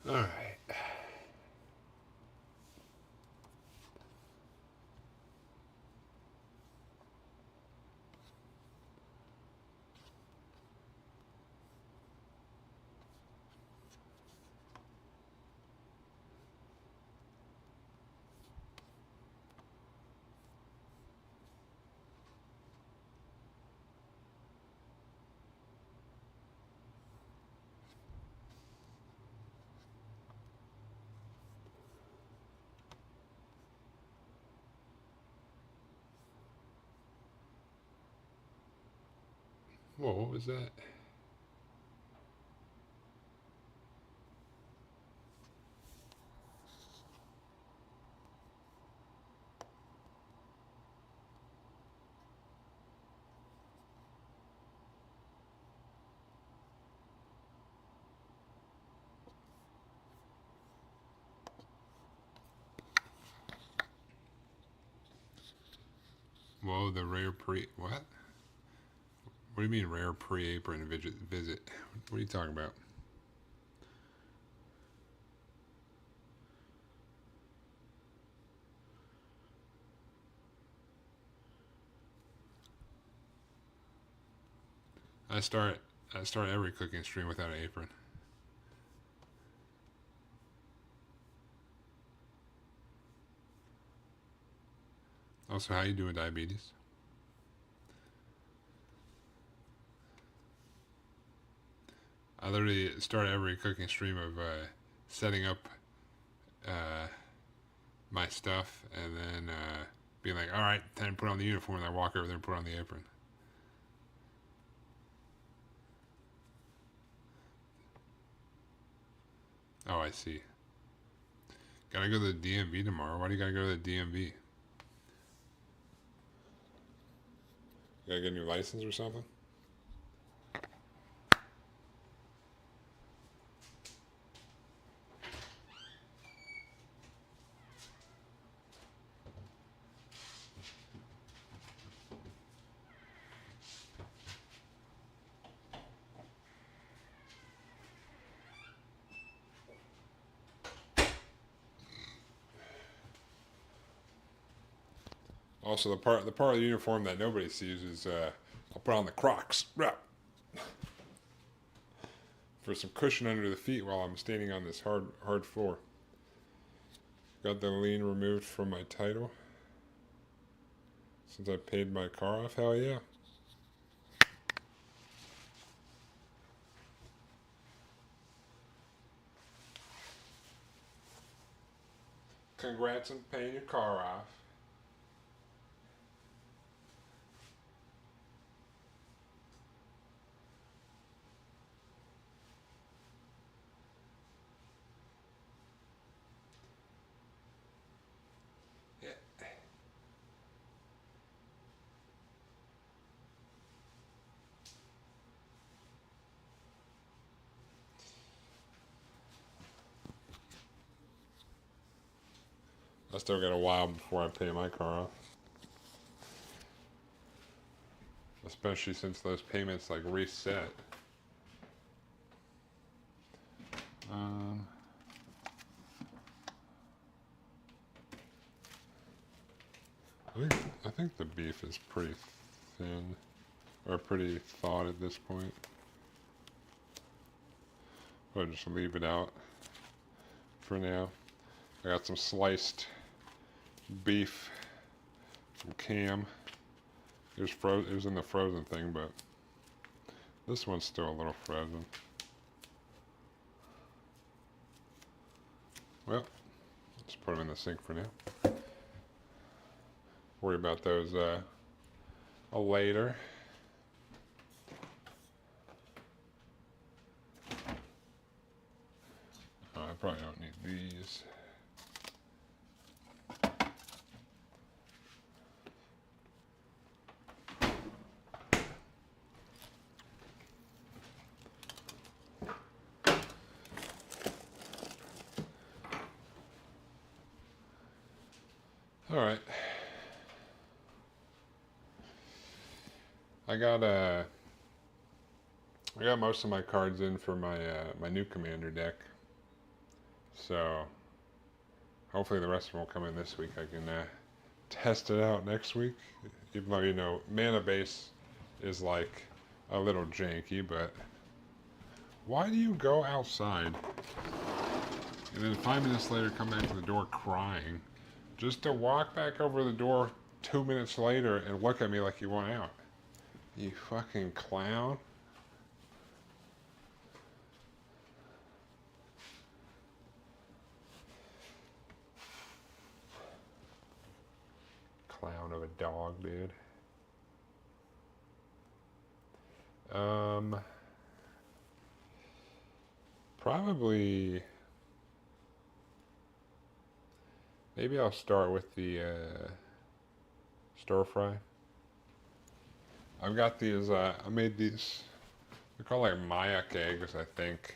All right. Whoa, what was that? Whoa, the rare pre. What? What do you mean rare pre-apron visit? What are you talking about? I start I start every cooking stream without an apron. Also, how you doing, diabetes? I literally start every cooking stream of setting up uh, my stuff and then being like, all right, time to put on the uniform. And I walk over there and put on the apron. Oh, I see. Gotta go to the DMV tomorrow. Why do you gotta go to the DMV? You gotta get a new license or something? Also, the part of the uniform that nobody sees is I'll put on the Crocs for some cushion under the feet while I'm standing on this hard floor. Got the lien removed from my title since I paid my car off. Hell yeah! Congrats on paying your car off. Yeah. I still got a while before I pay my car off. Especially since those payments like reset. Um, I think the beef is pretty thin or pretty thawed at this point. I'll just leave it out for now. I got some sliced beef from Cam. It was in the frozen thing, but this one's still a little frozen. Well, just put them in the sink for now. Worry about those later. I probably don't need these. All right. I got I got most of my cards in for my my new commander deck. So hopefully the rest of them will come in this week. I can test it out next week. Even though, you know, Mana Base is like a little janky, but why do you go outside and then 5 minutes later come back to the door crying just to walk back over the door 2 minutes later and look at me like you want out? You fucking clown. Clown of a dog, dude. Probably. Maybe I'll start with the stir fry. I've got these. I made these. They're called like Mayak eggs, I think,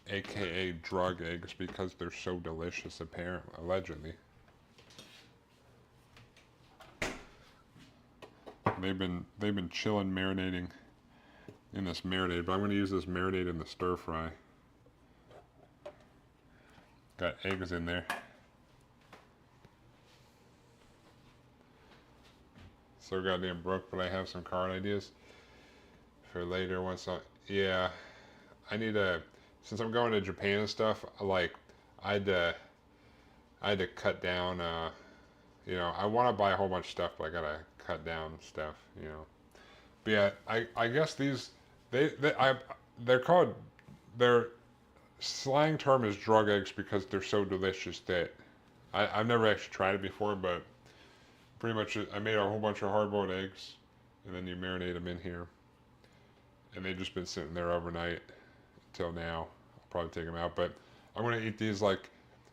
aka drug eggs, because they're so delicious. Apparently, allegedly. They've been chilling, marinating in this marinade, but I'm going to use this marinade in the stir fry. Got eggs in there. So goddamn broke, but I have some card ideas for later once yeah, I need to, since I'm going to Japan and stuff, like, I had to cut down, you know, I want to buy a whole bunch of stuff, but I gotta cut down stuff, you know. But yeah, I guess these, they're called, their slang term is drug eggs because they're so delicious that, I've never actually tried it before, but pretty much I made a whole bunch of hard-boiled eggs, and then you marinate them in here. And they've just been sitting there overnight until now. I'll probably take them out, but I'm going to eat these like,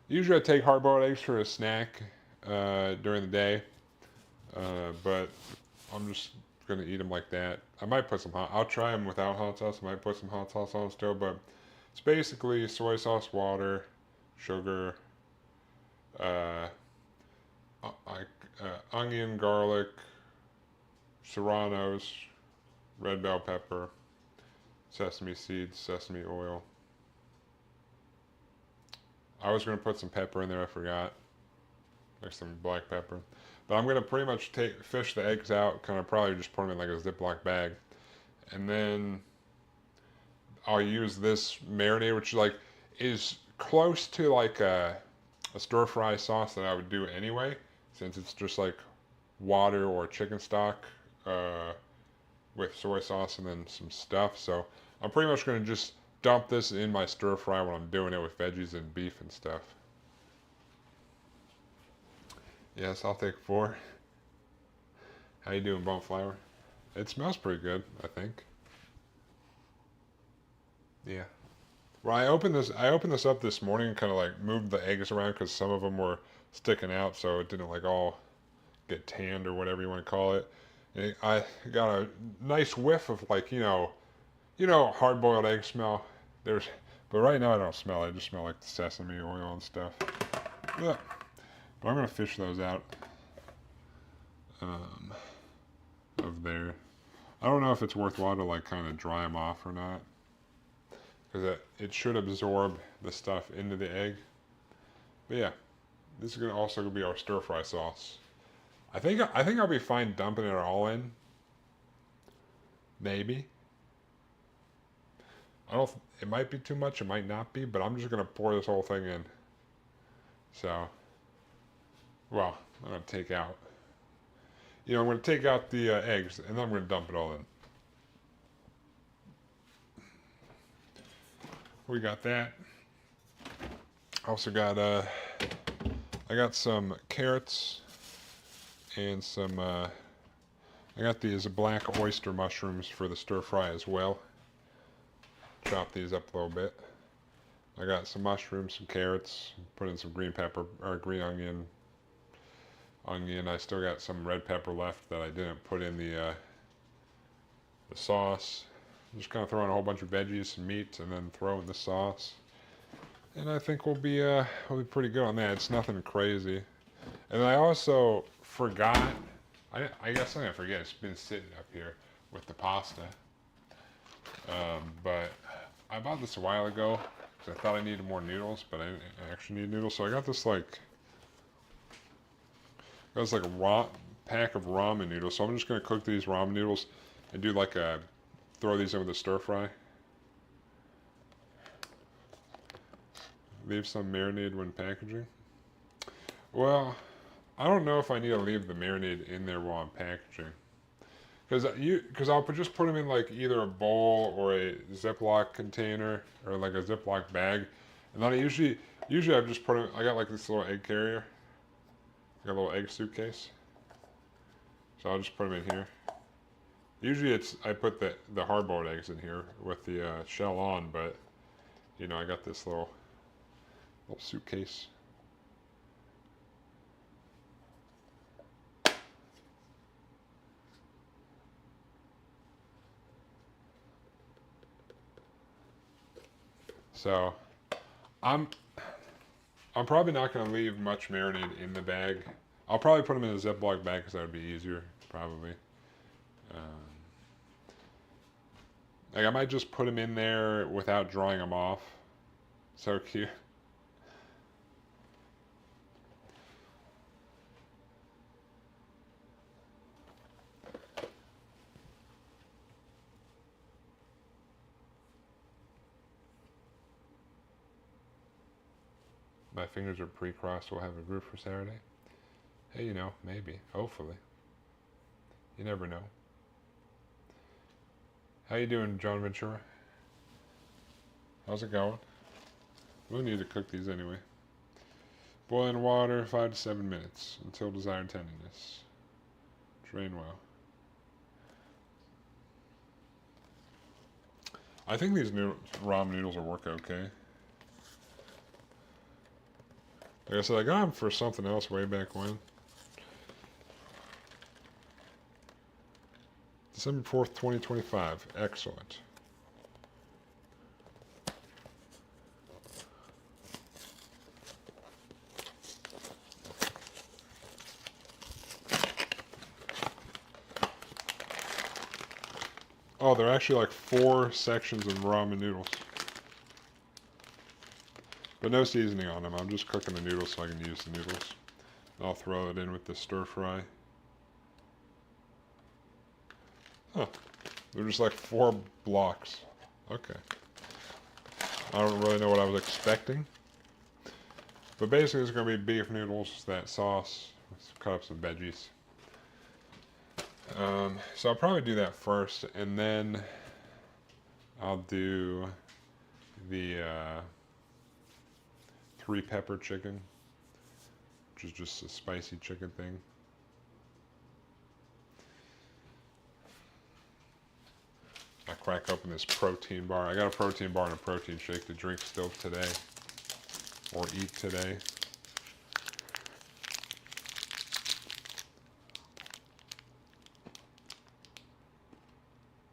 usually I take hard-boiled eggs for a snack during the day, but I'm just going to eat them like that. I might put some I'll try them without hot sauce. I might put some hot sauce on still, but it's basically soy sauce, water, sugar, onion, garlic, serranos, red bell pepper, sesame seeds, sesame oil. I was going to put some pepper in there, I forgot. Like some black pepper. But I'm going to pretty much fish the eggs out, kind of probably just put them in like a Ziploc bag. And then I'll use this marinade, which is close to like a stir fry sauce that I would do anyway, since it's just like water or chicken stock with soy sauce and then some stuff. So I'm pretty much going to just dump this in my stir fry when I'm doing it with veggies and beef and stuff. Yes, I'll take 4. How you doing, Bone Flour? It smells pretty good, I think. Yeah. Well, I opened this up this morning and kind of like moved the eggs around because some of them were sticking out, so it didn't like all get tanned or whatever you want to call it. And I got a nice whiff of like, you know, hard-boiled egg smell. But right now I don't smell it. I just smell like the sesame oil and stuff. But I'm gonna fish those out of there. I don't know if it's worthwhile to like kind of dry them off or not, because it should absorb the stuff into the egg. But yeah, this is gonna also be our stir fry sauce. I think I'll be fine dumping it all in. Maybe. It might be too much, it might not be, but I'm just gonna pour this whole thing in. So, well, I'm gonna take out. I'm gonna take out the eggs, and then I'm gonna dump it all in. We got that. Also got I got some carrots and some I got these black oyster mushrooms for the stir fry as well. Chop these up a little bit. I got some mushrooms, some carrots, put in some green pepper or green onion. I still got some red pepper left that I didn't put in the sauce. Just kind of throw in a whole bunch of veggies and meat, and then throw in the sauce. And I think we'll be pretty good on that. It's nothing crazy. And I also forgot. I guess I'm gonna forget. It's been sitting up here with the pasta. But I bought this a while ago, 'Cause I thought I needed more noodles, but I actually need noodles. So I got this like, a raw pack of ramen noodles. So I'm just gonna cook these ramen noodles and do like a, throw these in with a stir fry. Leave some marinade when packaging. Well, I don't know if I need to leave the marinade in there while I'm packaging. Because I'll just put them in like either a bowl or a Ziploc container or like a Ziploc bag, and then usually I just put them. I got like this little egg carrier, I got a little egg suitcase, so I'll just put them in here. Usually I put the hard-boiled eggs in here with the shell on, but you know I got this little suitcase. So I'm I'm probably not going to leave much marinade in the bag. I'll probably put them in a Ziploc bag because that would be easier, probably. Um, like I might just put them in there without drying them off. So cute. My fingers are pre-crossed. We'll have a group for Saturday. Hey, you know, maybe, hopefully. You never know. How you doing, John Ventura? How's it going? We'll need to cook these anyway. Boil in water 5 to 7 minutes until desired tenderness. Drain well. I think these ramen noodles will work okay. Like I said, I got them for something else way back when. December 4th, 2025. Excellent. Oh, they're actually like 4 sections of ramen noodles. But no seasoning on them. I'm just cooking the noodles so I can use the noodles. I'll throw it in with the stir fry. Huh. They're just like 4 blocks. Okay. I don't really know what I was expecting. But basically it's going to be beef noodles, that sauce, cut up some veggies. So I'll probably do that first, and then I'll do the 3-pepper chicken, which is just a spicy chicken thing. I crack open this protein bar. I got a protein bar and a protein shake to drink still today, or eat today.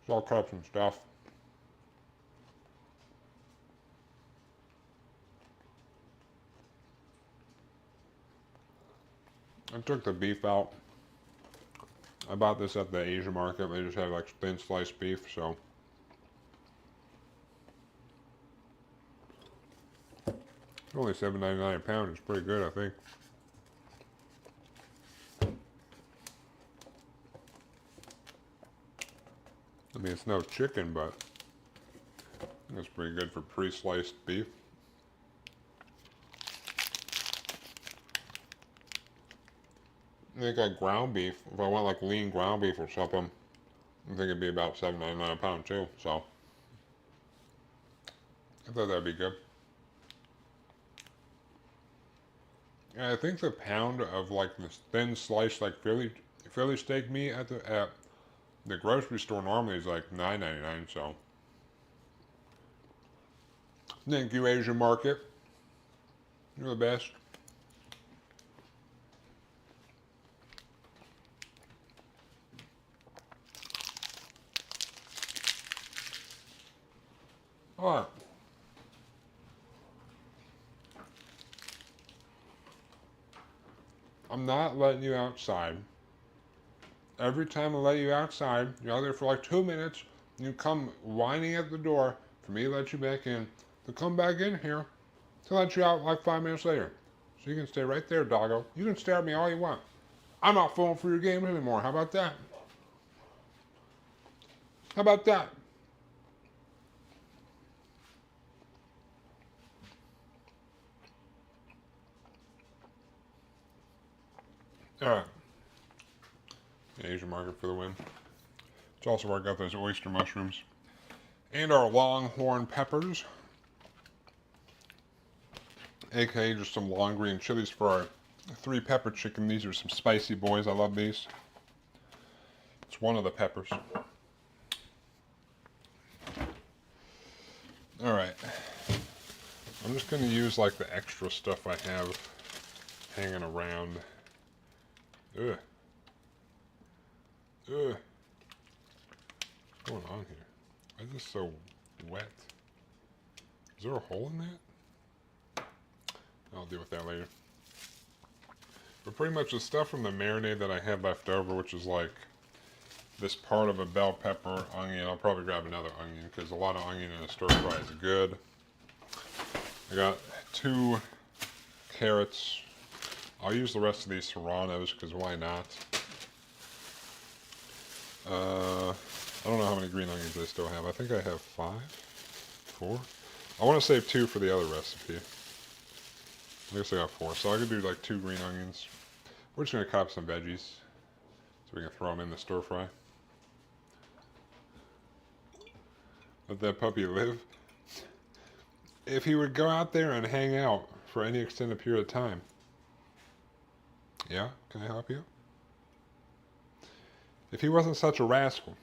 So I'll cut up some stuff. I took the beef out. I bought this at the Asian market. They just have like thin sliced beef, so. Only $7.99 a pound. It's pretty good, I think. I mean, it's no chicken, but it's pretty good for pre-sliced beef. I think like ground beef, if I want like lean ground beef or something, I think it'd be about $7.99 a pound too, so I thought that'd be good. And I think the pound of like this thin sliced like Philly steak meat at the grocery store normally is like $9.99, so. Thank you, Asian market. You're the best. Alright. I'm not letting you outside. Every time I let you outside, you're out there for like 2 minutes, you come whining at the door for me to let you back in. to come back in here to let you out like 5 minutes later. So you can stay right there, doggo. You can stare at me all you want. I'm not falling for your games anymore. How about that? How about that? Alright. Asian market for the win. It's also where I got those oyster mushrooms. And our longhorn peppers. AKA just some long green chilies for our 3 pepper chicken. These are some spicy boys. I love these. It's one of the peppers. Alright. I'm just going to use like the extra stuff I have hanging around. Ugh. Ugh. What's going on here? Why is this so wet? Is there a hole in that? I'll deal with that later. But pretty much the stuff from the marinade that I had left over, which is like this part of a bell pepper, onion. I'll probably grab another onion because a lot of onion in a stir fry is good. I got 2 carrots. I'll use the rest of these serranos because why not? I don't know how many green onions I still have. I think I have 5, 4. I want to save 2 for the other recipe. I guess I got 4, so I could do like 2 green onions. We're just going to cop some veggies so we can throw them in the stir fry. Let that puppy live. If he would go out there and hang out for any extended period of time. Yeah, can I help you? If he wasn't such a rascal,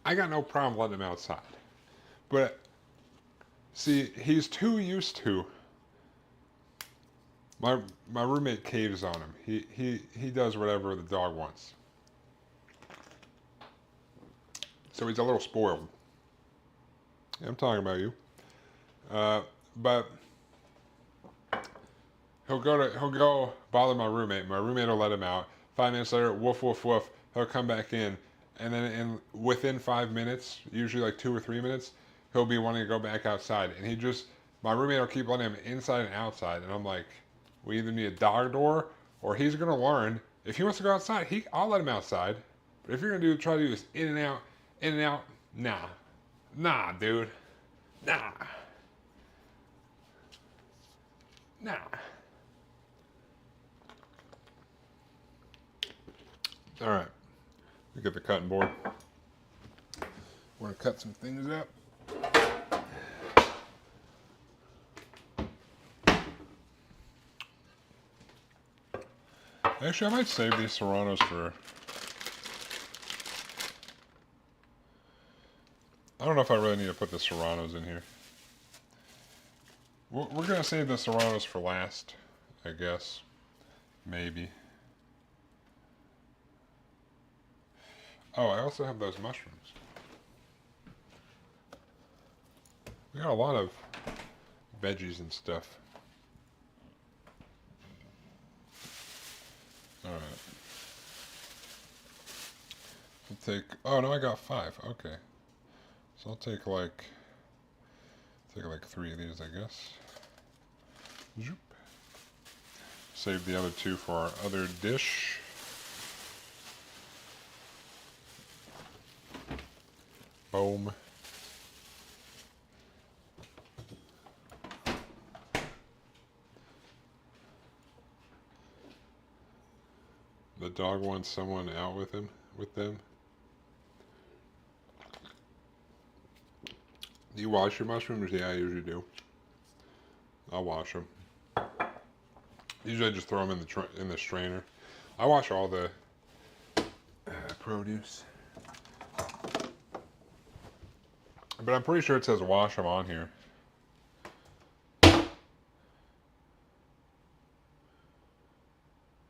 I got no problem letting him outside. But see, he's too used to. My roommate caves on him. He does whatever the dog wants. So he's a little spoiled. Yeah, I'm talking about you. But he'll go bother my roommate. My roommate will let him out. 5 minutes later, woof woof woof. He'll come back in, and then within 5 minutes, usually like 2 or 3 minutes, he'll be wanting to go back outside. And my roommate will keep letting him inside and outside, and I'm like, we either need a dog door or he's gonna learn. If he wants to go outside, I'll let him outside. But if you're gonna try to do this in and out, nah, dude, nah. All right, we get the cutting board. Want to cut some things up. Actually, I might save these serranos for. I don't know if I really need to put the serranos in here. We're going to save the serranos for last, I guess. Maybe. Oh, I also have those mushrooms. We got a lot of veggies and stuff. Alright. I'll take... Oh, no, I got 5. Okay. So I'll take like 3 of these, I guess. Zoop. Save the other 2 for our other dish. Boom. The dog wants someone out with them. Do you wash your mushrooms? Yeah, I usually do. I'll wash them. Usually I just throw them in the strainer. I wash all the produce. But I'm pretty sure it says wash them on here.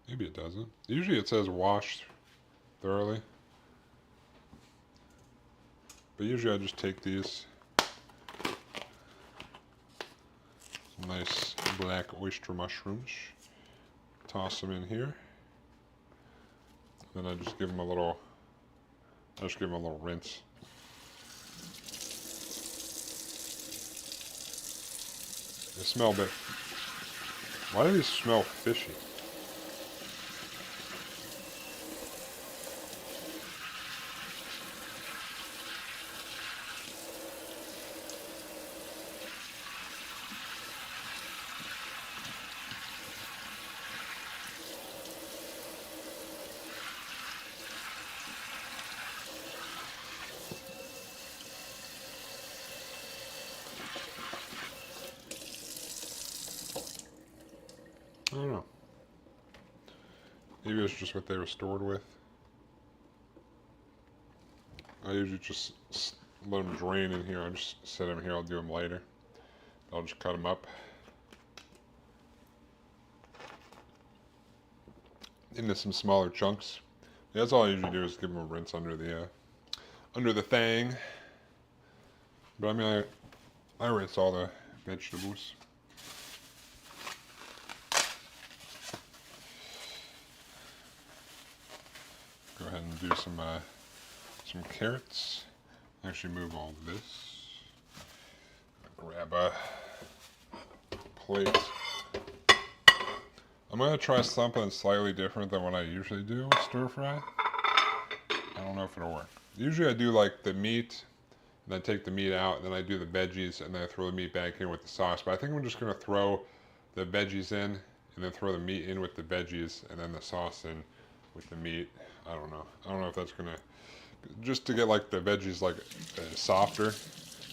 Maybe it doesn't. Usually it says wash thoroughly. But usually I just take these nice black oyster mushrooms, toss them in here, then I just give them a little rinse. They smell a bit. Why do these smell fishy? I don't know. Maybe it's just what they were stored with. I usually just let them drain in here. I'll just set them here. I'll do them later. I'll just cut them up into some smaller chunks. Yeah, that's all I usually do is give them a rinse under the thing. But I mean, I rinse all the vegetables. Go ahead and do some carrots. Actually, move all of this. Grab a plate. I'm gonna try something slightly different than what I usually do with stir fry. I don't know if it'll work. Usually I do like the meat, and then take the meat out, and then I do the veggies, and then I throw the meat back in with the sauce. But I think I'm just gonna throw the veggies in, and then throw the meat in with the veggies, and then the sauce in with the meat. I don't know. I don't know if that's gonna, just to get like the veggies like softer.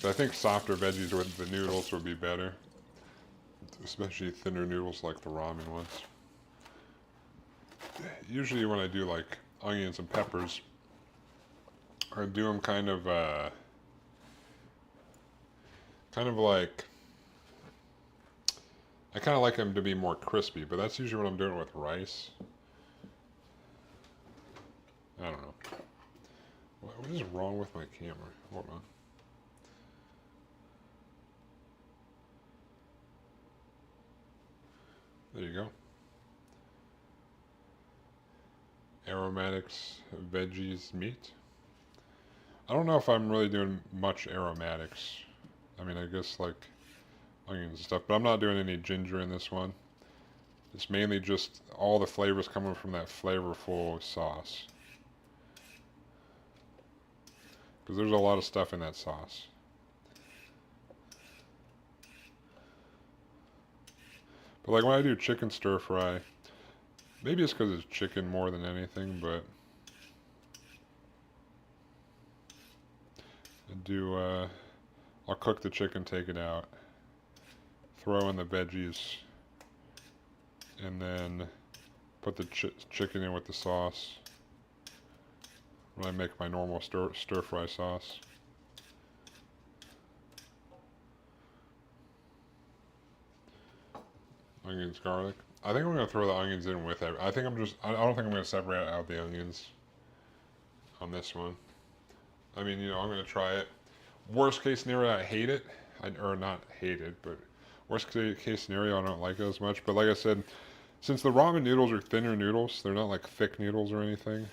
But I think softer veggies with the noodles would be better, especially thinner noodles like the ramen ones. Usually when I do like onions and peppers, I do them kind of like, I kind of like them to be more crispy, but that's usually what I'm doing with rice. I don't know. What is wrong with my camera? Hold on. There you go. Aromatics, veggies, meat. I don't know if I'm really doing much aromatics. I mean, I guess like onions and stuff, but I'm not doing any ginger in this one. It's mainly just all the flavors coming from that flavorful sauce. Because there's a lot of stuff in that sauce. But like when I do chicken stir fry, maybe it's because it's chicken more than anything, but I do, I'll cook the chicken, take it out, throw in the veggies, and then put the chicken in with the sauce when I make my normal stir fry sauce. Onions, garlic. I think I'm going to throw the onions in with it. I don't think I'm going to separate out the onions on this one. I mean, you know, I'm going to try it. Worst case scenario, I hate it. Or not hate it, but worst case scenario, I don't like it as much. But like I said, since the ramen noodles are thinner noodles, they're not like thick noodles or anything.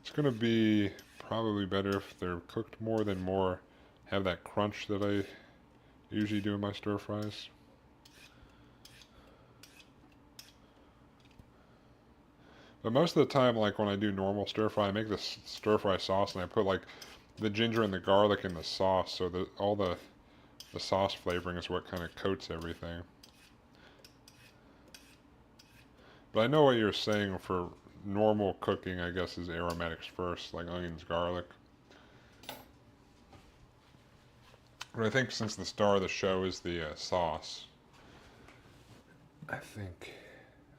It's going to be probably better if they're cooked more than more have that crunch that I usually do in my stir fries. But most of the time, like when I do normal stir fry, I make this stir fry sauce and I put like the ginger and the garlic in the sauce, so that all the sauce flavoring is what kind of coats everything. But I know what you're saying for normal cooking, I guess, is aromatics first, like onions, garlic. But I think since the star of the show is the sauce, I think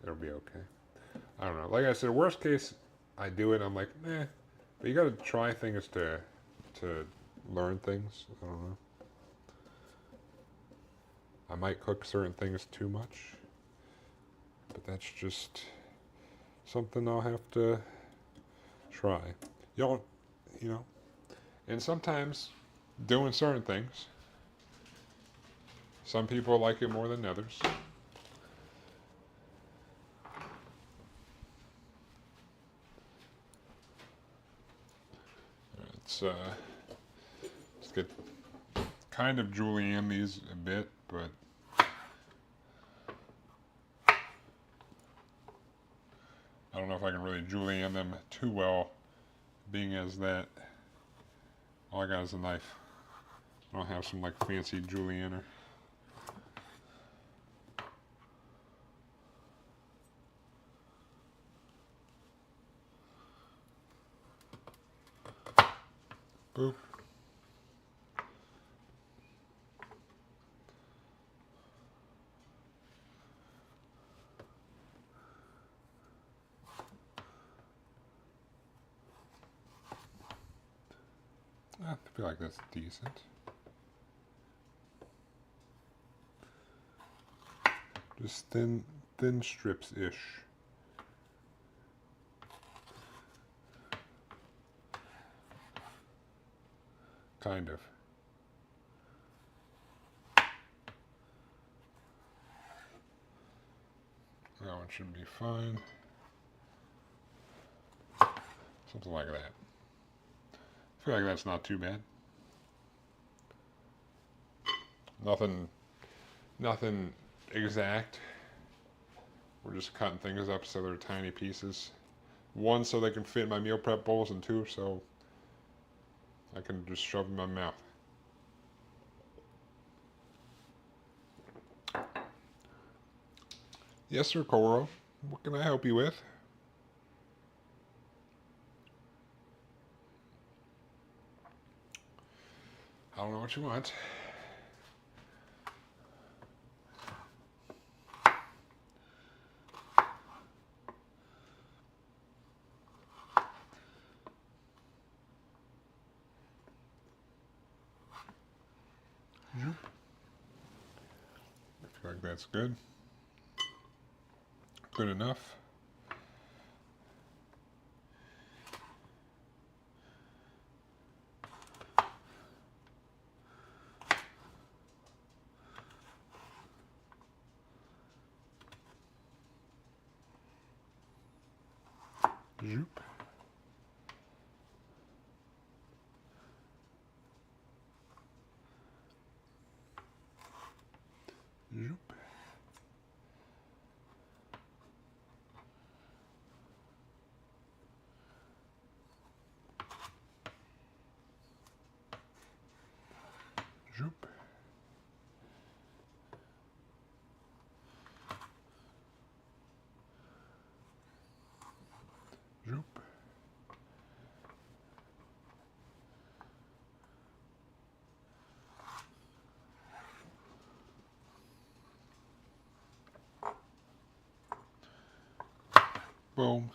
it'll be okay. I don't know. Like I said, worst case, I do it. I'm like, eh. But you got to try things to learn things. I don't know. I might cook certain things too much, but that's just something I'll have to try. Y'all, you know, and sometimes doing certain things, some people like it more than others. Let's get kind of julienne these a bit, but I don't know if I can really julienne them too well, being as that all I got is a knife. I don't have some like fancy julienner. Boop. I feel like that's decent. Just thin strips-ish. Kind of. That one should be fine. Something like that. I feel like that's not too bad. Nothing exact. We're just cutting things up so they're tiny pieces. One, so they can fit in my meal prep bowls, and two, so I can just shove them in my mouth. Yes, sir, Coro. What can I help you with? I don't know what you want. I feel like that's good. Good enough. Zoop. Zoop. Zoop. Zoop. Boom.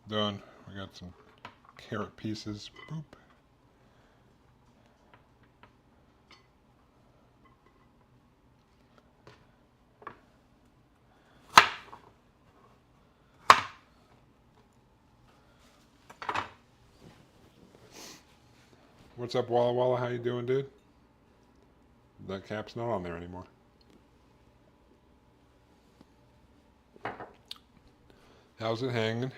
Done. We got some carrot pieces. Boop. What's up, Walla Walla? How you doing, dude? That cap's not on there anymore. How's it hanging?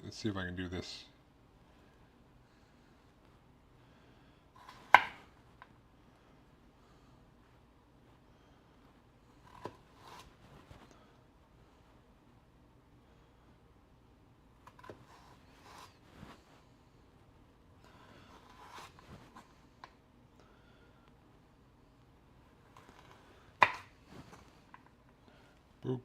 Let's see if I can do this. Boop.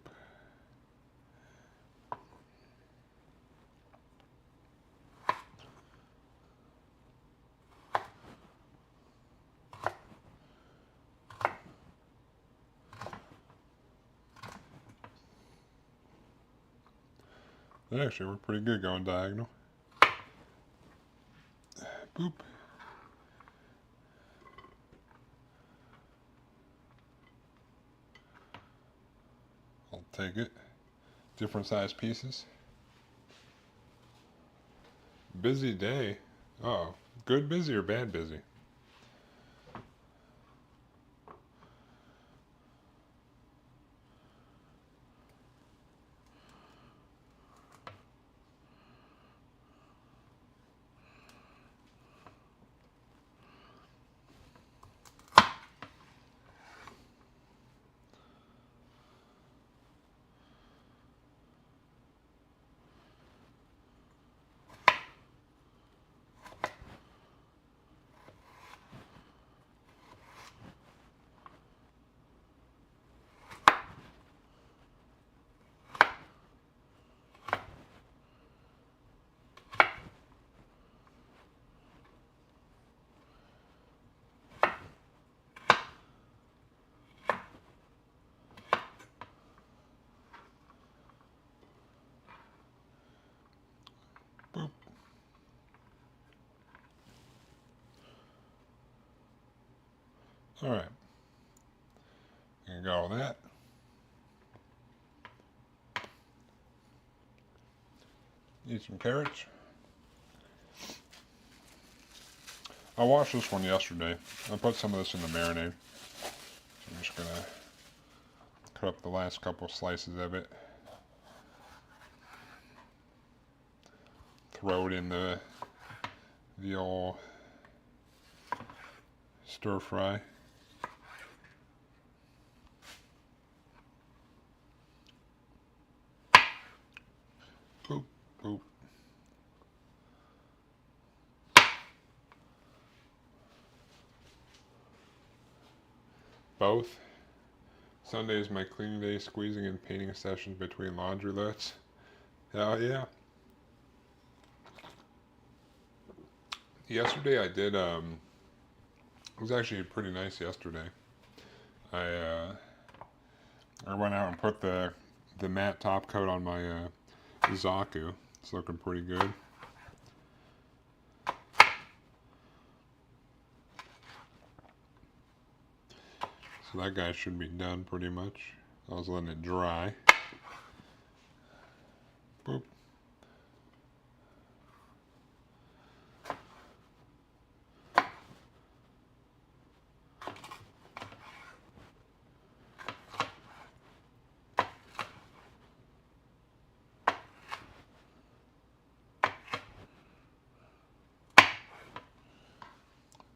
Actually, we're pretty good going diagonal. Boop. take it. Different size pieces. Busy day. Oh, good busy or bad busy? Boop. All right. I got all that. Need some carrots. I washed this one yesterday. I put some of this in the marinade. So I'm just gonna cut up the last couple slices of it. Throw it in the old stir fry. Boop, boop. Both. Sunday is my cleaning day, squeezing and painting sessions between laundry loads. Hell yeah. Yesterday I did, it was actually pretty nice yesterday. I went out and put the matte top coat on my Zaku. It's looking pretty good. So that guy should be done pretty much. I was letting it dry. Boop.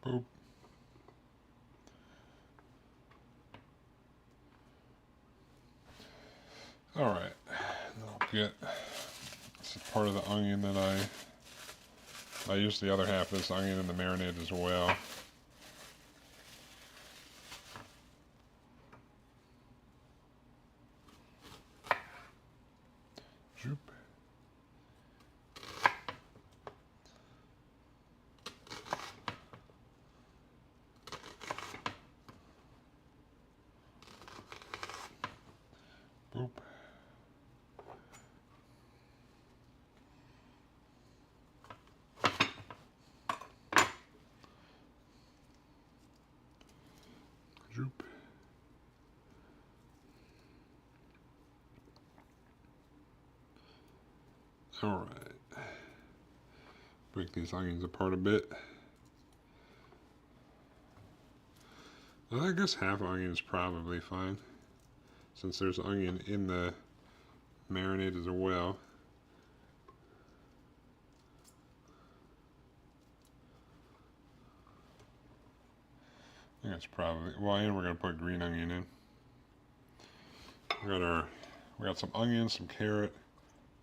Boop. All right. I'll get this is part of the onion that I used the other half of this onion in the marinade as well. Zoop. Boop. Zoop. All right. Break these onions apart a bit. I guess half onion is probably fine, since there's onion in the marinade as well. I think it's probably, well, and we're gonna put green onion in. We got some onion, some carrot,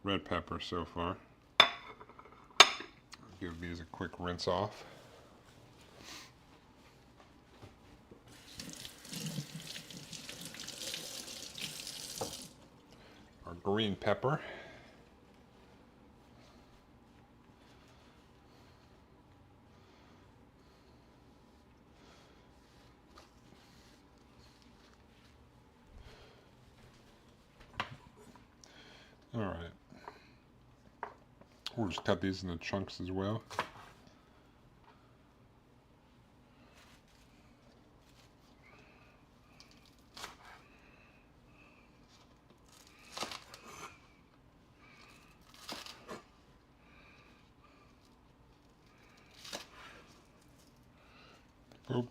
red pepper so far. I'll give these a quick rinse off. Our green pepper. All right. We'll just cut these into chunks as well. Boop.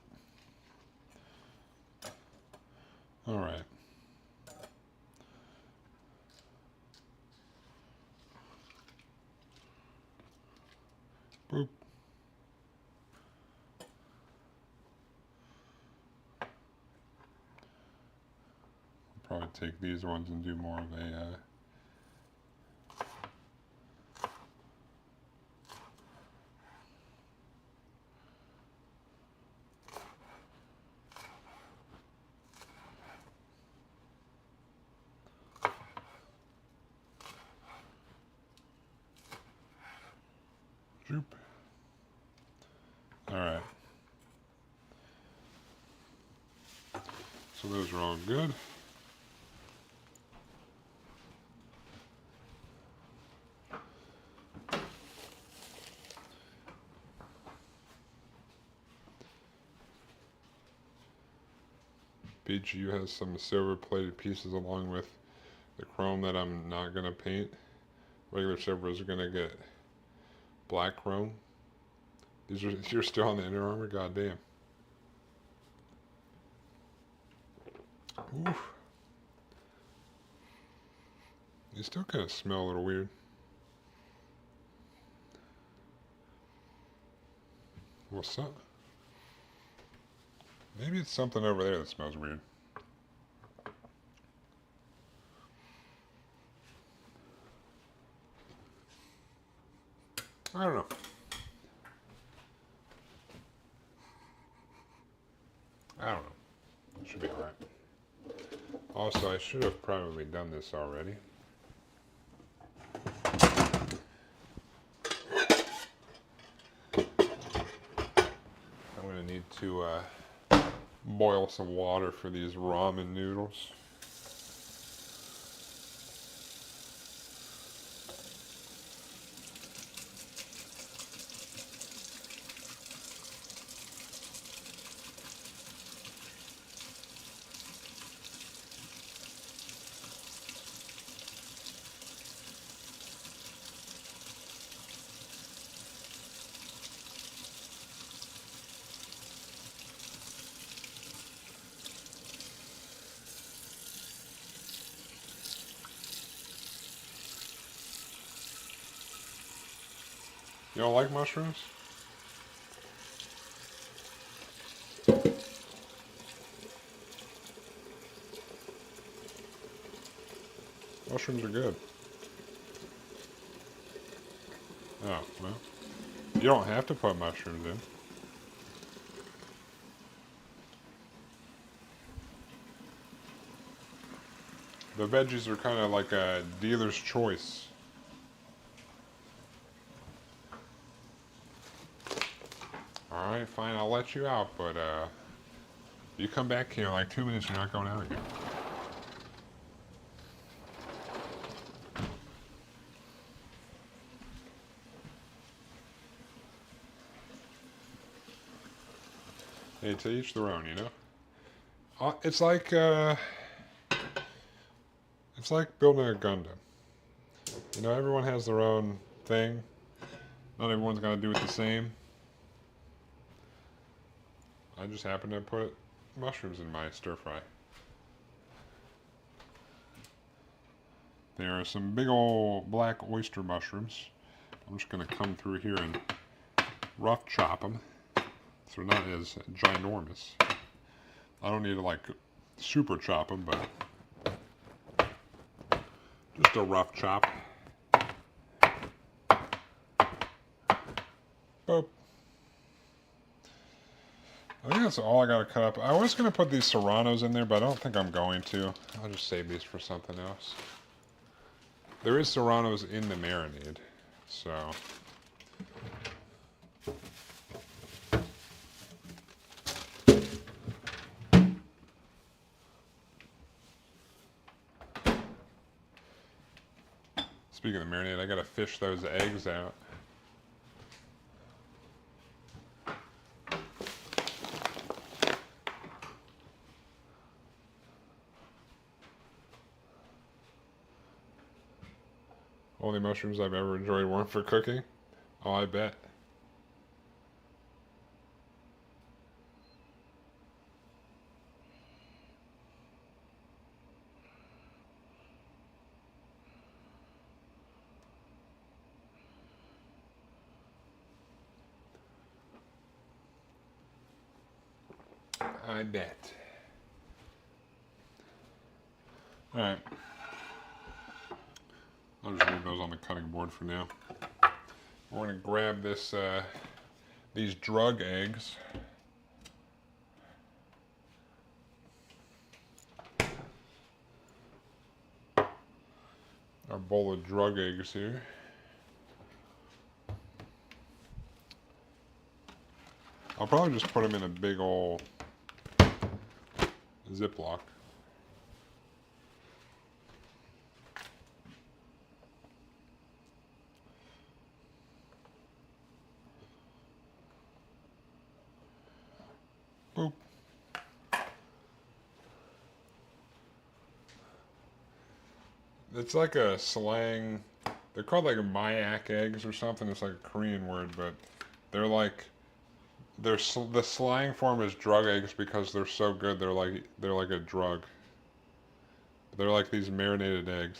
Alright. Boop. Probably take these ones and do more of a droop. Alright. So those are all good. BGU has some silver plated pieces along with the chrome that I'm not going to paint. Regular silvers are going to get black chrome. You're still on the inner armor? God damn. Oof. You still kind of smell a little weird. What's up? Maybe it's something over there that smells weird. I don't know. I don't know. It should be alright. Also, I should have probably done this already. I'm going to need to boil some water for these ramen noodles. You don't like mushrooms? Mushrooms are good. Oh, well. You don't have to put mushrooms in. The veggies are kind of like a dealer's choice. Alright, fine, I'll let you out, but you come back here in like 2 minutes, you're not going out again. Hey, to each their own, you know? It's like building a Gundam. You know, everyone has their own thing. Not everyone's gonna do it the same. I just happen to put mushrooms in my stir fry. There are some big old black oyster mushrooms. I'm just gonna come through here and rough chop them. So they're not as ginormous. I don't need to like super chop them, but just a rough chop. Boop. I think that's all I gotta cut up. I was gonna put these serranos in there, but I don't think I'm going to. I'll just save these for something else. There is serranos in the marinade, so. Speaking of marinade, I gotta fish those eggs out. Only mushrooms I've ever enjoyed weren't for cooking. Oh, I bet. I bet. Alright. I'll just leave those on the cutting board for now. We're going to grab this, these drug eggs. Our bowl of drug eggs here. I'll probably just put them in a big old Ziploc. Boop. It's like a slang. They're called like Mayak eggs or something. It's like a Korean word, but they're like the slang form is drug eggs because they're so good. They're like a drug. They're like these marinated eggs.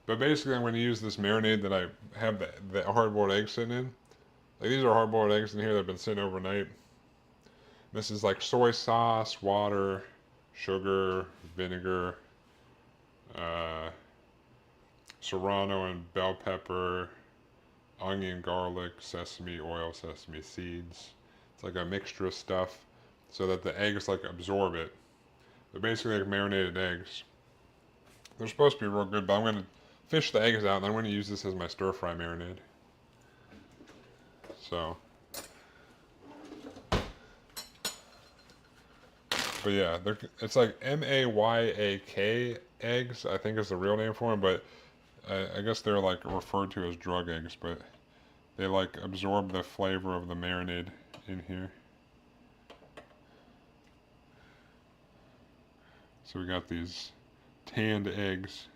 But basically, I'm going to use this marinade that I have the hard-boiled eggs sitting in. Like these are hard-boiled eggs in here that have been sitting overnight. This is like soy sauce, water, sugar, vinegar, serrano and bell pepper, onion, garlic, sesame oil, sesame seeds. It's like a mixture of stuff so that the eggs like absorb it. They're basically like marinated eggs. They're supposed to be real good, but I'm going to fish the eggs out and I'm going to use this as my stir-fry marinade. So, but yeah, it's like Mayak eggs, I think is the real name for them, but I guess they're like referred to as drug eggs, but they like absorb the flavor of the marinade in here. So we got these tanned eggs.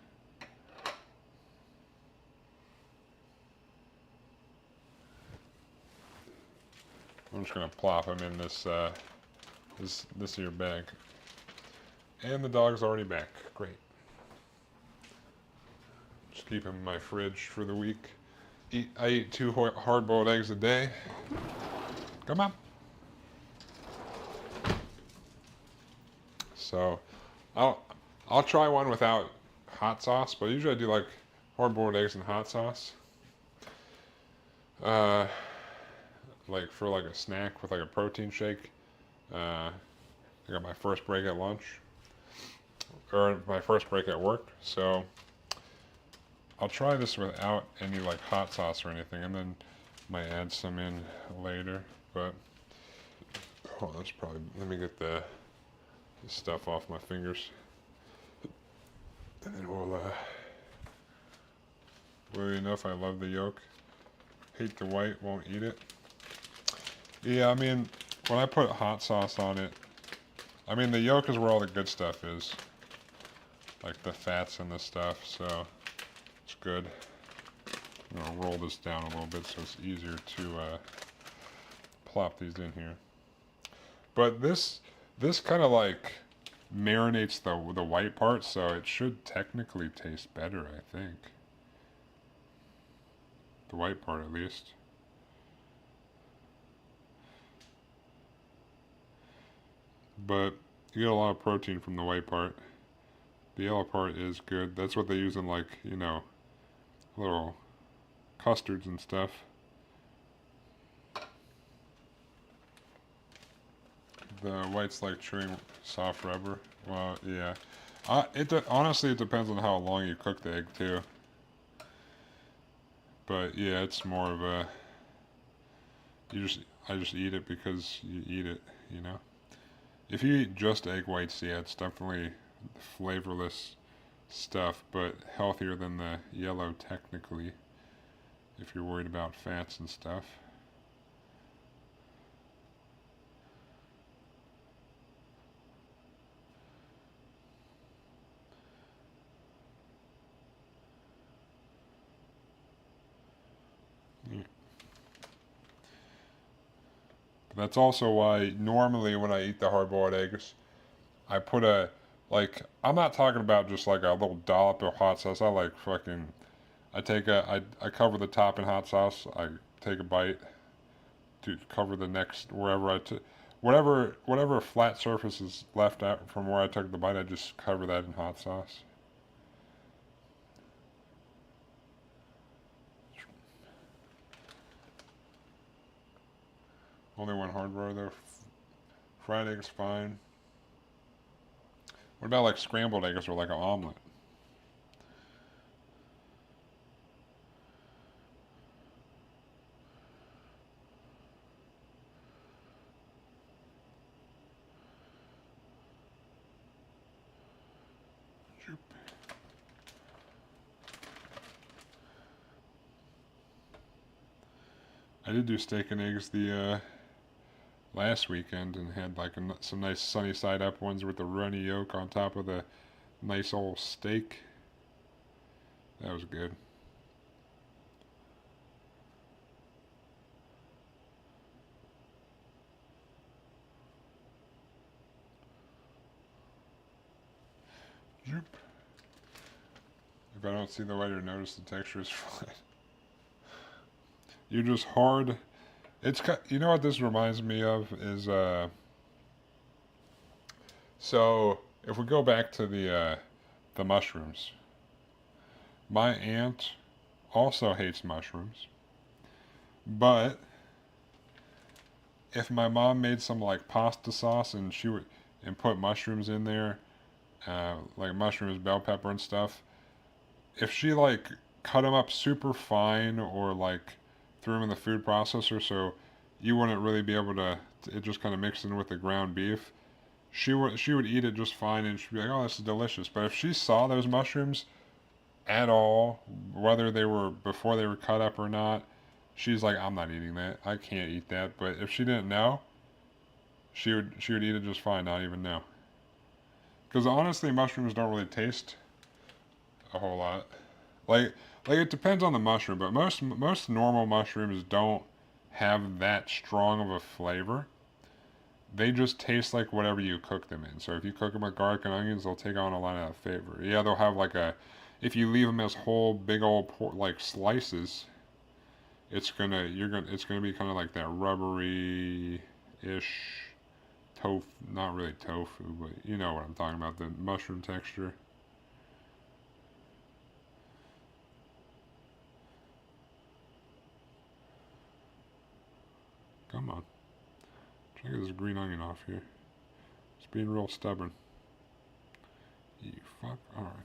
I'm just gonna plop them in this here bag. And the dog's already back. Great. Just keep him in my fridge for the week. I eat 2 hard-boiled eggs a day. Come on. So, I'll try one without hot sauce, but usually I do like hard-boiled eggs and hot sauce. Like for like a snack with like a protein shake. I got my first break at lunch, or my first break at work, so I'll try this without any like hot sauce or anything, and then might add some in later. But oh, that's probably, let me get the stuff off my fingers, and then we'll enough. I love the yolk, hate the white, won't eat it. Yeah, I mean, when I put hot sauce on it, I mean, the yolk is where all the good stuff is. Like the fats and the stuff, so it's good. I'm gonna roll this down a little bit so it's easier to plop these in here. But this kind of like marinates the white part, so it should technically taste better, I think. The white part, at least. But you get a lot of protein from the white part. The yellow part is good. That's what they use in, like, you know, little custards and stuff. The white's like chewing soft rubber. Well, yeah. Honestly, it depends on how long you cook the egg too. But yeah, it's more of a, I just eat it because you eat it, you know. If you eat just egg whites, yeah, it's definitely flavorless stuff, but healthier than the yellow technically, if you're worried about fats and stuff. That's also why normally when I eat the hard-boiled eggs, I put like, I'm not talking about just like a little dollop of hot sauce. I like fucking, I cover the top in hot sauce. I take a bite to cover the next, whatever flat surface is left out from where I took the bite, I just cover that in hot sauce. Only one hard boiled though. Fried eggs fine. What about like scrambled eggs or like an omelet? I did do steak and eggs the last weekend and had like some nice sunny side up ones with the runny yolk on top of the nice old steak. That was good. If I don't see the lighter, notice the texture is fine. You just hard. It's you know what this reminds me of is so if we go back to the mushrooms, my aunt also hates mushrooms, but if my mom made some like pasta sauce and she would and put mushrooms in there, like mushrooms, bell pepper and stuff, if she like cut them up super fine or like threw them in the food processor so you wouldn't really be able to it just kind of mixed in with the ground beef, she would eat it just fine and she'd be like, oh, this is delicious. But if she saw those mushrooms at all, whether they were before they were cut up or not, she's like, I'm not eating that. I can't eat that. But if she didn't know, she would eat it just fine, not even know. Because honestly, mushrooms don't really taste a whole lot. Like it depends on the mushroom, but most normal mushrooms don't have that strong of a flavor. They just taste like whatever you cook them in. So if you cook them with garlic and onions, they'll take on a lot of that flavor. Yeah, they'll have like a if you leave them as whole big old like slices, it's gonna be kind of like that rubbery ish tofu, not really tofu, but you know what I'm talking about, the mushroom texture. Come on. Try to get this green onion off here. It's being real stubborn. You fuck. Alright.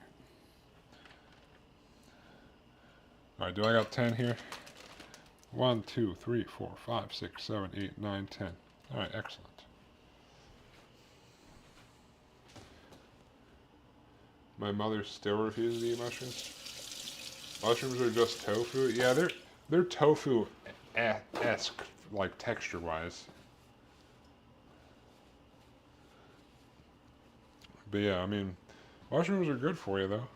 Alright, do I got 10 here? 1, 2, 3, 4, 5, 6, 7, 8, 9, 10. Alright, excellent. My mother still refuses to eat mushrooms. Mushrooms are just tofu. Yeah, they're tofu-esque, like texture-wise. But yeah, I mean, mushrooms are good for you though.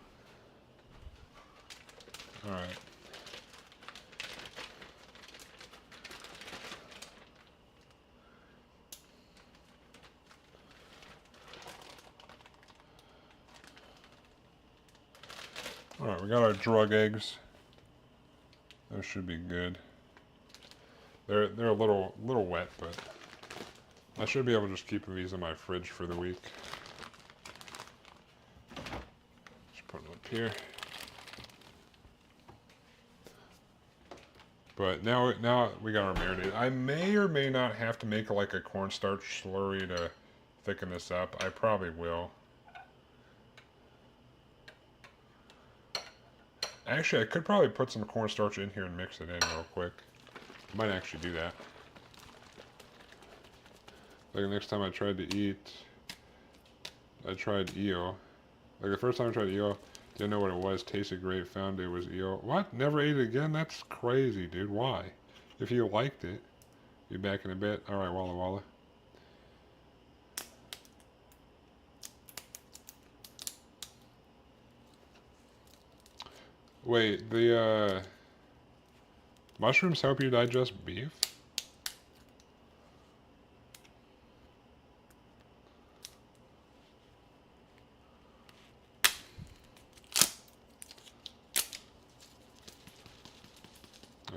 All right. All right, we got our drug eggs. Those should be good. They're a little wet, but I should be able to just keep these in my fridge for the week. Just put them up here. But now we got our marinade. I may or may not have to make like a cornstarch slurry to thicken this up. I probably will. Actually, I could probably put some cornstarch in here and mix it in real quick. I might actually do that. Like the next time I tried to eat, I tried eel. Like the first time I tried eel, didn't know what it was, tasted great, found it was eel. What? Never ate it again? That's crazy, dude. Why? If you liked it, be back in a bit. Alright, Walla Walla. Wait, the mushrooms help you digest beef?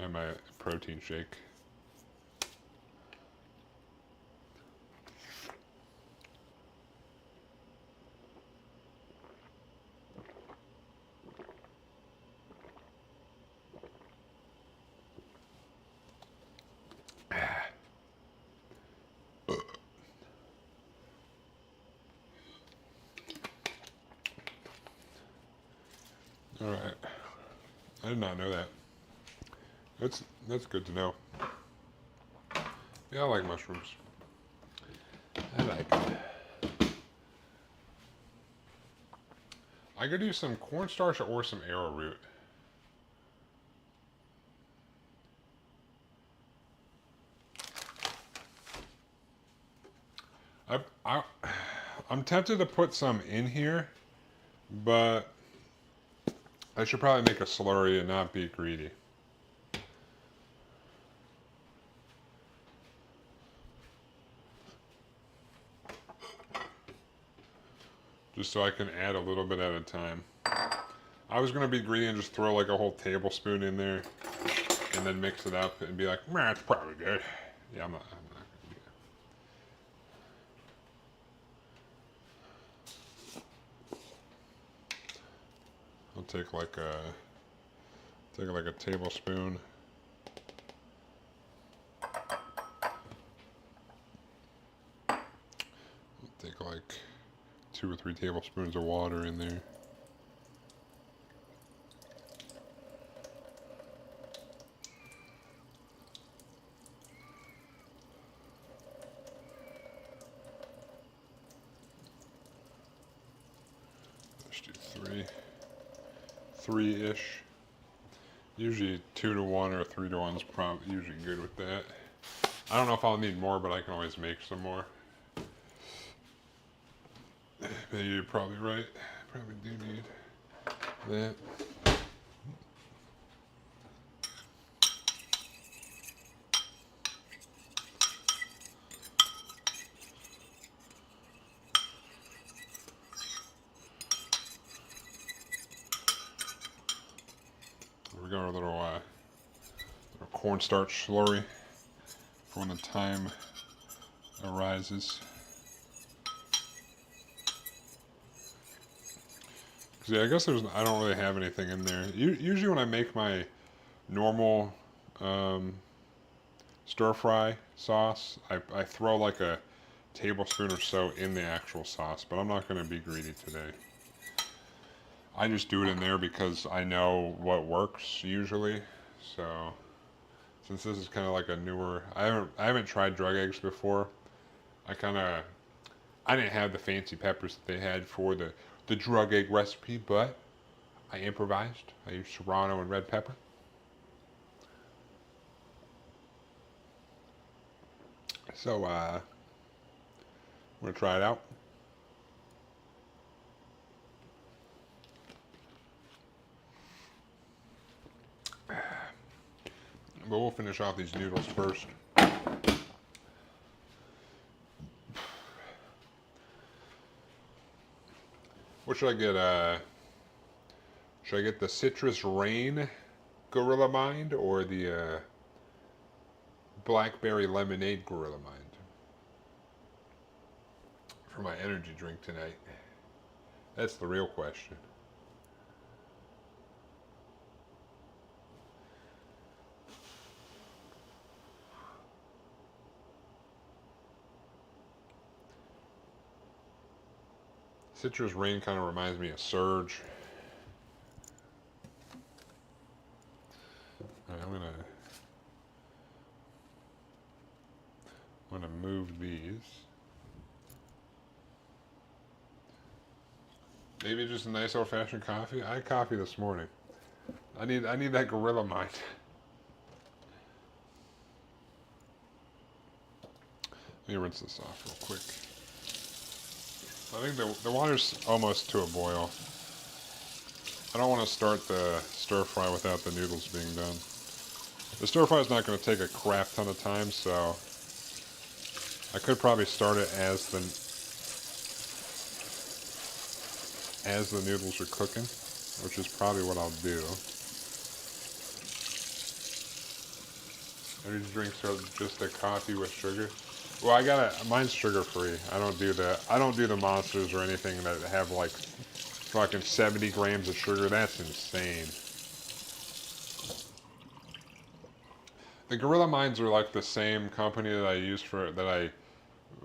And my protein shake. All right. I did not know that. That's good to know. Yeah, I like mushrooms. I like them. I could do some cornstarch or some arrowroot. I, I'm tempted to put some in here, but I should probably make a slurry and not be greedy. Just so I can add a little bit at a time. I was going to be greedy and just throw like a whole tablespoon in there and then mix it up and be like, man, it's probably good. Yeah, I'm not going to do that. I'll take like a tablespoon. I'll take like 2 or 3 tablespoons of water in there. Let's do 3-ish. Usually 2 to 1 or 3 to 1 is probably usually good with that. I don't know if I'll need more, but I can always make some more. But you're probably right. I probably do need that. We got our little cornstarch slurry for when the time arises. Cause yeah, I guess I don't really have anything in there. Usually when I make my normal stir fry sauce, I throw like a tablespoon or so in the actual sauce, but I'm not going to be greedy today. I just do it in there because I know what works usually. So since this is kind of like a newer, I haven't tried drug eggs before. I didn't have the fancy peppers that they had for the drug egg recipe, but I improvised. I used serrano and red pepper. So I'm gonna try it out. But we'll finish off these noodles first. What should I get? Should I get the Citrus Rain Gorilla Mind or the Blackberry Lemonade Gorilla Mind for my energy drink tonight? That's the real question. Citrus Rain kind of reminds me of Surge. All right, I'm gonna move these. Maybe just a nice old-fashioned coffee. I had coffee this morning. I need that Gorilla Mind. Let me rinse this off real quick. I think the water's almost to a boil. I don't want to start the stir fry without the noodles being done. The stir fry is not going to take a crap ton of time, so I could probably start it as the noodles are cooking, which is probably what I'll do. These drinks are just a coffee with sugar. Well, mine's sugar free. I don't do the monsters or anything that have like fucking 70 grams of sugar. That's insane. The Gorilla Minds are like the same company that I use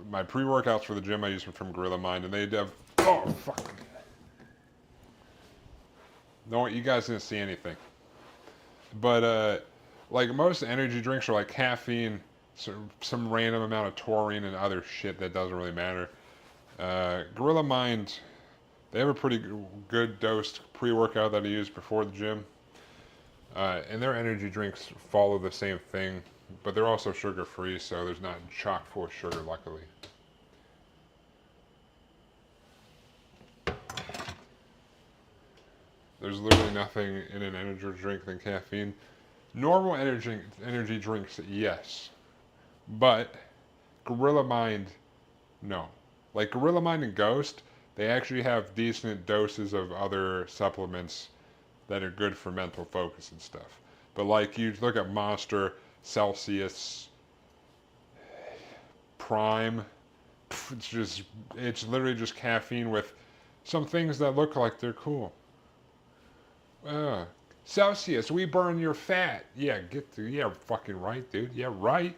my pre-workouts for the gym. I use them from Gorilla Mind, and they have, oh fuck. No, you guys didn't see anything. But like most energy drinks are like caffeine, some random amount of taurine and other shit that doesn't really matter. Gorilla Mind, they have a pretty good dosed pre-workout that I use before the gym. And their energy drinks follow the same thing, but they're also sugar-free, so there's not chock full of sugar, luckily. There's literally nothing in an energy drink than caffeine. Normal energy drinks, yes, but Gorilla Mind, no. Like Gorilla Mind and Ghost, they actually have decent doses of other supplements that are good for mental focus and stuff. But like you look at Monster, Celsius, Prime, it's literally just caffeine with some things that look like they're cool. Uh, Celsius, we burn your fat. Yeah, yeah, fucking right, dude. Yeah, right.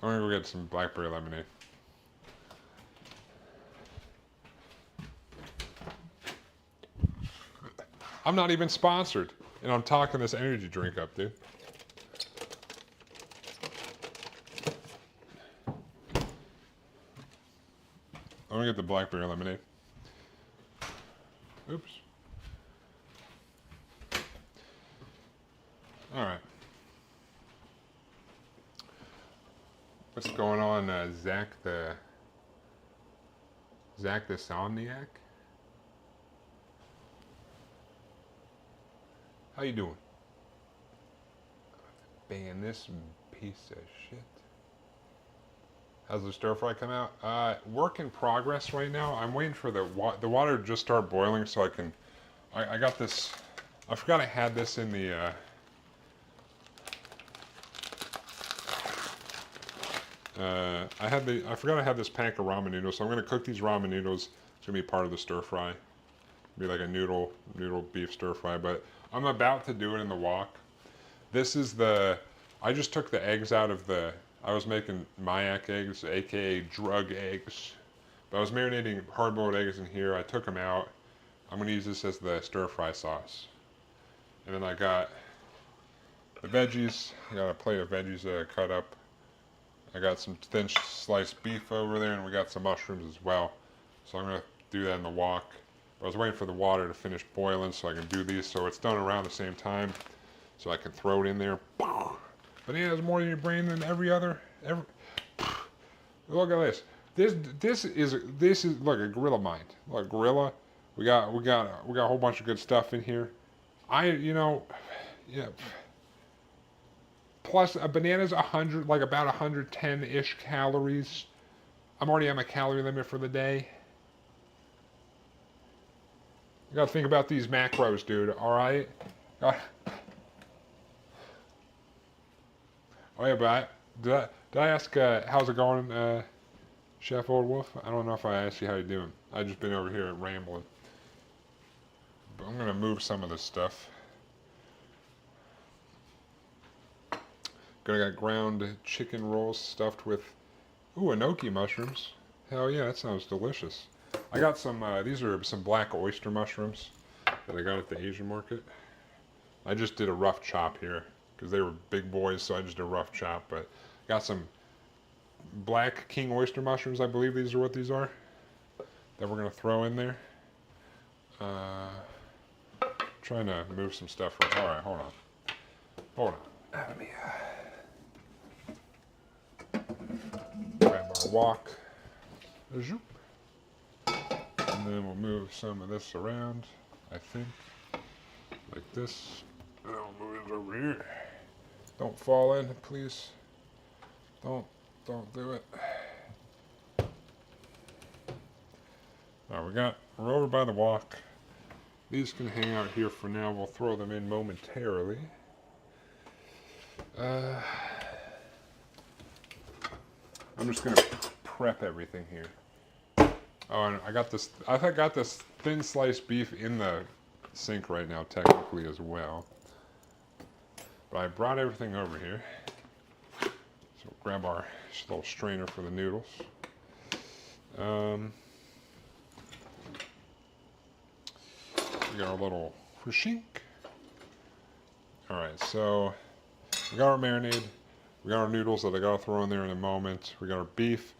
I'm gonna go get some blackberry lemonade. I'm not even sponsored, and I'm talking this energy drink up, dude. I'm gonna get the blackberry lemonade. Oops. All right. What's going on, Zach the Somniac? How you doing? Ban this piece of shit. How's the stir fry come out? Work in progress right now. I'm waiting for the water to just start boiling so I can. I got this. I forgot I had this in the. I forgot I had this pack of ramen noodles, so I'm gonna cook these ramen noodles. It's gonna be part of the stir fry. Be like a noodle beef stir fry, but I'm about to do it in the wok. This is the. I just took the eggs out of the. I was making Mayak eggs, aka drug eggs. But I was marinating hard-boiled eggs in here. I took them out. I'm gonna use this as the stir fry sauce. And then I got the veggies. I got a plate of veggies cut up. I got some thin sliced beef over there, and we got some mushrooms as well. So I'm gonna do that in the wok. But I was waiting for the water to finish boiling so I can do these, so it's done around the same time, so I can throw it in there. But yeah, there's more in your brain than every. Look at this. This is look a Gorilla Mind. Look, Gorilla. We got a whole bunch of good stuff in here. Yeah. Plus a banana's 100, like about 110-ish calories. I'm already at my calorie limit for the day. You gotta think about these macros, dude. All right. Oh yeah, but did I ask how's it going, Chef Old Wolf? I don't know if I asked you how you doing. I just been over here rambling. But I'm gonna move some of this stuff. Gonna got ground chicken rolls stuffed with enoki mushrooms. Hell yeah, that sounds delicious. I got some. These are some black oyster mushrooms that I got at the Asian market. I just did a rough chop here because they were big boys, so I just did a rough chop. But got some black king oyster mushrooms. I believe these are what these are. That we're gonna throw in there. Trying to move some stuff. All right, hold on. Let me grab our wok. Zoop. And then we'll move some of this around, I think, like this. And I'll move it over here. Don't fall in, please. Don't do it. Alright, we're over by the wok. These can hang out here for now. We'll throw them in momentarily. I'm just gonna prep everything here. Oh, and I got this. I got this thin sliced beef in the sink right now, technically as well. But I brought everything over here. So we'll grab our little strainer for the noodles. We got our little frishink. Alright, so we got our marinade. We got our noodles that I gotta throw in there in a moment. We got our beef.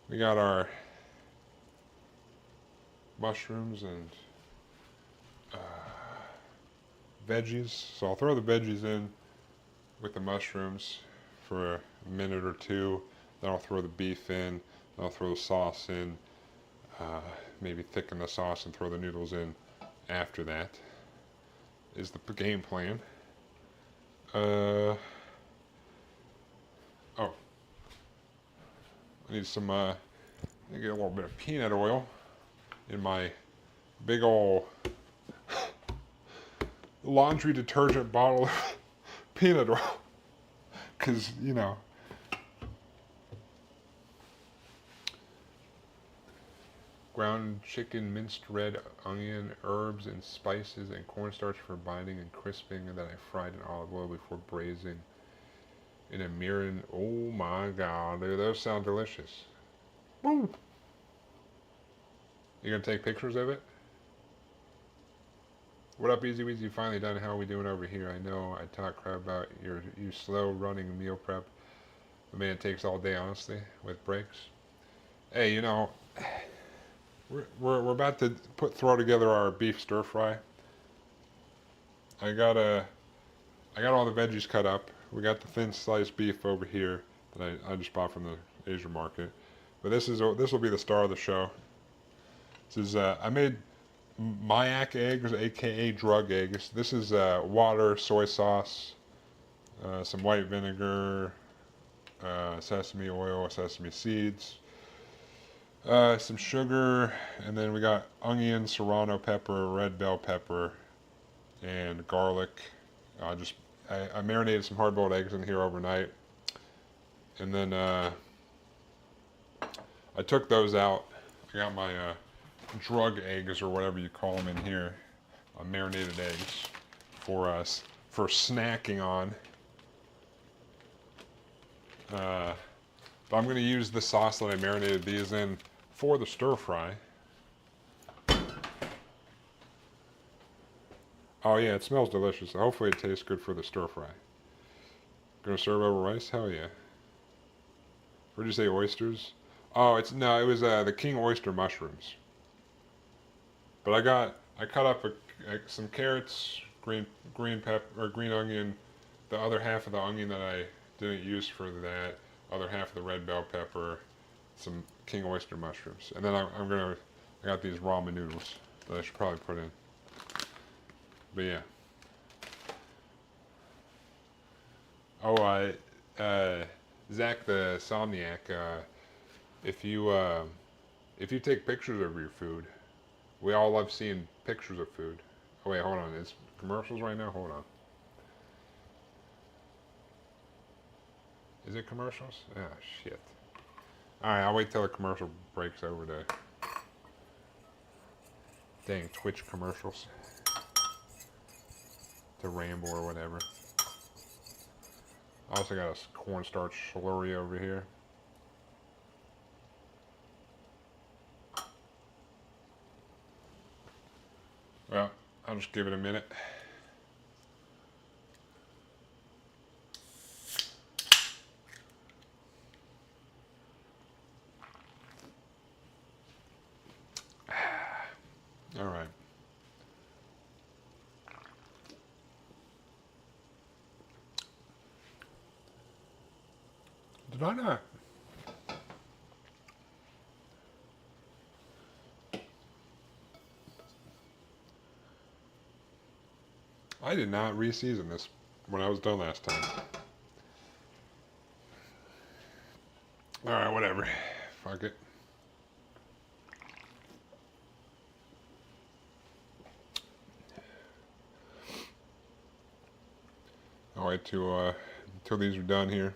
We got our mushrooms and veggies. So I'll throw the veggies in with the mushrooms for a minute or two. Then I'll throw the beef in. Then I'll throw the sauce in. Maybe thicken the sauce and throw the noodles in after that. Is the game plan. Oh. I need some, I need to get a little bit of peanut oil in my big ol' laundry detergent bottle of peanut oil. Because, you know. Ground chicken, minced red onion, herbs and spices, and cornstarch for binding and crisping, and then I fried in olive oil before braising in a mirin. Oh my god, dude, those sound delicious. Woo! You gonna take pictures of it? What up, Easy Weezy? Finally done. How are we doing over here? I know I talk crap about you slow running meal prep. The man takes all day, honestly, with breaks. Hey, you know, we're about to throw together our beef stir fry. I got all the veggies cut up. We got the thin sliced beef over here that I just bought from the Asian market. But this will be the star of the show. This is I made Mayak eggs, aka drug eggs. This is water, soy sauce, some white vinegar, sesame oil, sesame seeds, some sugar, and then we got onion, serrano pepper, red bell pepper, and garlic. I marinated some hard-boiled eggs in here overnight, and then I took those out. I got my drug eggs, or whatever you call them in here, marinated eggs for us for snacking on. But I'm going to use the sauce that I marinated these in for the stir fry. Oh yeah, it smells delicious. Hopefully it tastes good for the stir fry. Gonna serve over rice? Hell yeah. Where'd you say oysters? Oh, it was the king oyster mushrooms. But I cut up some carrots, green pepper or green onion, the other half of the onion that I didn't use for that, other half of the red bell pepper, some king oyster mushrooms, and then I got these ramen noodles that I should probably put in. But yeah. Oh, Zach the Somniac, if you take pictures of your food, we all love seeing pictures of food. Oh wait, hold on, it's commercials right now? Hold on. Is it commercials? Ah, shit. Alright, I'll wait till the commercial breaks over to... Dang, Twitch commercials. To ramble or whatever. I also got a cornstarch slurry over here. Well, I'll just give it a minute. All right. Did I not? I did not re-season this when I was done last time. Alright, whatever. Fuck it. I'll wait till these are done here.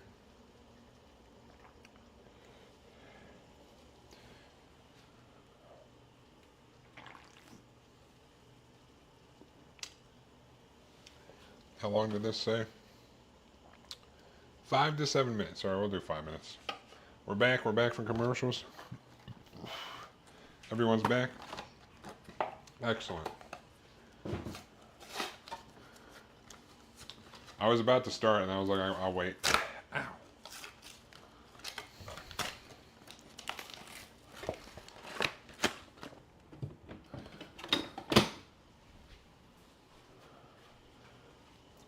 How long did this say? 5 to 7 minutes. Alright, we'll do 5 minutes. We're back from commercials. Everyone's back? Excellent. I was about to start, and I was like, I'll wait. Ow.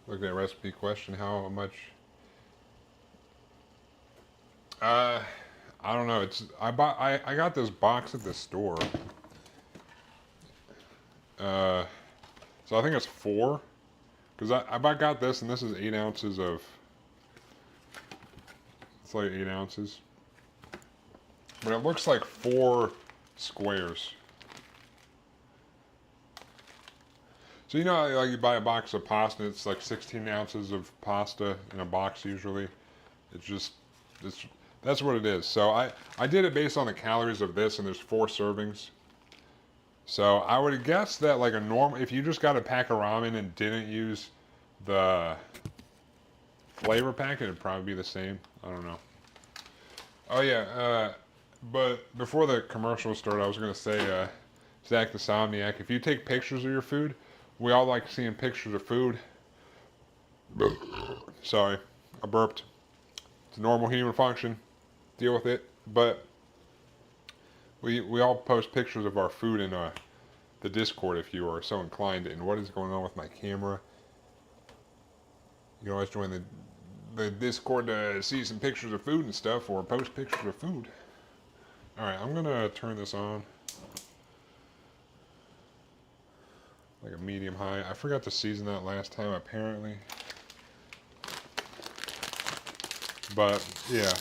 Look at that recipe question. How much? I don't know. I got this box at the store. So I think it's 4. Because I got this, and this is 8 ounces of. It's like 8 ounces. But it looks like 4 squares. So you know, like you buy a box of pasta, it's like 16 ounces of pasta in a box usually. That's what it is. So I did it based on the calories of this, and there's 4 servings. So I would guess that like a normal, if you just got a pack of ramen and didn't use the flavor pack, it'd probably be the same. I don't know. Oh yeah, but before the commercial started, I was gonna say, Zach the Somniac, if you take pictures of your food, we all like seeing pictures of food. Sorry, I burped. It's a normal human function. Deal with it. But we all post pictures of our food in the Discord if you are so inclined. And what is going on with my camera? You can always join the Discord to see some pictures of food and stuff, or post pictures of food. Alright, I'm gonna turn this on. Like a medium high. I forgot to season that last time apparently. But yeah.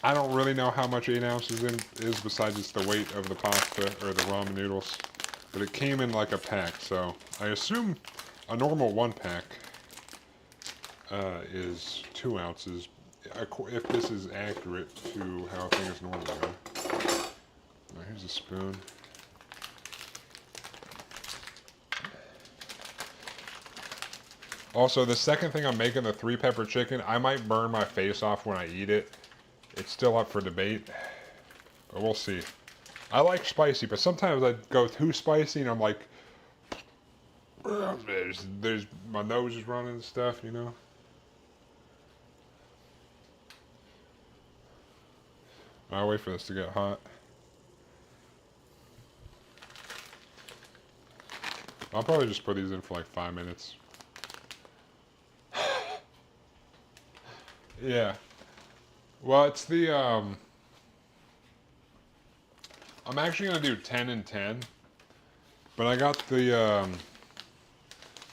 I don't really know how much 8 ounces is besides just the weight of the pasta or the ramen noodles. But it came in like a pack, so I assume a normal 1 pack is 2 ounces. If this is accurate to how things normally go. Now here's a spoon. Also, the second thing I'm making, the 3-pepper chicken, I might burn my face off when I eat it. It's still up for debate, but we'll see. I like spicy, but sometimes I go too spicy and I'm like, there's my nose is running and stuff, you know? I'll wait for this to get hot. I'll probably just put these in for like 5 minutes. Yeah. Well, it's the, I'm actually going to do 10 and 10. But I got the,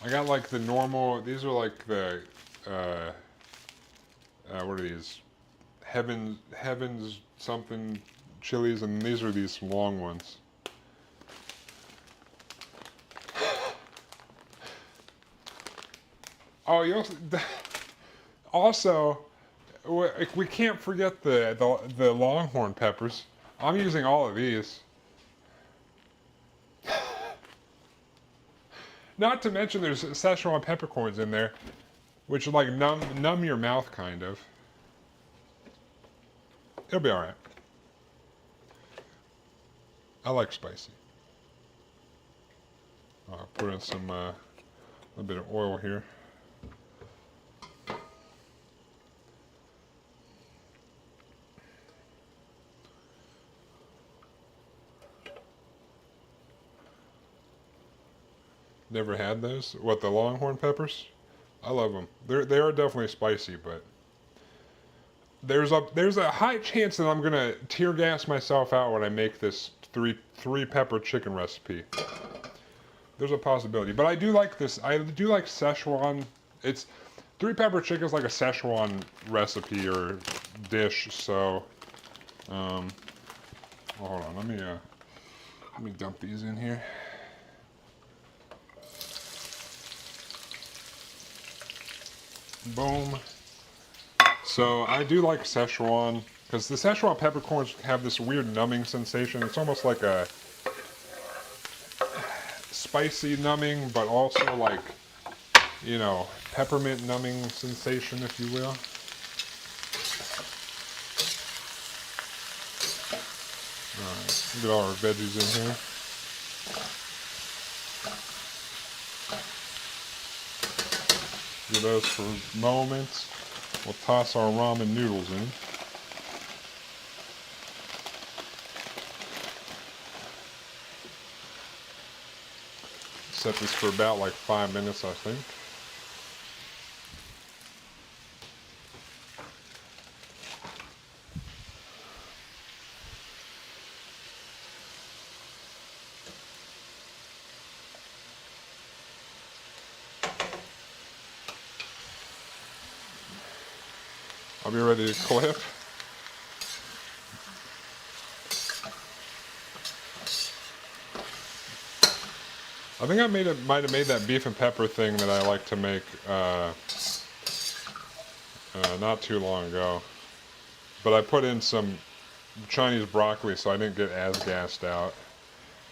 I got like the normal, these are like the, what are these? Heavens something chilies, and these are these long ones. Oh, you also, we can't forget the Longhorn peppers. I'm using all of these. Not to mention there's Szechuan peppercorns in there, which like numb your mouth kind of. It'll be alright. I like spicy. I'll put in some a little bit of oil here. Never had those. What, the Longhorn peppers? I love them. They are definitely spicy, but there's a high chance that I'm gonna tear gas myself out when I make this three pepper chicken recipe. There's a possibility, but I do like this. I do like Szechuan. It's 3-pepper chicken is like a Szechuan recipe or dish. So, well, hold on. Let me dump these in here. Boom. So I do like Szechuan because the Szechuan peppercorns have this weird numbing sensation. It's almost like a spicy numbing, but also like, you know, peppermint numbing sensation, if you will. Alright, get all our veggies in here. After those for moments, we'll toss our ramen noodles in. Set this for about like 5 minutes, I think. I'll be ready to clip. I think I might have made that beef and pepper thing that I like to make not too long ago. But I put in some Chinese broccoli so I didn't get as gassed out.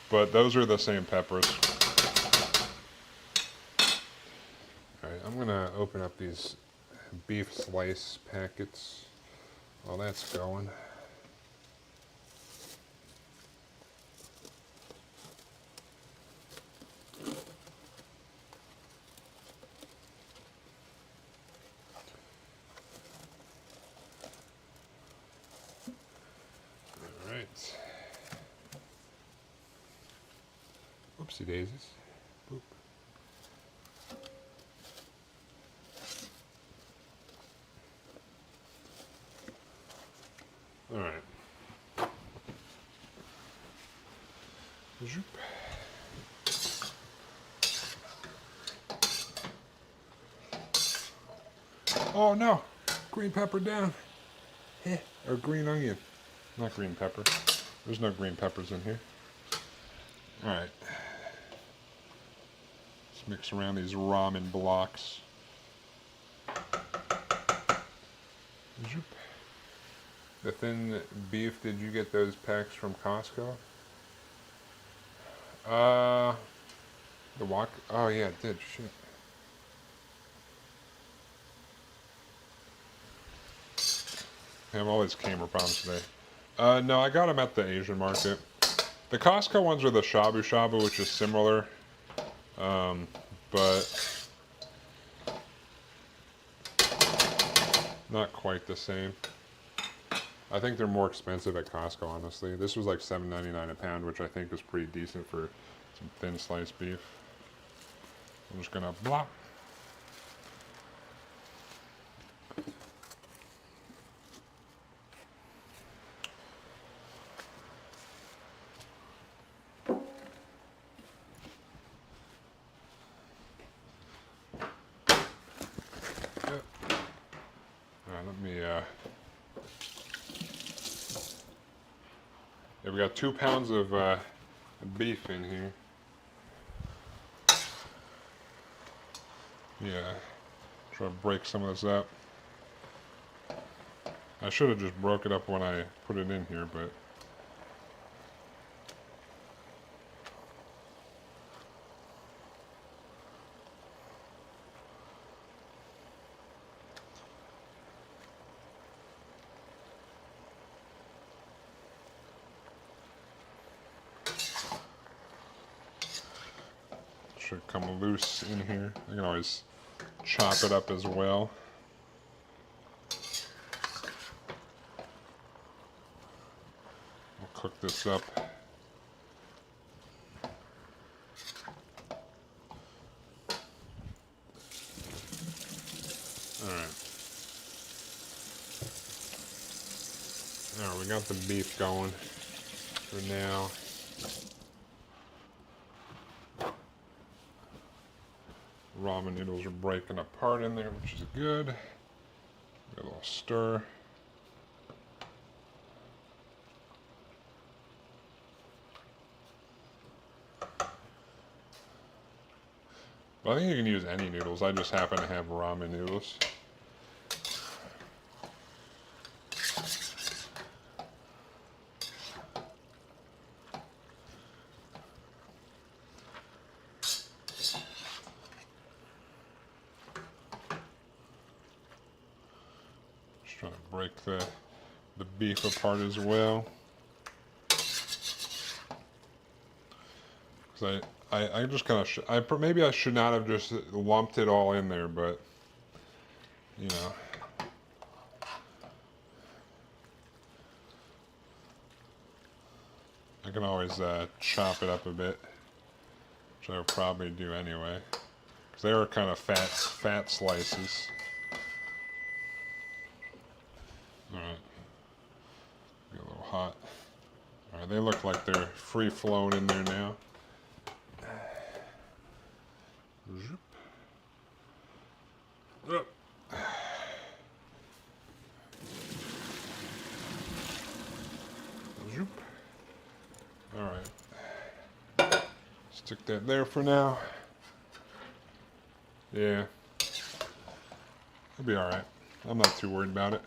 But those are the same peppers. Alright, I'm gonna open up these beef slice packets while that's going. Alright. Oopsie daisies. Boop. Alright. Zoop. Oh no! Green pepper down. Or green onion. Not green pepper. There's no green peppers in here. Alright. Let's mix around these ramen blocks. Zoop. The thin beef, did you get those packs from Costco? The wok? Oh yeah, it did. Shit. I have all these camera problems today. No, I got them at the Asian market. The Costco ones are the shabu shabu, which is similar, but not quite the same. I think they're more expensive at Costco, honestly. This was like $7.99 a pound, which I think is pretty decent for some thin sliced beef. I'm just gonna blop. Yeah, we got 2 pounds of beef in here. Yeah, try to break some of this up. I should have just broke it up when I put it in here, but should come loose in here. I can always chop it up as well. We'll cook this up. Alright. Alright, we got the beef going for now. Ramen noodles are breaking apart in there, which is good. Got a little stir. But I think you can use any noodles. I just happen to have ramen noodles. Just trying to break the beef apart as well. Because I just kind of maybe I should not have just lumped it all in there, but you know. I can always chop it up a bit, which I would probably do anyway, because they are kind of fat slices. All right, get a little hot. All right, they look like they're free flowing in there now. Zoop. Zoop. All right, stick that there for now. Yeah, it'll be all right. I'm not too worried about it.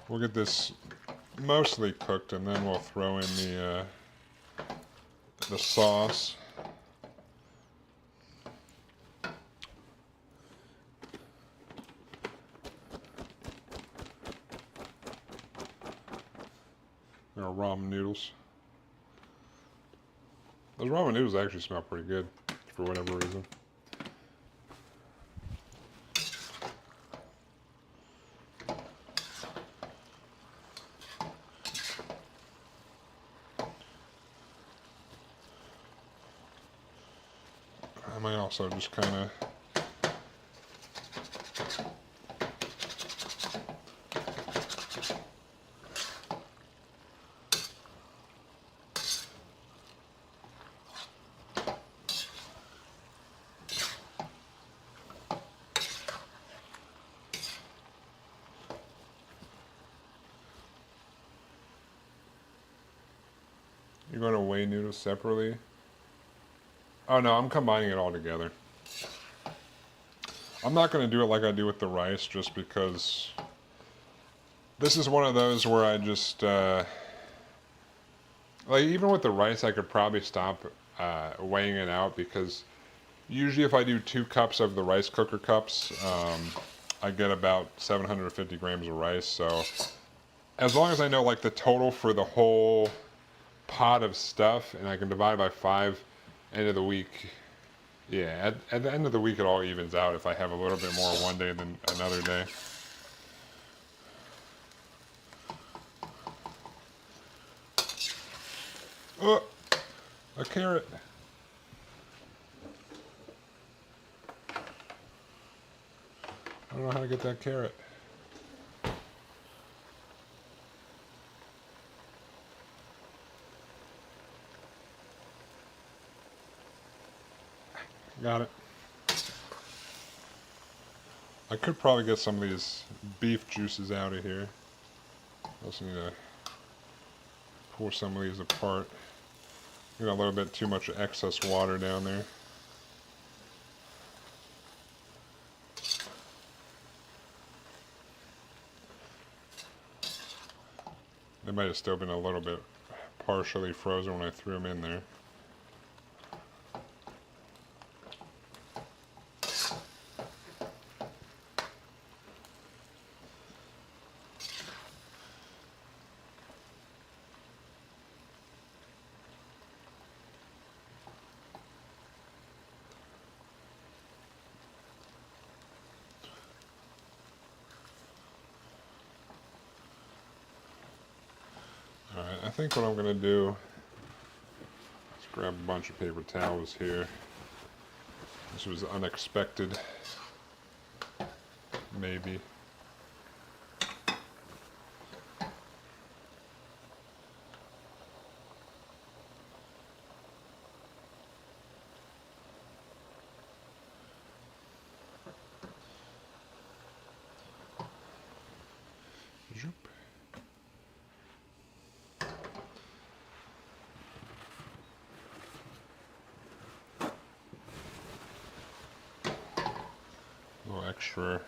We'll get this mostly cooked, and then we'll throw in the sauce. Our ramen noodles. Those ramen noodles actually smell pretty good for whatever reason. I might also just kind of You're going to weigh noodles separately? Oh no, I'm combining it all together. I'm not going to do it like I do with the rice, just because this is one of those where I just, like even with the rice, I could probably stop weighing it out, because usually if I do 2 cups of the rice cooker cups, I get about 750 grams of rice. So as long as I know like the total for the whole pot of stuff, and I can divide by 5, end of the week, yeah, at the end of the week it all evens out if I have a little bit more one day than another day. Oh, a carrot. I don't know how to get that carrot. Got it. I could probably get some of these beef juices out of here. I also need to pour some of these apart. We got a little bit too much excess water down there. They might have still been a little bit partially frozen when I threw them in there. Alright, I think what I'm going to do is grab a bunch of paper towels here. This was unexpected, maybe. Zoop. A little extra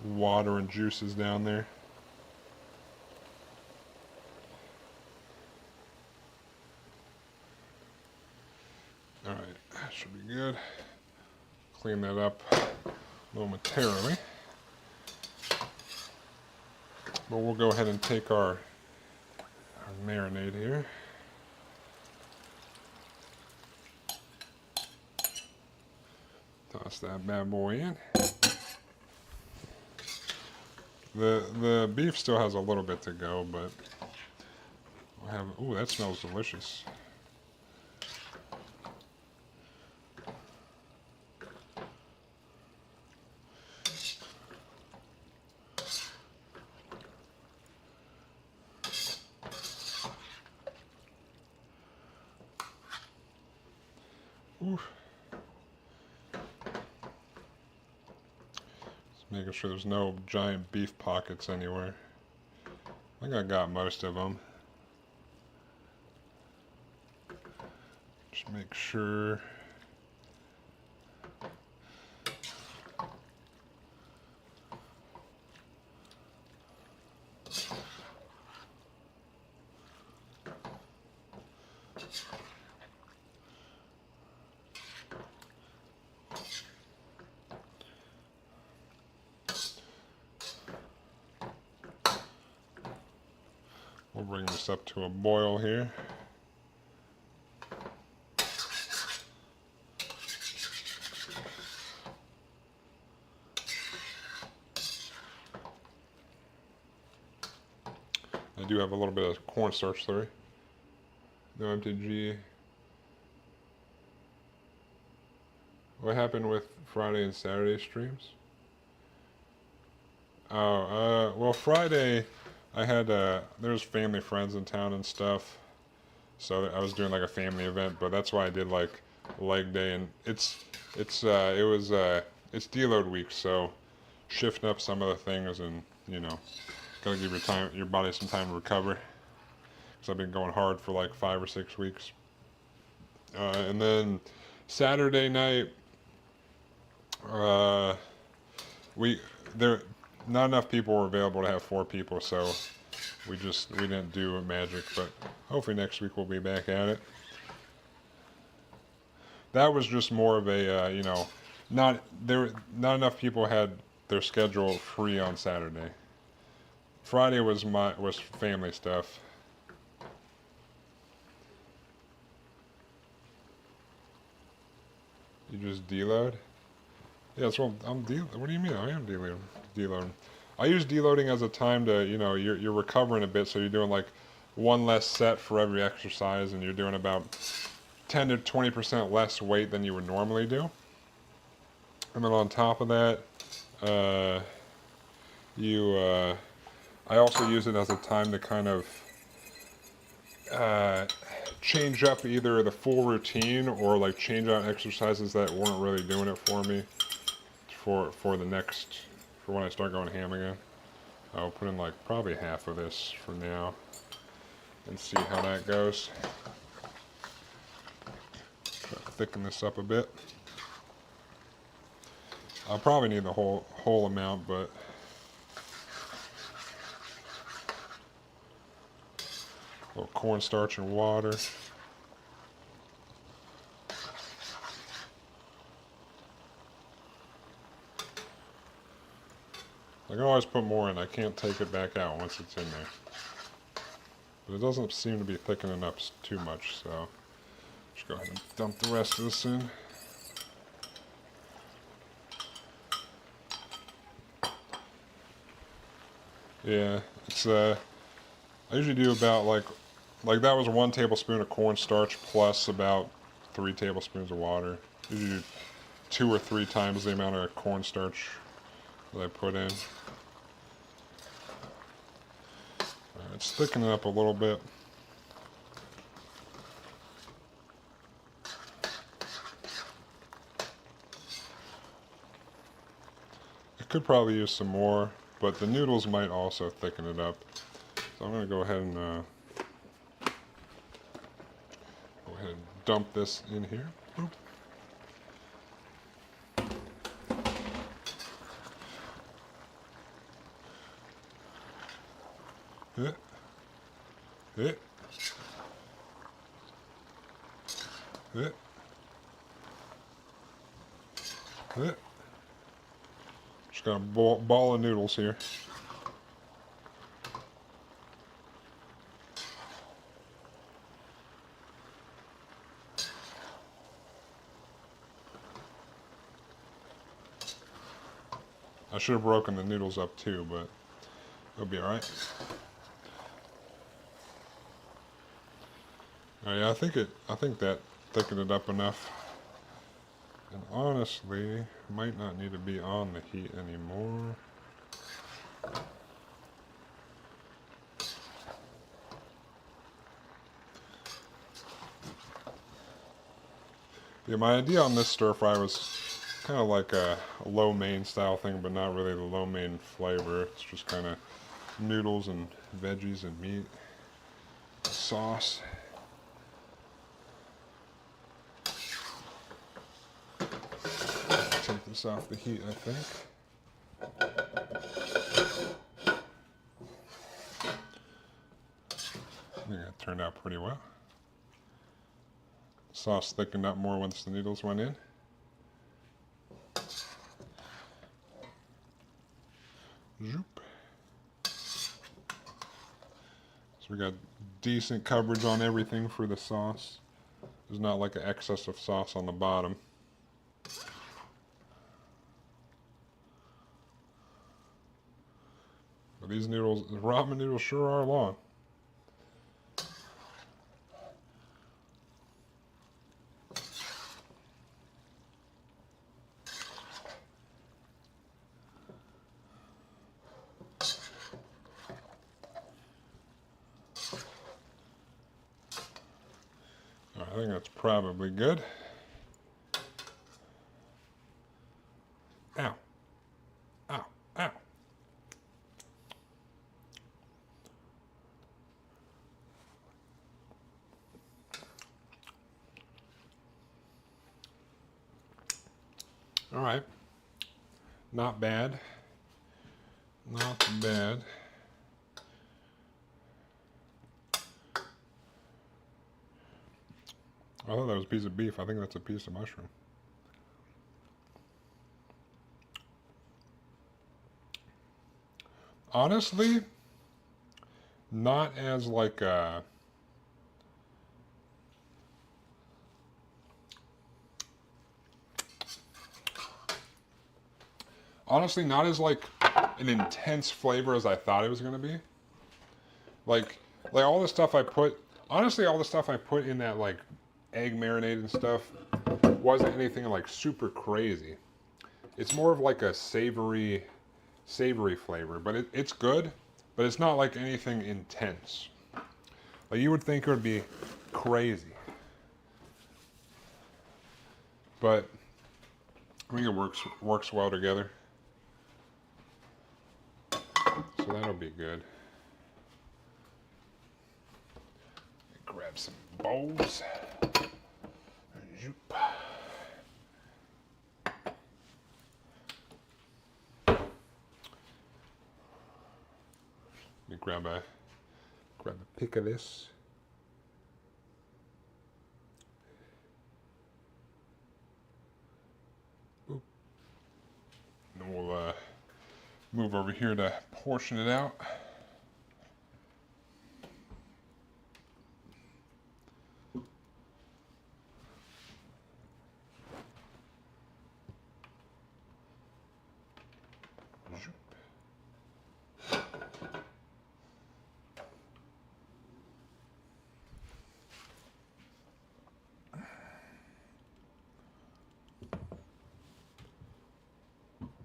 water and juices down there. Alright, that should be good. Clean that up momentarily. But we'll go ahead and take our marinade here. Toss that bad boy in. The beef still has a little bit to go, but we'll have. Ooh, that smells delicious. Ooh. Just making sure there's no giant beef pockets anywhere. I think I got most of them. Just make sure. We'll bring this up to a boil here. I do have a little bit of cornstarch, sorry. No MTG. What happened with Friday and Saturday streams? Oh, well, Friday I had, there's family friends in town and stuff. So I was doing like a family event, but that's why I did like leg day, and it's deload week, so shifting up some of the things, and you know, gotta give your body some time to recover. Because I've been going hard for like 5 or 6 weeks, and then Saturday night, uh, we there not enough people were available to have 4 people, so we didn't do a magic, but hopefully next week we'll be back at it. That was just more of a you know, not enough people had their schedule free on Saturday. Friday was family stuff. You just deload? Yeah, that's what What do you mean? I am deloading. I use deloading as a time to, you know, you're recovering a bit, so you're doing like one less set for every exercise, and you're doing about 10 to 20% less weight than you would normally do. And then on top of that, I also use it as a time to kind of change up either the full routine or like change out exercises that weren't really doing it for me for when I start going ham again. I'll put in like probably half of this for now and see how that goes. Try to thicken this up a bit. I'll probably need the whole amount, but a little cornstarch and water. I can always put more in. I can't take it back out once it's in there. But it doesn't seem to be thickening up too much, so just go ahead and dump the rest of this in. Yeah, it's I usually do about like that was 1 tablespoon of cornstarch plus about 3 tablespoons of water. Usually do 2 or 3 times the amount of cornstarch that I put in. It's thickening up a little bit. I could probably use some more, but the noodles might also thicken it up. So I'm going to go ahead and dump this in here. Boop. Hit. Hit. Hit. Hit. Just got a ball of noodles here. I should have broken the noodles up too, but it'll be alright. Oh yeah, I think that thickened it up enough. And honestly, might not need to be on the heat anymore. Yeah, my idea on this stir fry was kind of like a lo mein style thing, but not really the lo mein flavor. It's just kind of noodles and veggies and meat, sauce. Take this off the heat, I think. I think that turned out pretty well. Sauce thickened up more once the noodles went in. Zoop. So we got decent coverage on everything for the sauce. There's not like an excess of sauce on the bottom. But these noodles, the ramen noodles sure are long. I think that's probably good. Ow. Ow. Ow. All right. Not bad. Not bad. I thought that was a piece of beef. I think that's a piece of mushroom. Honestly, not as like a... Honestly, not as like an intense flavor as I thought it was going to be. Like all the stuff I put... Honestly, all the stuff I put in that like egg marinade and stuff wasn't anything like super crazy. It's more of like a savory flavor, but it's good, but it's not like anything intense. Like you would think it would be crazy, but I think it works well together. So that'll be good. Grab some bowls. Zoop. Let me grab a pick of this. Boop. And we'll move over here to portion it out.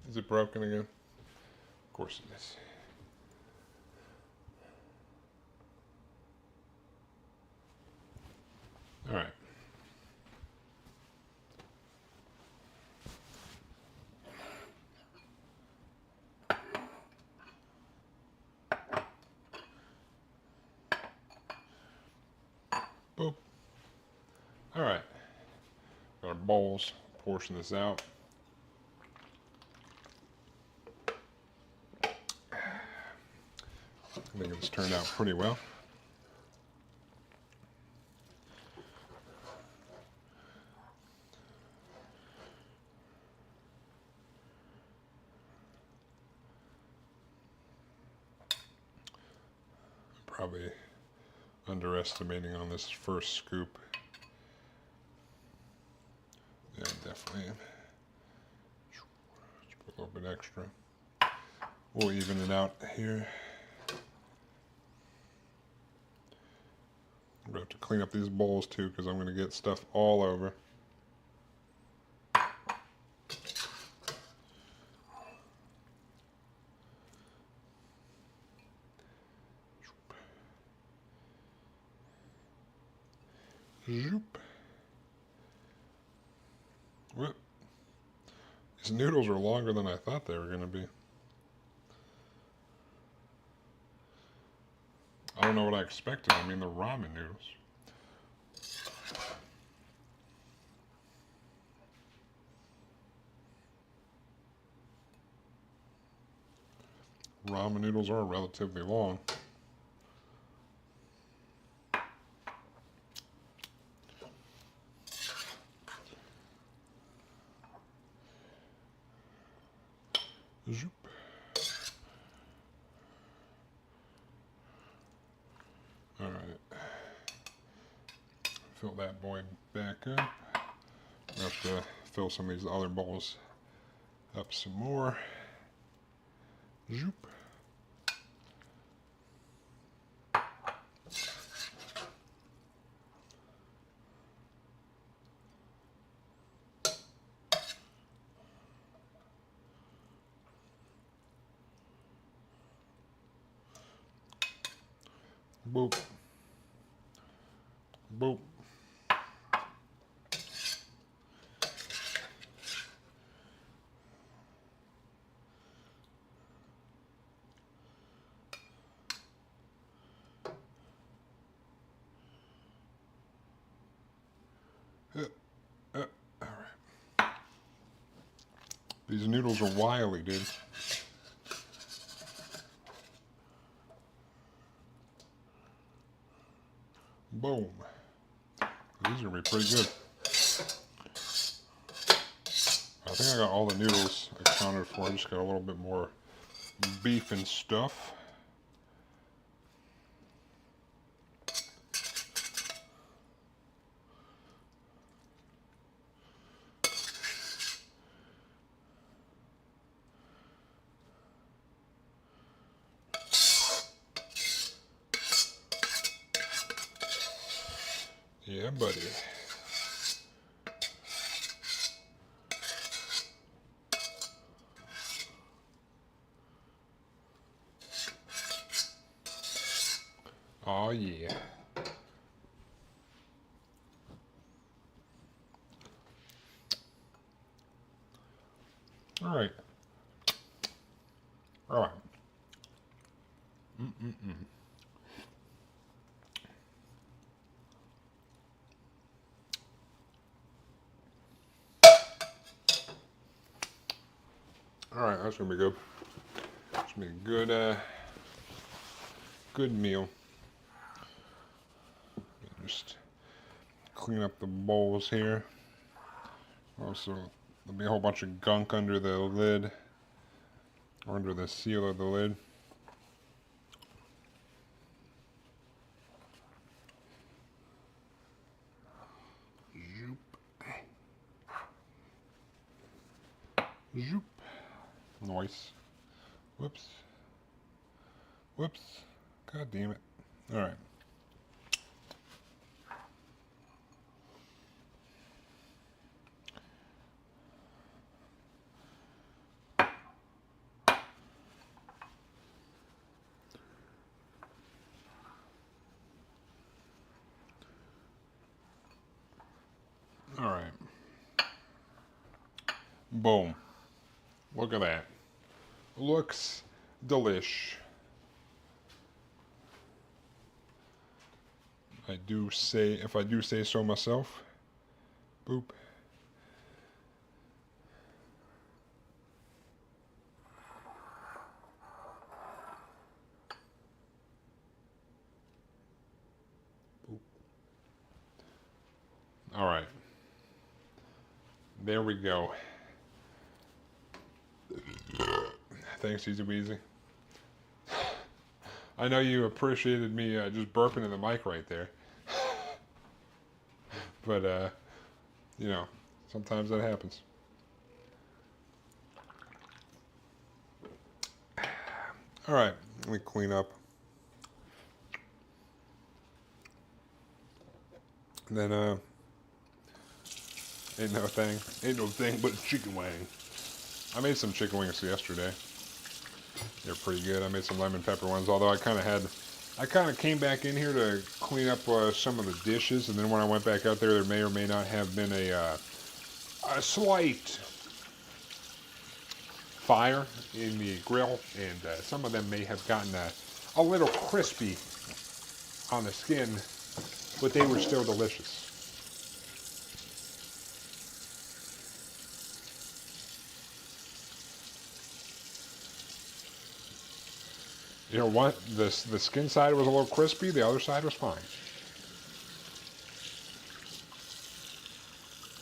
Is it broken again? Of course it is. All right. Boop. All right. Got our bowls. Portion this out. I think it's turned out pretty well. Probably underestimating on this first scoop. Yeah, definitely am. Just put a little bit extra. We'll even it out here. I'm going to have to clean up these bowls too because I'm going to get stuff all over. Zoop. Whoop. These noodles are longer than I thought they were going to be. I don't know what I expected. I mean, they're ramen noodles. Ramen noodles are relatively long. Zoop. All right. Fill that boy back up. I have to fill some of these other bowls up some more. Zoop. Boop. Boop. All right. These noodles are wily, dude. Boom. These are going to be pretty good. I think I got all the noodles accounted for. I just got a little bit more beef and stuff. Yeah, buddy. Oh, yeah. All right. All right. All right, that's gonna be good. It's gonna be a good, good meal. Just clean up the bowls here. Also, there'll be a whole bunch of gunk under the lid, or under the seal of the lid. Zoop. Zoop. Nice. Whoops. Whoops. God damn it. All right. All right. Boom. Look at that. Looks delish. If I do say so myself. Boop. Boop. All right. There we go. Thanks, Easy Weezy. I know you appreciated me just burping in the mic right there. But, you know, sometimes that happens. All right, let me clean up. And then, ain't no thing but chicken wing. I made some chicken wings yesterday. They're pretty good. I made some lemon pepper ones, although I kind of came back in here to clean up some of the dishes, and then when I went back out there may or may not have been a slight fire in the grill, and some of them may have gotten a little crispy on the skin, but they were still delicious. You know what? The skin side was a little crispy. The other side was fine.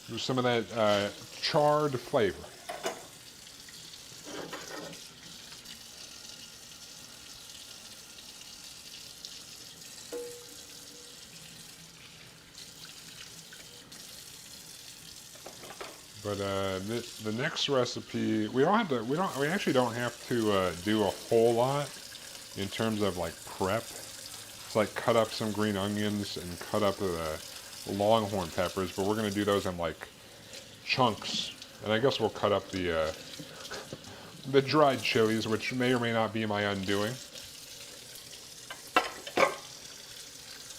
There's some of that charred flavor. But the next recipe, we actually don't have to do a whole lot in terms of like prep. It's like cut up some green onions and cut up the longhorn peppers, but we're gonna do those in like chunks. And I guess we'll cut up the dried chilies, which may or may not be my undoing.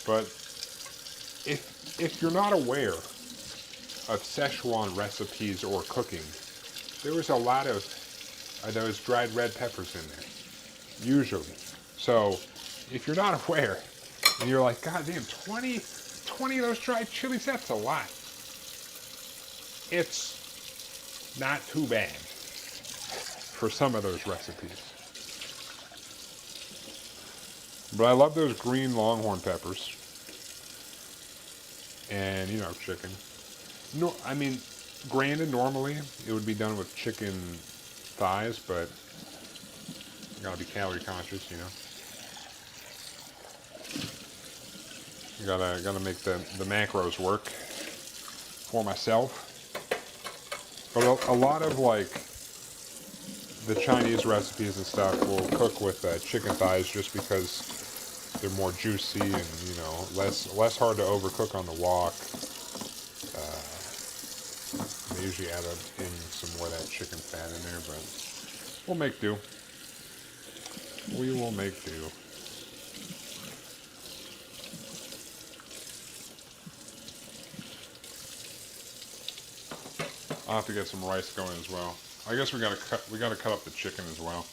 But if you're not aware of Szechuan recipes or cooking, there is a lot of those dried red peppers in there, usually. So if you're not aware, and you're like, God damn, 20 of those dried chilies, that's a lot. It's not too bad for some of those recipes. But I love those green longhorn peppers. And, you know, chicken. No, I mean, granted, normally it would be done with chicken thighs, but you gotta be calorie conscious, you know. You gotta make the macros work for myself. But a lot of like the Chinese recipes and stuff will cook with chicken thighs just because they're more juicy and, you know, less hard to overcook on the wok. They usually add in some more of that chicken fat in there, but we'll make do. We will make do. I'll have to get some rice going as well. I guess we gotta cut up the chicken as well.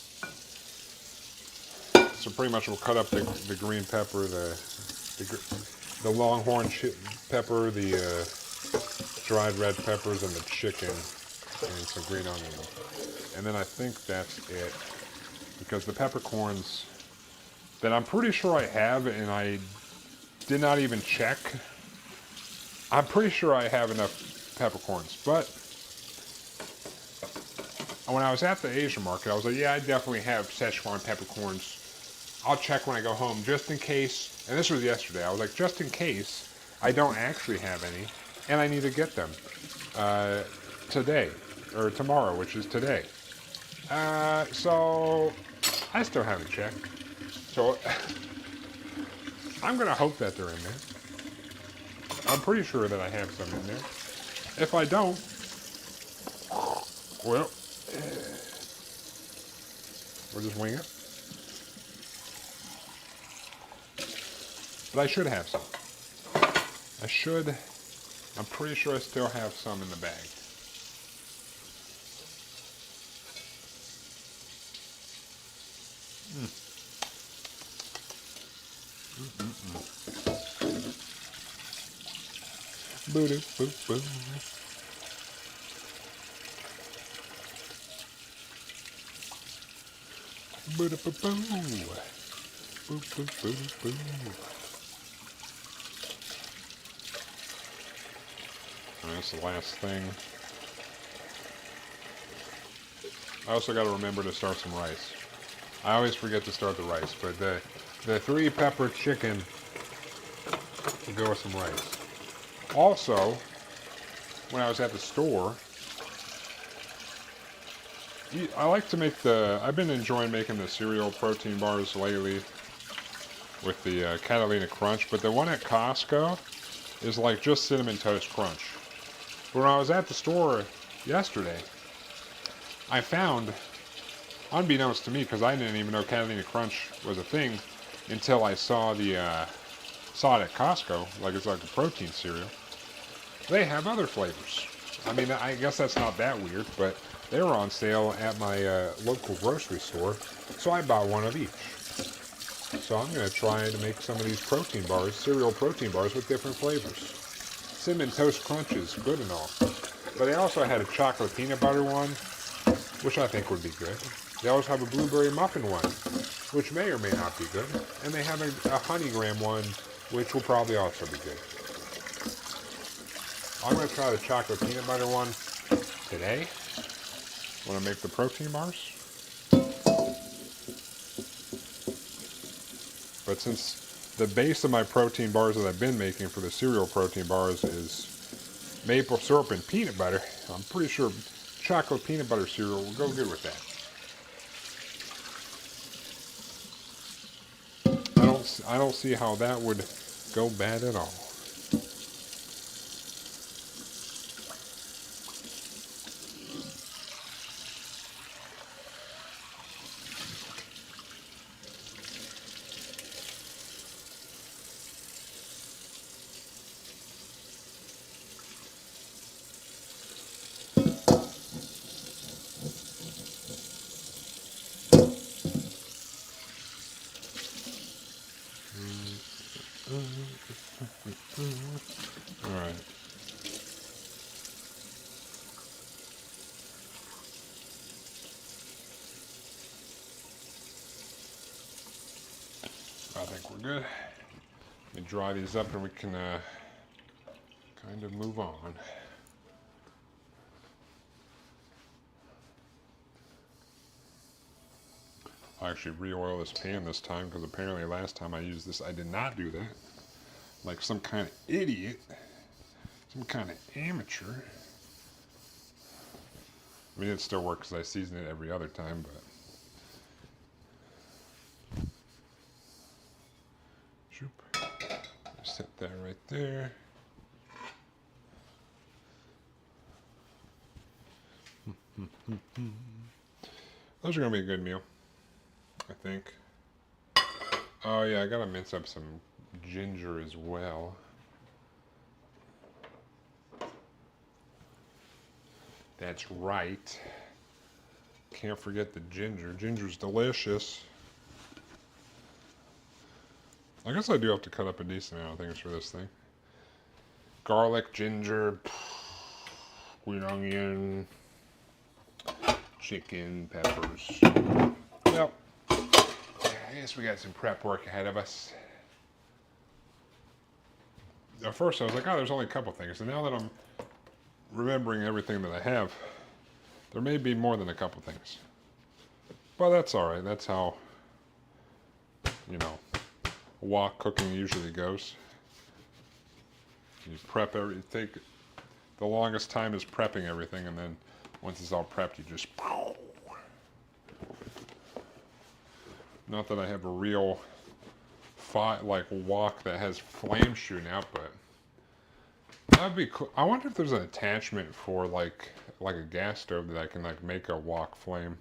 So pretty much we'll cut up the green pepper, the longhorn pepper, the dried red peppers, and the chicken, and some green onion. And then I think that's it, because the peppercorns that I'm pretty sure I have, and I did not even check. I'm pretty sure I have enough peppercorns, but when I was at the Asian market, I was like, yeah, I definitely have Szechuan peppercorns. I'll check when I go home, just in case, and this was yesterday, I was like, just in case I don't actually have any, and I need to get them today, or tomorrow, which is today. So, I still haven't checked. So, I'm going to hope that they're in there. I'm pretty sure that I have some in there. If I don't, well, we'll just wing it. But I should have some. I'm pretty sure I still have some in the bag. Boo-doo, boo-boo. Boo-doo-boo-boo. Boo-boo-boo-boo. That's the last thing. I also got to remember to start some rice. I always forget to start the rice, but the 3-pepper chicken will go with some rice. Also, when I was at the store, I like to make I've been enjoying making the cereal protein bars lately with the Catalina Crunch, but the one at Costco is like just Cinnamon Toast Crunch. When I was at the store yesterday, I found, unbeknownst to me, because I didn't even know Catalina Crunch was a thing until I saw saw it at Costco, like it's like a protein cereal. They have other flavors. I mean, I guess that's not that weird, but they were on sale at my local grocery store, so I bought one of each. So I'm going to try to make some of these protein bars, cereal protein bars with different flavors. Cinnamon Toast Crunch is good and all, but they also had a chocolate peanut butter one, which I think would be good. They also have a blueberry muffin one, which may or may not be good, and they have a honey graham one, which will probably also be good. I'm going to try the chocolate peanut butter one today when I make the protein bars. But since the base of my protein bars that I've been making for the cereal protein bars is maple syrup and peanut butter, I'm pretty sure chocolate peanut butter cereal will go good with that. I don't see how that would go bad at all. Alright. I think we're good. Let me dry these up and we can kind of move on. I actually re-oil this pan this time because apparently last time I used this I did not do that. Like some kind of idiot. Some kind of amateur. I mean, it still works because I season it every other time, but... Set that right there. Those are going to be a good meal, I think. Oh yeah, I got to mince up some ginger as well. That's right. Can't forget the ginger. Ginger's delicious. I guess I do have to cut up a decent amount of things for this thing. Garlic, ginger, green onion, chicken, peppers. Well, I guess we got some prep work ahead of us. At first I was like, oh, there's only a couple things. And now that I'm remembering everything that I have, there may be more than a couple things. But that's alright. That's how, you know, wok cooking usually goes. You prep everything. The longest time is prepping everything, and then once it's all prepped, you just... Not that I have a real wok that has flames shooting out, but that'd be cool. I wonder if there's an attachment for like a gas stove that I can like make a wok flame.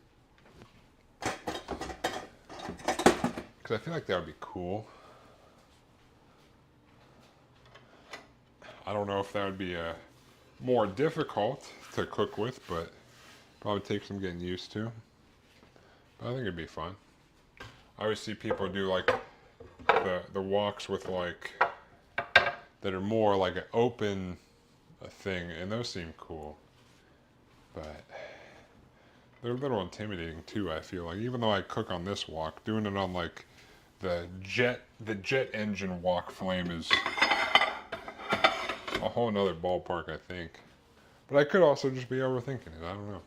Because I feel like that would be cool. I don't know if that would be more difficult to cook with, but probably take some getting used to. But I think it'd be fun. I always see people do like the woks with like that are more like an open thing, and those seem cool. But they're a little intimidating too, I feel like. Even though I cook on this wok, doing it on like the jet engine wok flame is a whole nother ballpark, I think. But I could also just be overthinking it. I don't know.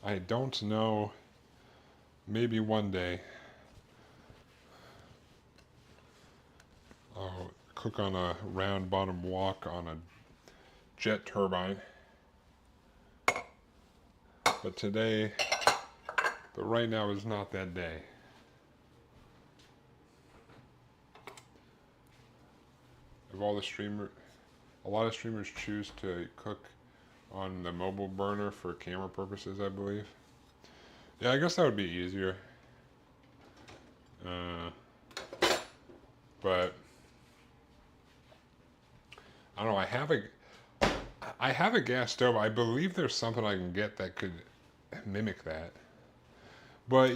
I don't know. Maybe one day I'll cook on a round bottom wok on a jet turbine. But today, but right now is not that day. Of all the a lot of streamers choose to cook on the mobile burner for camera purposes, I believe. Yeah, I guess that would be easier. But I don't know. I have a gas stove. I believe there's something I can get that could mimic that. But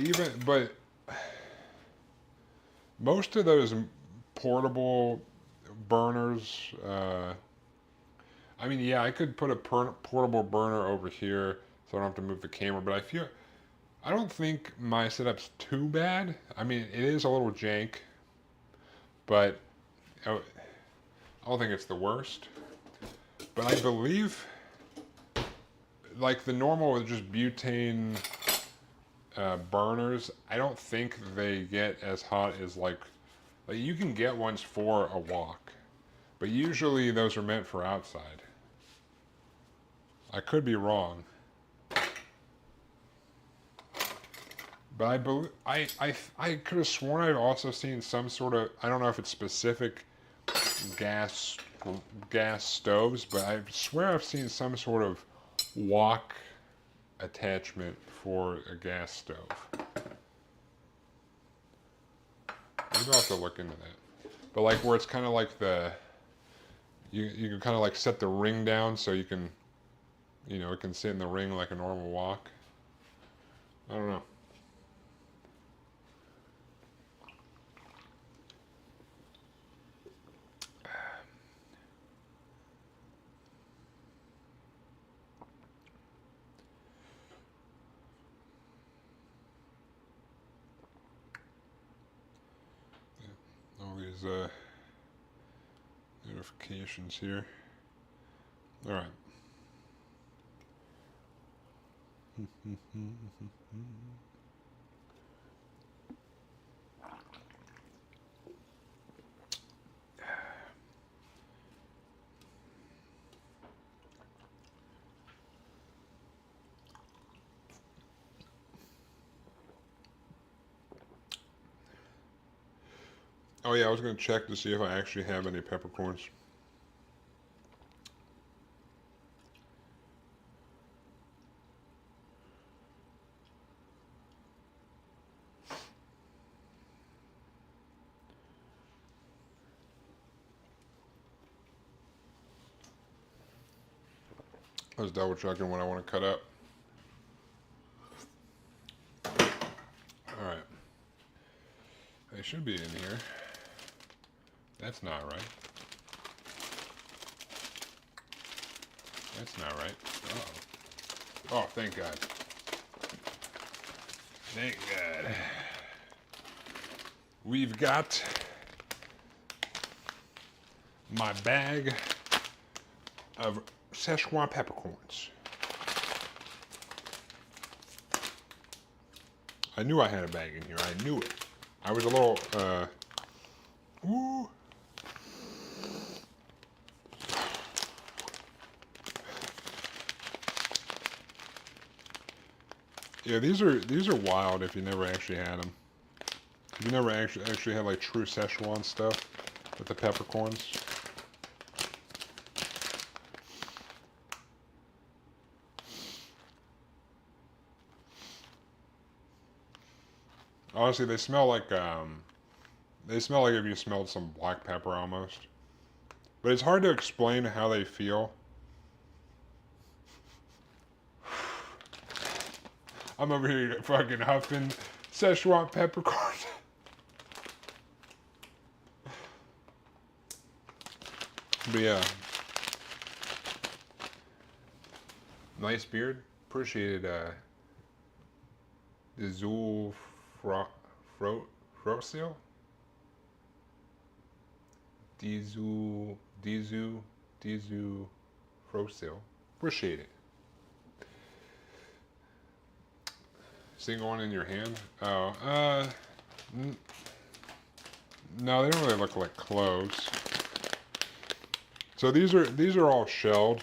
most of those portable burners. I mean, yeah, I could put a portable burner over here so I don't have to move the camera. But I don't think my setup's too bad. I mean, it is a little jank, but I don't think it's the worst. But I believe, like the normal with just butane burners, I don't think they get as hot as like you can get ones for a wok, but usually those are meant for outside. I could be wrong, but I could have sworn I've also seen some sort of, I don't know if it's specific gas stoves, but I swear I've seen some sort of wok attachment for a gas stove. Maybe I'll have to look into that. But like where it's kind of like you can kind of like set the ring down so you can, it can sit in the ring like a normal wok. I don't know. All these notifications here. All right. Oh yeah, I was going to check to see if I actually have any peppercorns. I was double checking what I want to cut up. Alright. They should be in here. That's not right. That's not right. Uh-oh. Oh, thank God. Thank God. We've got my bag of Szechuan peppercorns. I knew I had a bag in here. I knew it. I was a little, ooh. Yeah, these are wild if you never actually had them. If you never actually had like true Szechuan stuff with the peppercorns. Honestly, they smell like if you smelled some black pepper almost. But it's hard to explain how they feel. I'm over here fucking huffing Szechuan peppercorns. But yeah. Nice beard. Appreciate the Zul Frosil? Dizu Frosil. Appreciate it. Seeing one in your hand? Oh, no, they don't really look like cloves. So these are all shelled.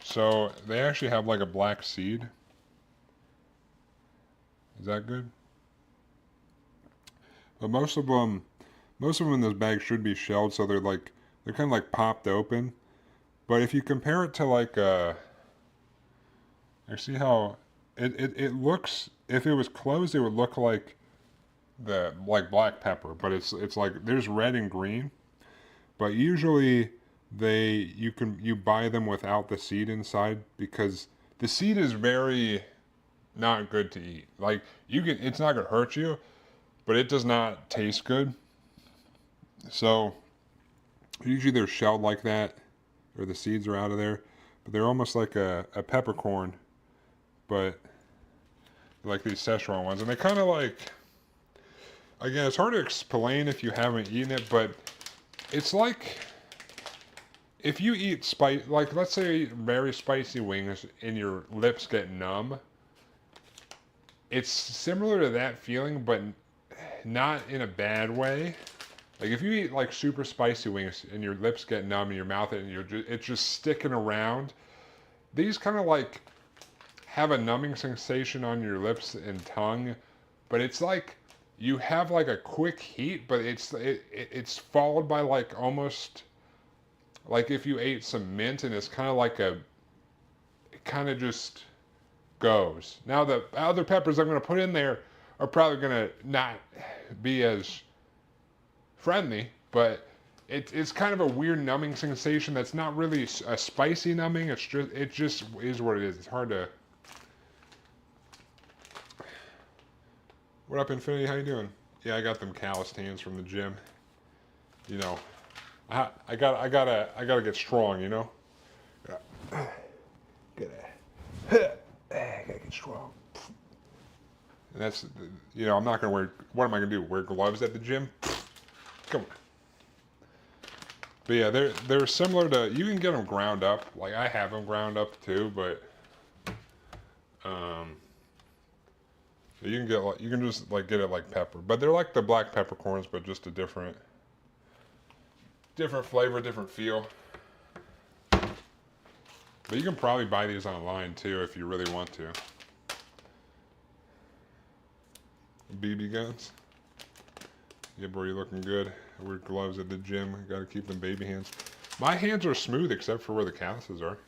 So they actually have like a black seed. Is that good? But most of them in this bag should be shelled, so they're kind of like popped open. But if you compare it to like I see how it looks. If it was closed, it would look like the like black pepper, but it's like there's red and green. But usually you buy them without the seed inside because the seed is very not good to eat. Like it's not gonna hurt you, but it does not taste good. So usually they're shelled like that, or the seeds are out of there. But they're almost like a peppercorn, but like these Szechuan ones, and they kind of like. Again, it's hard to explain if you haven't eaten it, but it's like if you eat spice, like let's say you eat very spicy wings and your lips get numb. It's similar to that feeling, but not in a bad way. Like if you eat like super spicy wings and your lips get numb in your mouth and it's just sticking around. These kind of like have a numbing sensation on your lips and tongue, but it's like you have like a quick heat, but it's followed by like almost like if you ate some mint and it's kind of like it kind of just goes. Now the other peppers I'm going to put in there are probably going to not be as friendly, but it's kind of a weird numbing sensation that's not really a spicy numbing. It just is what it is. It's hard to. What up, Infinity? How you doing? Yeah, I got them calloused hands from the gym. You know, I gotta get strong. You know, gotta get strong. And that's, I'm not gonna wear. What am I gonna do? Wear gloves at the gym? Come on. But yeah, they're similar to. You can get them ground up. Like I have them ground up too, but you can just like get it like pepper. But they're like the black peppercorns, but just a different flavor, different feel. But you can probably buy these online too if you really want to. BB guns. Yeah, bro, you're looking good. I wear gloves at the gym. Gotta keep them baby hands. My hands are smooth except for where the calluses are.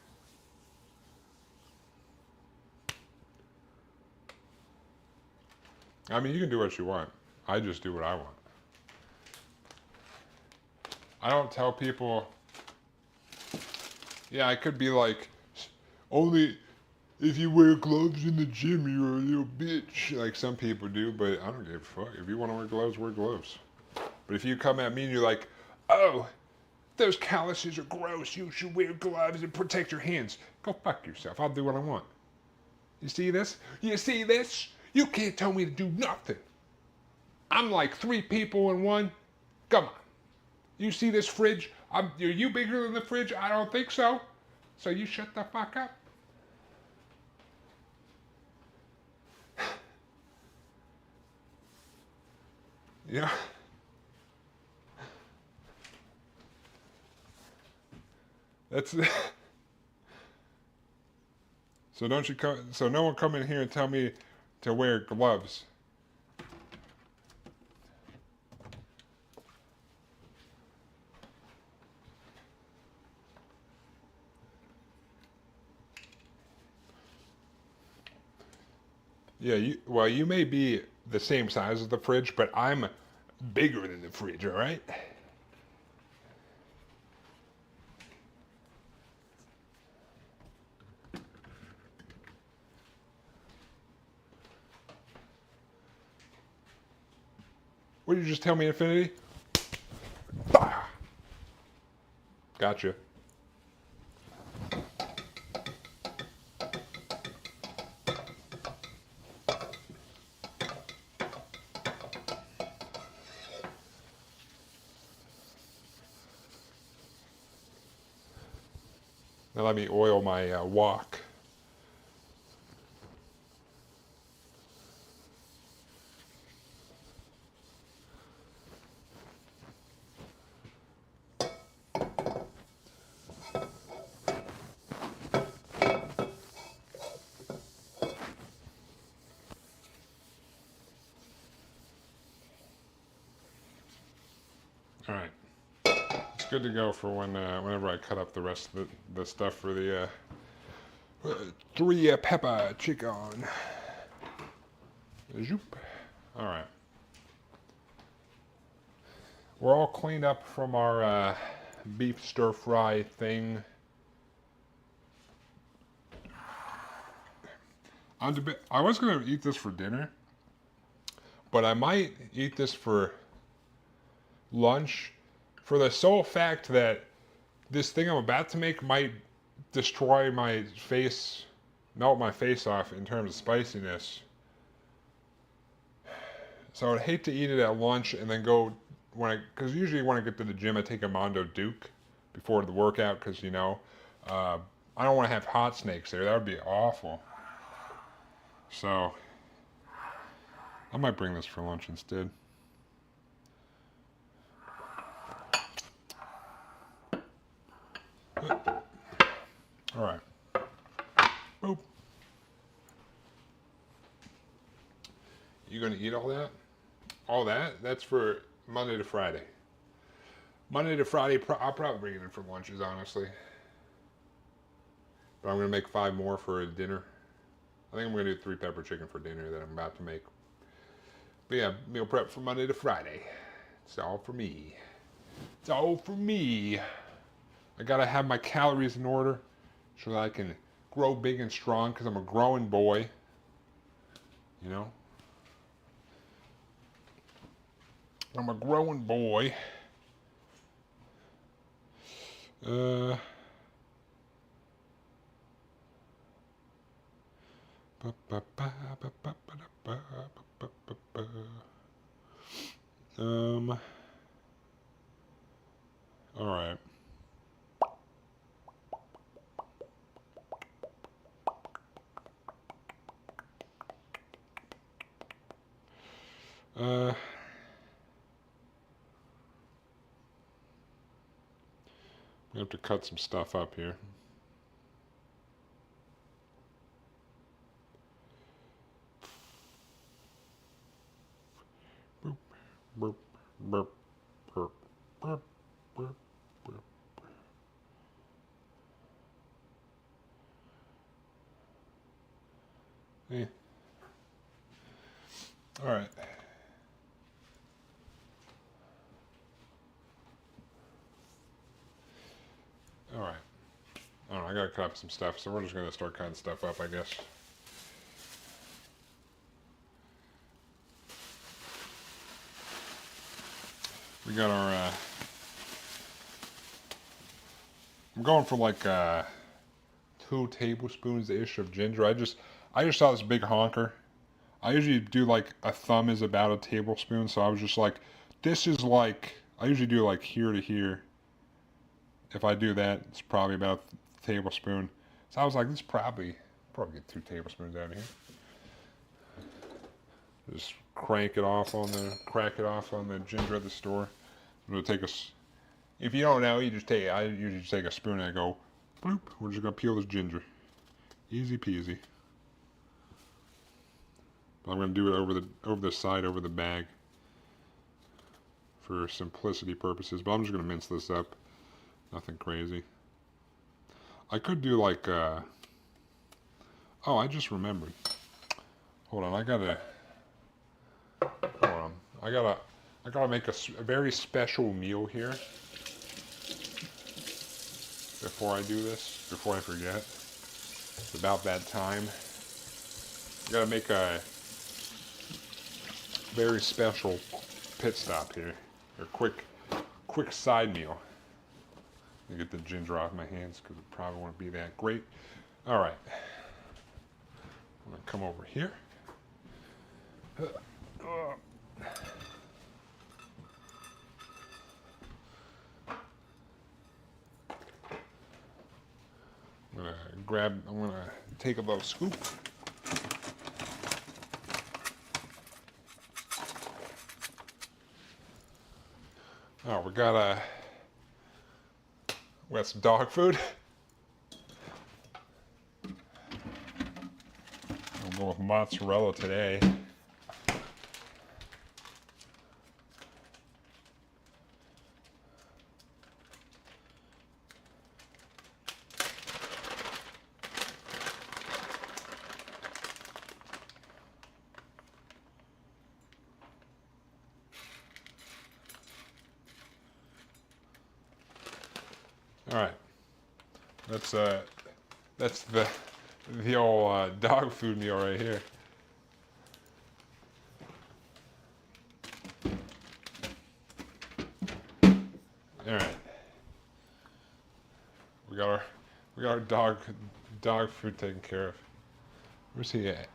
I mean, you can do what you want. I just do what I want. I don't tell people, yeah, I could be like, only if you wear gloves in the gym, you're a little bitch. Like some people do, but I don't give a fuck. If you want to wear gloves, wear gloves. But if you come at me and you're like, oh, those calluses are gross. You should wear gloves and protect your hands. Go fuck yourself. I'll do what I want. You see this? You see this? You can't tell me to do nothing. I'm like 3 people in one. Come on. You see this fridge? Are you bigger than the fridge? I don't think so. So you shut the fuck up. Yeah. That's so don't you come so no one come in here and tell me to wear gloves. Yeah, you may be the same size as the fridge, but I'm bigger than the fridge, all right? What did you just tell me, Infinity? Gotcha. Now let me oil my wok. All right. It's good to go for when whenever I cut up the rest of the stuff for the 3 pepper chicken. Zoop. All right. We're all cleaned up from our beef stir fry thing. I was gonna eat this for dinner, but I might eat this for lunch, for the sole fact that this thing I'm about to make might destroy my face, melt my face off in terms of spiciness. So I'd hate to eat it at lunch and then go because usually when I get to the gym I take a Mondo Duke before the workout because I don't want to have hot snakes there. That would be awful. So I might bring this for lunch instead. All right. Boop. You gonna eat all that? All that? That's for Monday to Friday. Monday to Friday, I'll probably bring it in for lunches, honestly. But I'm gonna make 5 more for dinner. I think I'm gonna do 3 pepper chicken for dinner that I'm about to make. But yeah, meal prep from Monday to Friday. It's all for me. It's all for me. I gotta have my calories in order so that I can grow big and strong because I'm a growing boy. You know? I'm a growing boy. All right. We have to cut some stuff up here. Boop, boop, boop, boop, boop, boop, boop. Yeah. All right. All right. I gotta cut up some stuff, so we're just gonna start cutting stuff up, I guess. We got our. I'm going for like 2 tablespoons ish of ginger. I just saw this big honker. I usually do like a thumb is about a tablespoon, so I was just like, this is like I usually do like here to here. If I do that, it's probably about a tablespoon. So I was like, this probably get 2 tablespoons out of here. Just crack it off on the ginger at the store. It'll take us. If you don't know, I usually just take a spoon and I go, bloop. We're just gonna peel this ginger. Easy peasy. But I'm gonna do it over the side, over the bag, for simplicity purposes. But I'm just gonna mince this up. Nothing crazy. I could do like, oh, I just remembered. Hold on, I gotta make a very special meal here before I do this, before I forget. It's about that time. I gotta make a very special pit stop here, or quick side meal. Let me get the ginger off my hands because it probably won't be that great. All right, I'm gonna come over here. I'm gonna take a little scoop. Oh, we got some dog food. I'll go with mozzarella today. right. That's the old dog food meal right here. All right. We got our dog food taken care of. Where's he at?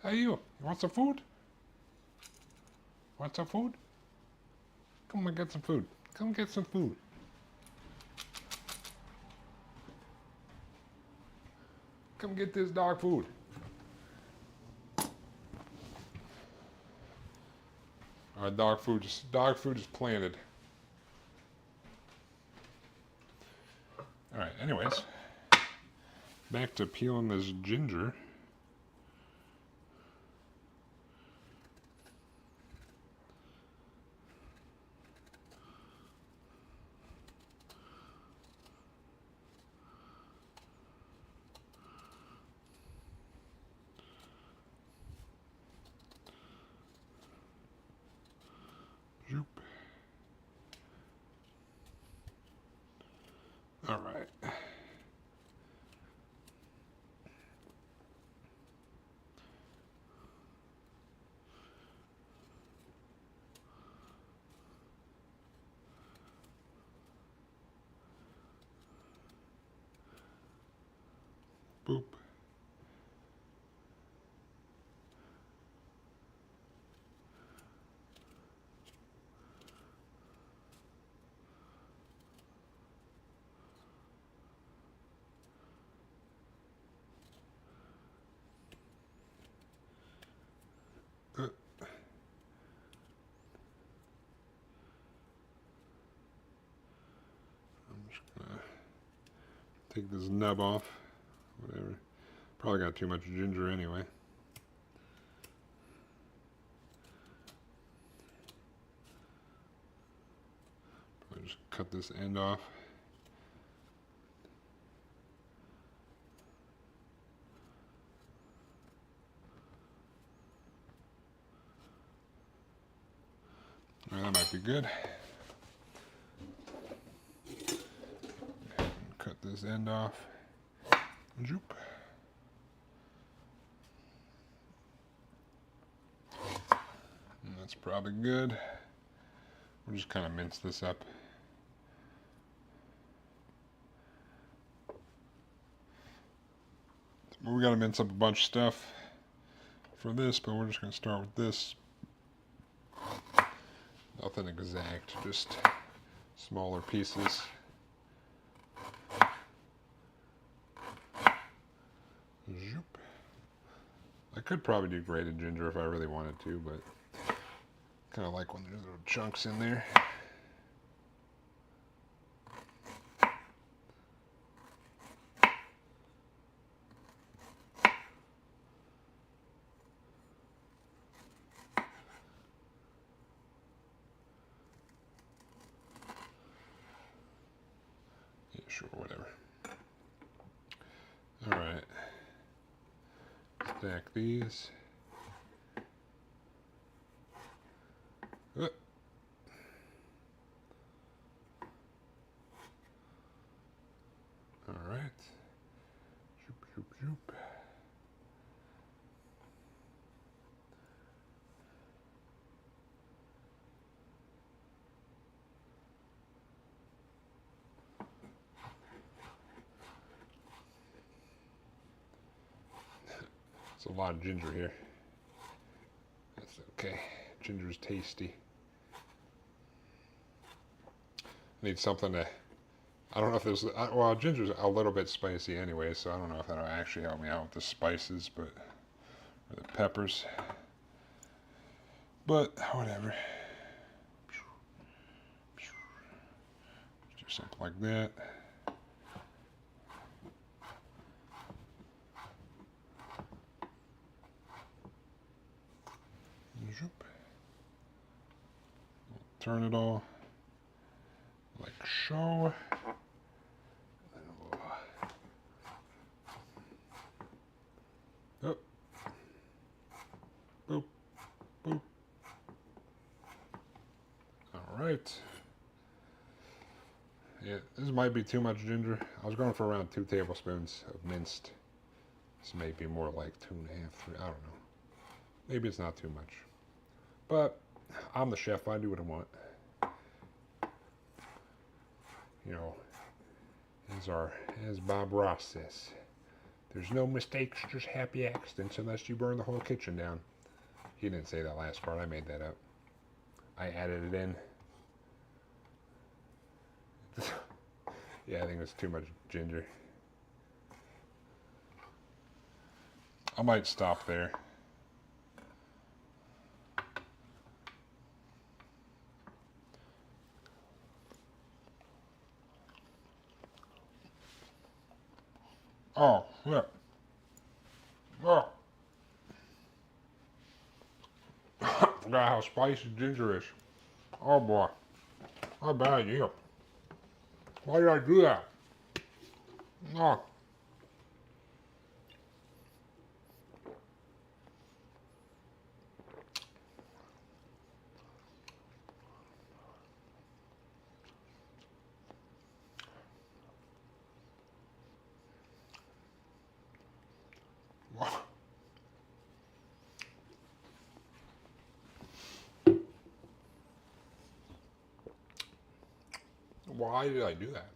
Hey you want some food? Want some food? Come and get some food. Come get some food. Come get this dog food. Our dog food is planted. All right. Anyways, back to peeling this ginger. Zoop. All right. Boop. I'm just gonna take this nub off. Whatever. Probably got too much ginger anyway. Probably just cut this end off. All right, that might be good. Cut this end off. Zoop. And that's probably good. We'll just kind of mince this up. We got to mince up a bunch of stuff for this, but we're just going to start with this. Nothing exact, just smaller pieces. Zoop. I could probably do grated ginger if I really wanted to, but kind of like when there's little chunks in there. Yeah, sure, whatever. All right. Stack these. All right. Zoop, zoop, zoop. It's a lot of ginger here. That's okay. Ginger's tasty. Need something to, I don't know if there's, well, ginger's a little bit spicy anyway, so I don't know if that'll actually help me out with the spices, but, or the peppers. But, whatever. Do something like that. Turn it all like so. Oh. Boop. Boop. Alright. Yeah, this might be too much ginger. I was going for around 2 tablespoons of minced. This may be more like 2.5, 3. I don't know. Maybe it's not too much. But I'm the chef. I do what I want. You know, as Bob Ross says, there's no mistakes, just happy accidents unless you burn the whole kitchen down. He didn't say that last part. I made that up. I added it in. Yeah, I think it's too much ginger. I might stop there. Oh, yeah. Oh. Forgot how spicy ginger is. Oh boy. How bad idea. Why did I do that? Oh. Why did I do that?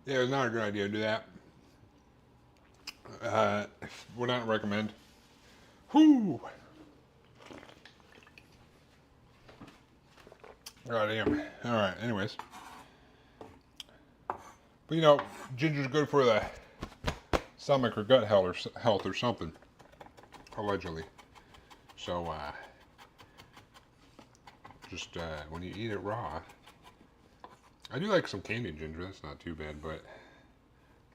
Yeah, it's not a good idea to do that. Would not recommend. Whoo! God damn. Alright, anyways. But you know, ginger's good for the stomach or gut health or something. Allegedly. So, just when you eat it raw. I do like some candied ginger, that's not too bad, but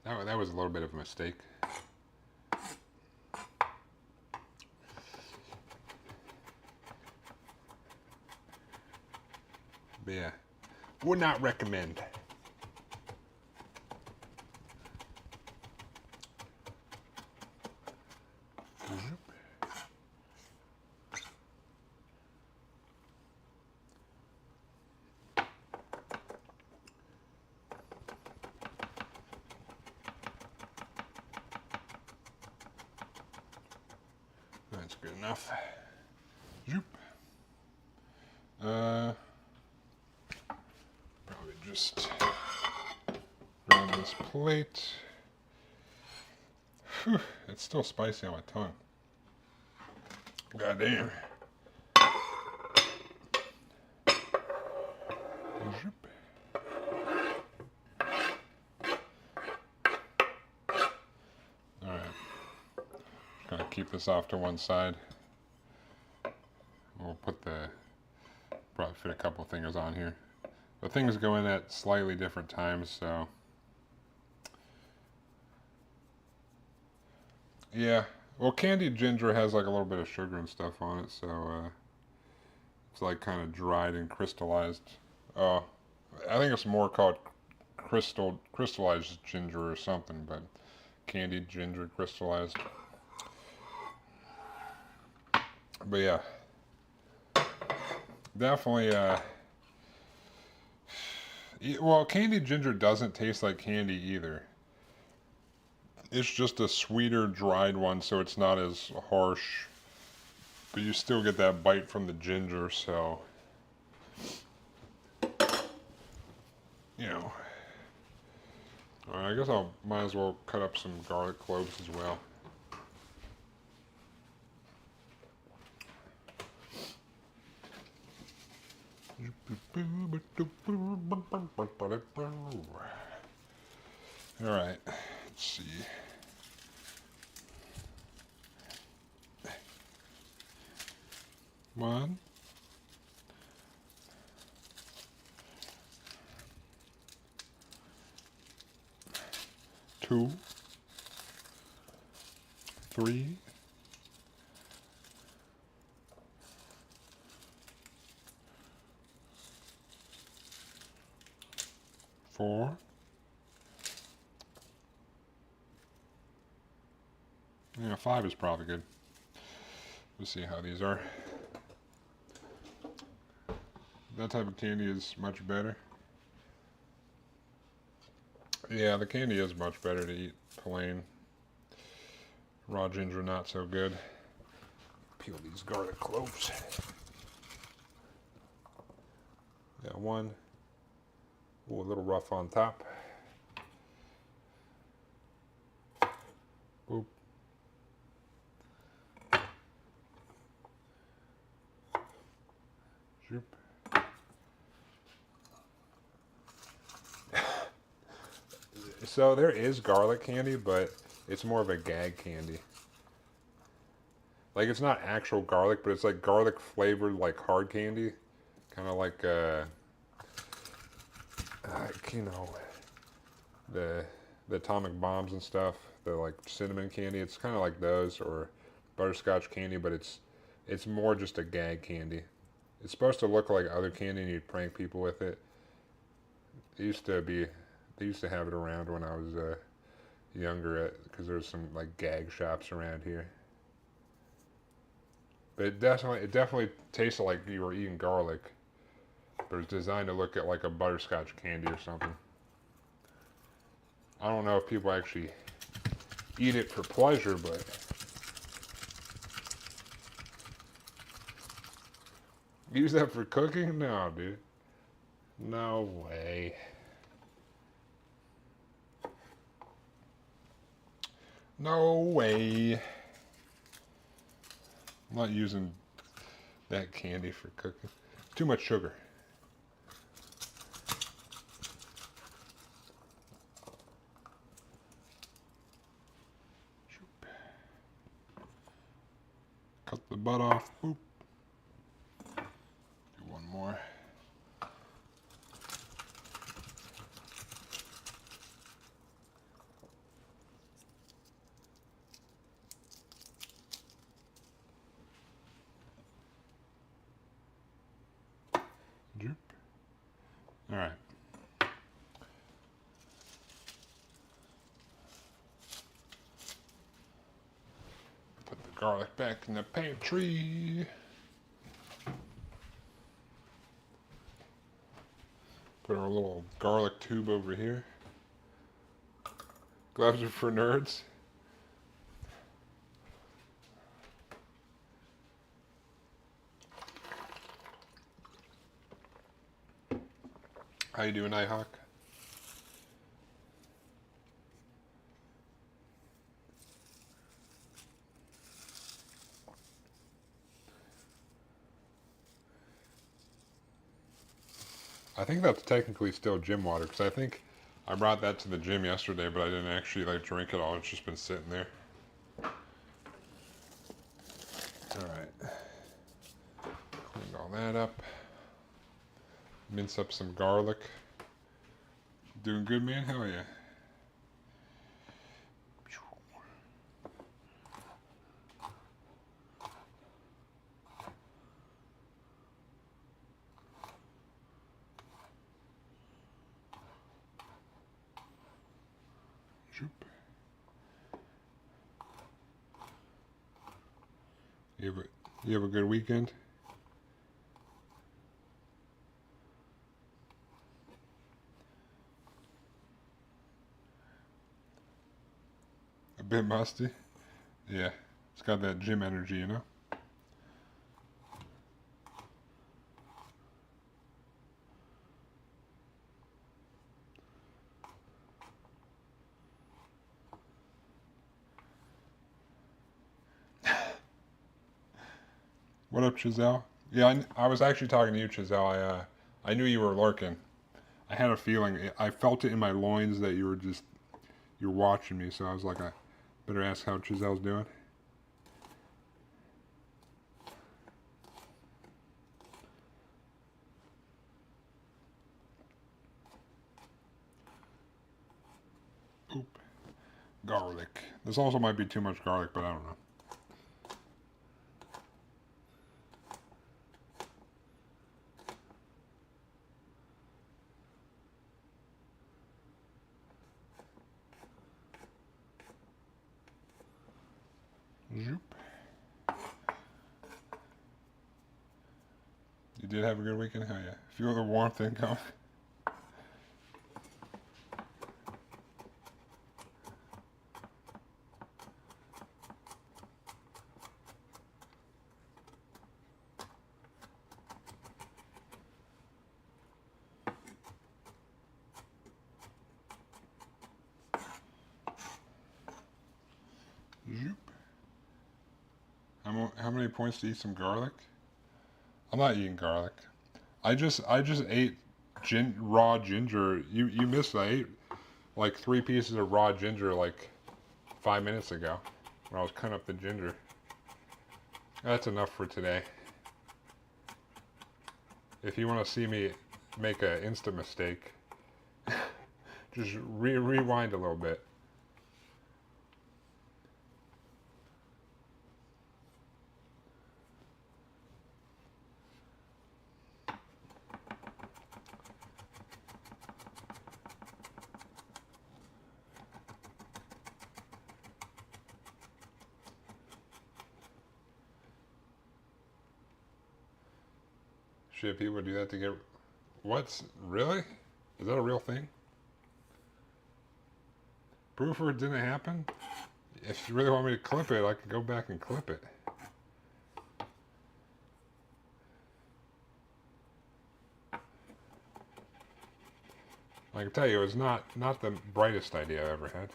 that was a little bit of a mistake. But yeah, would not recommend. That's good enough. Zoop. Probably just grab this plate. Whew, it's still spicy on my tongue. God damn. Zoop. Alright. Just gonna keep this off to one side. We'll put probably fit a couple things on here. The things go in at slightly different times, so yeah. Well, candied ginger has like a little bit of sugar and stuff on it, so it's like kind of dried and crystallized. I think it's more called crystallized ginger or something, but candied ginger crystallized. But yeah, definitely. Well, candied ginger doesn't taste like candy either. It's just a sweeter, dried one, so it's not as harsh. But you still get that bite from the ginger, so you know. Alright, I guess I might as well cut up some garlic cloves as well. Alright, let's see. One, 2, 3, 4. Yeah, 5 is probably good. Let's see how these are. That type of candy is much better. Yeah, the candy is much better to eat plain. Raw ginger, not so good. Peel these garlic cloves. Yeah, 1. Ooh, a little rough on top. Boop. Shoop. So there is garlic candy, but it's more of a gag candy. Like, it's not actual garlic, but it's like garlic flavored, like hard candy. Kind of like, you know, the atomic bombs and stuff. The like cinnamon candy. It's kind of like those, or butterscotch candy, but it's more just a gag candy. It's supposed to look like other candy, and you'd prank people with it. It used to be, they used to have it around when I was younger, because there's some like gag shops around here. But it definitely tasted like you were eating garlic, but it's designed to look at like a butterscotch candy or something. I don't know if people actually eat it for pleasure, but use that for cooking? No, dude. No way. No way. I'm not using that candy for cooking. Too much sugar. Cut the butt off. Boop. Do one more. Droop. All right. Put the garlic back in the pantry. Put our little garlic tube over here. Gloves are for nerds. How you doing, Nighthawk? I think that's technically still gym water, because I think I brought that to the gym yesterday, but I didn't actually like drink it all. It's just been sitting there. All right. Clean all that up. Mince up some garlic. Doing good, man? Hell yeah. You have a good weekend? A bit musty? Yeah. It's got that gym energy, you know? What up, Chazelle? Yeah, I was actually talking to you, Chazelle. I knew you were lurking. I had a feeling. I felt it in my loins that you were watching me, so I was like, I better ask how Chazelle's doing. Oop. This also might be too much garlic, but I don't know. Zoop. You did have a good weekend? Hell yeah. Feel the warmth incoming. Zoop. How many points to eat some garlic? I'm not eating garlic. I just ate raw ginger. You missed. I ate like 3 pieces of raw ginger like 5 minutes ago when I was cutting up the ginger. That's enough for today. If you want to see me make an instant mistake, just rewind a little bit. Shit, people do that to get... What's... Really? Is that a real thing? Proof it didn't happen? If you really want me to clip it, I can go back and clip it. I can tell you, it was not the brightest idea I've ever had.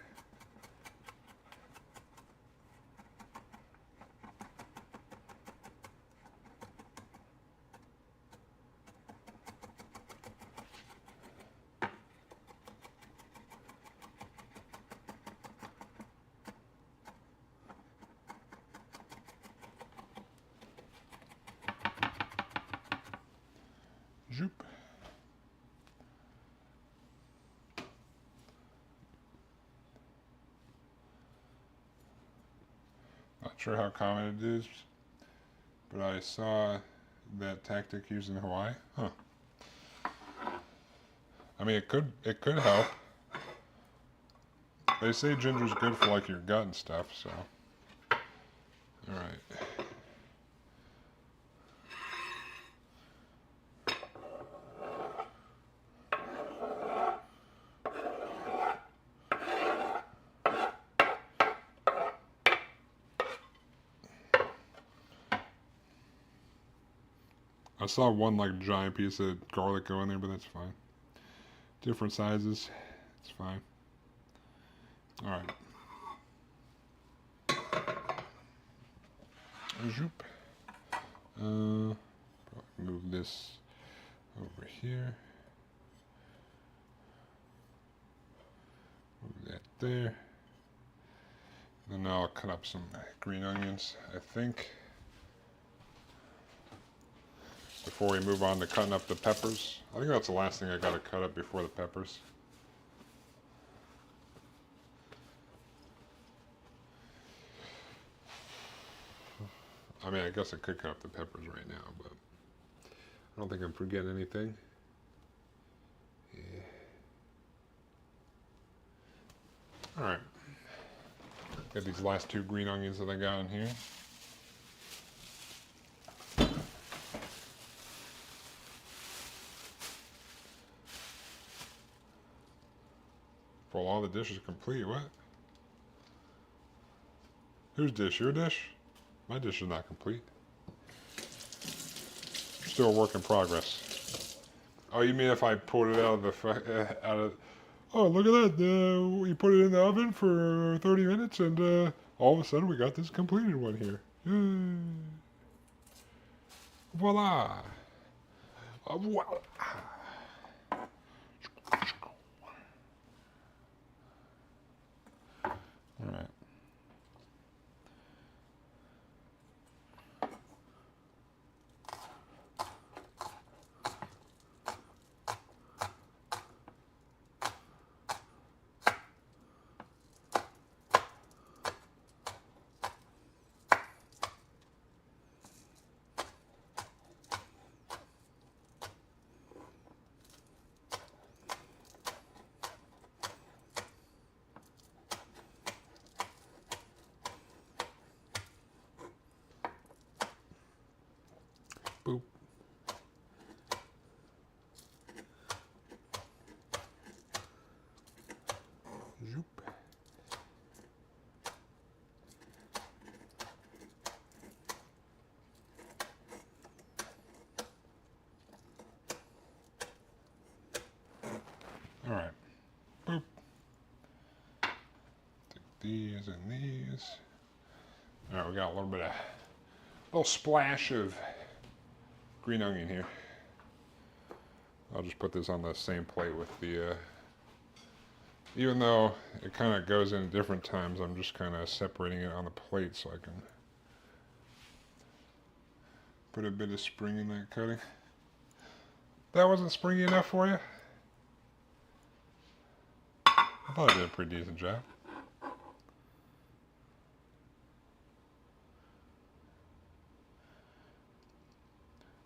Zoop. Not sure how common it is, but I saw that tactic used in Hawaii. Huh. I mean, it could help. They say ginger's good for like your gut and stuff, so. All right. I saw one like giant piece of garlic go in there, but that's fine. Different sizes, it's fine. All right. Zoop. Move this over here. Move that there. Then I'll cut up some green onions, I think. Before we move on to cutting up the peppers. I think that's the last thing I gotta cut up before the peppers. I mean, I guess I could cut up the peppers right now, but I don't think I'm forgetting anything. Yeah. Alright. Got these last 2 green onions that I got in here. Well, all the dishes complete. What? Whose dish? Your dish? My dish is not complete. Still a work in progress. Oh, you mean if I pulled it out of the Oh, look at that! We put it in the oven for 30 minutes, and all of a sudden we got this completed one here. Yay. Voila! Voila! All right. and these. All right, we got a little splash of green onion here. I'll just put this on the same plate with the, even though it kind of goes in at different times, I'm just kind of separating it on the plate so I can put a bit of spring in that cutting. That wasn't springy enough for you? I thought I did a pretty decent job.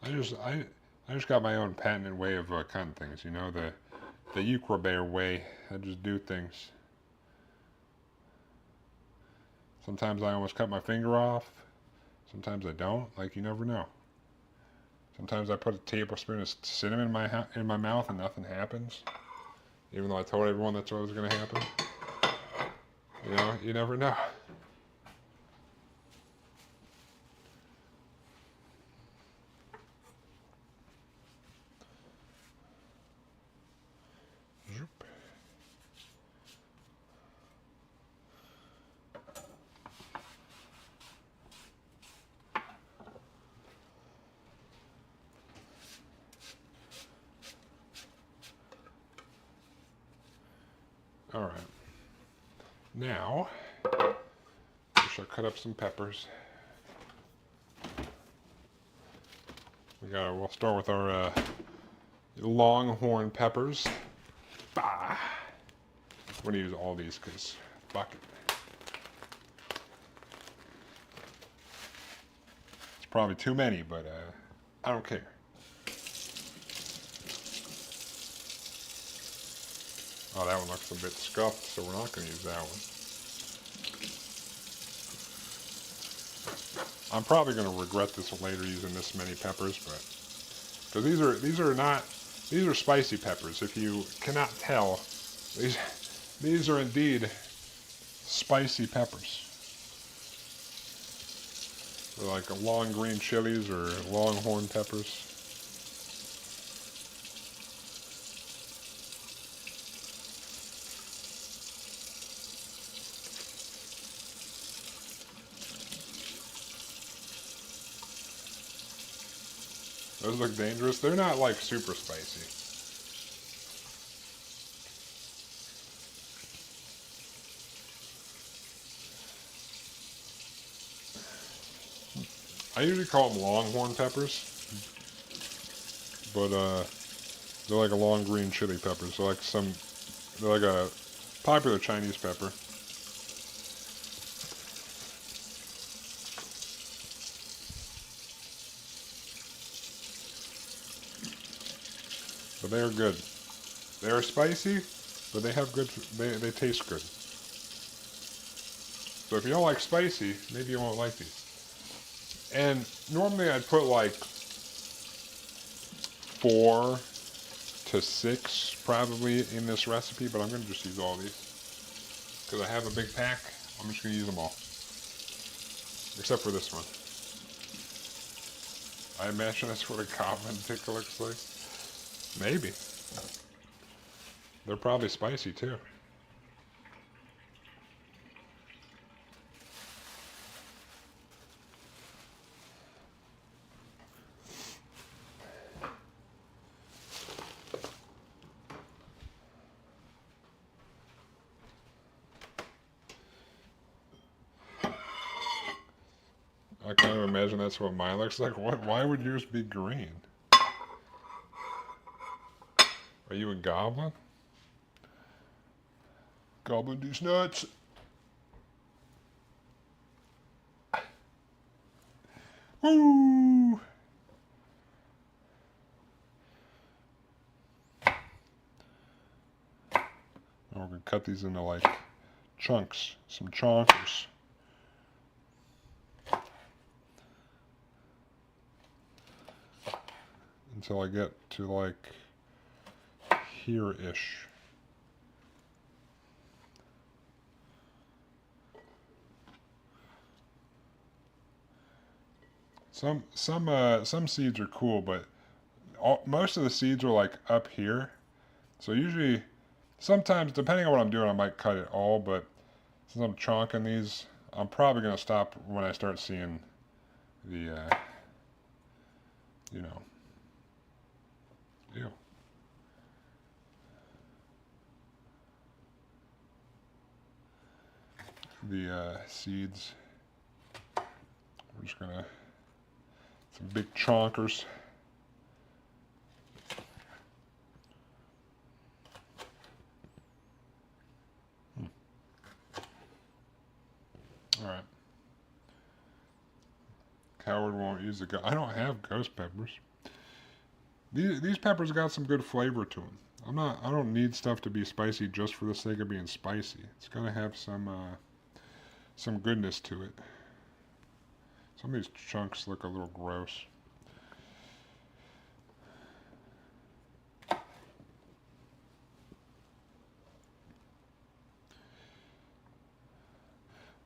I just got my own patented way of cutting things, you know, the Eucrobear way. I just do things. Sometimes I almost cut my finger off. Sometimes I don't. Like, you never know. Sometimes I put a tablespoon of cinnamon in my mouth and nothing happens, even though I told everyone that's what was going to happen. You know, you never know. All right. Now, we shall cut up some peppers. We'll start with our longhorn peppers. Bah! I'm going to use all these because fuck it. It's probably too many, but I don't care. Oh, that one looks a bit scuffed, so we're not going to use that one. I'm probably going to regret this later using this many peppers, but because these are spicy peppers. If you cannot tell, these are indeed spicy peppers. They're like long green chilies or longhorn peppers. Those look dangerous. They're not like super spicy. I usually call them longhorn peppers, but they're like a long green chili pepper. So they're like a popular Chinese pepper. But they are good. They are spicy, but they taste good. So if you don't like spicy, maybe you won't like these. And normally I'd put like 4 to 6 probably in this recipe, but I'm going to just use all these. Because I have a big pack, I'm just going to use them all. Except for this one. I imagine that's what a goblin tick looks like. Maybe. They're probably spicy too. I kind of imagine that's what mine looks like. Why would yours be green? Are you a goblin? Goblin these nuts. Woo! We're going to cut these into like chunks, some chonkers. Until I get to like here-ish. Some seeds are cool, but most of the seeds are like up here. So usually, sometimes depending on what I'm doing, I might cut it all. But since I'm chonking these, I'm probably gonna stop when I start seeing the, you know, ew. The seeds. We're just gonna, some big chonkers. Alright. Coward won't use the I don't have ghost peppers. These peppers got some good flavor to them. I don't need stuff to be spicy just for the sake of being spicy. It's gotta have some goodness to it. Some of these chunks look a little gross.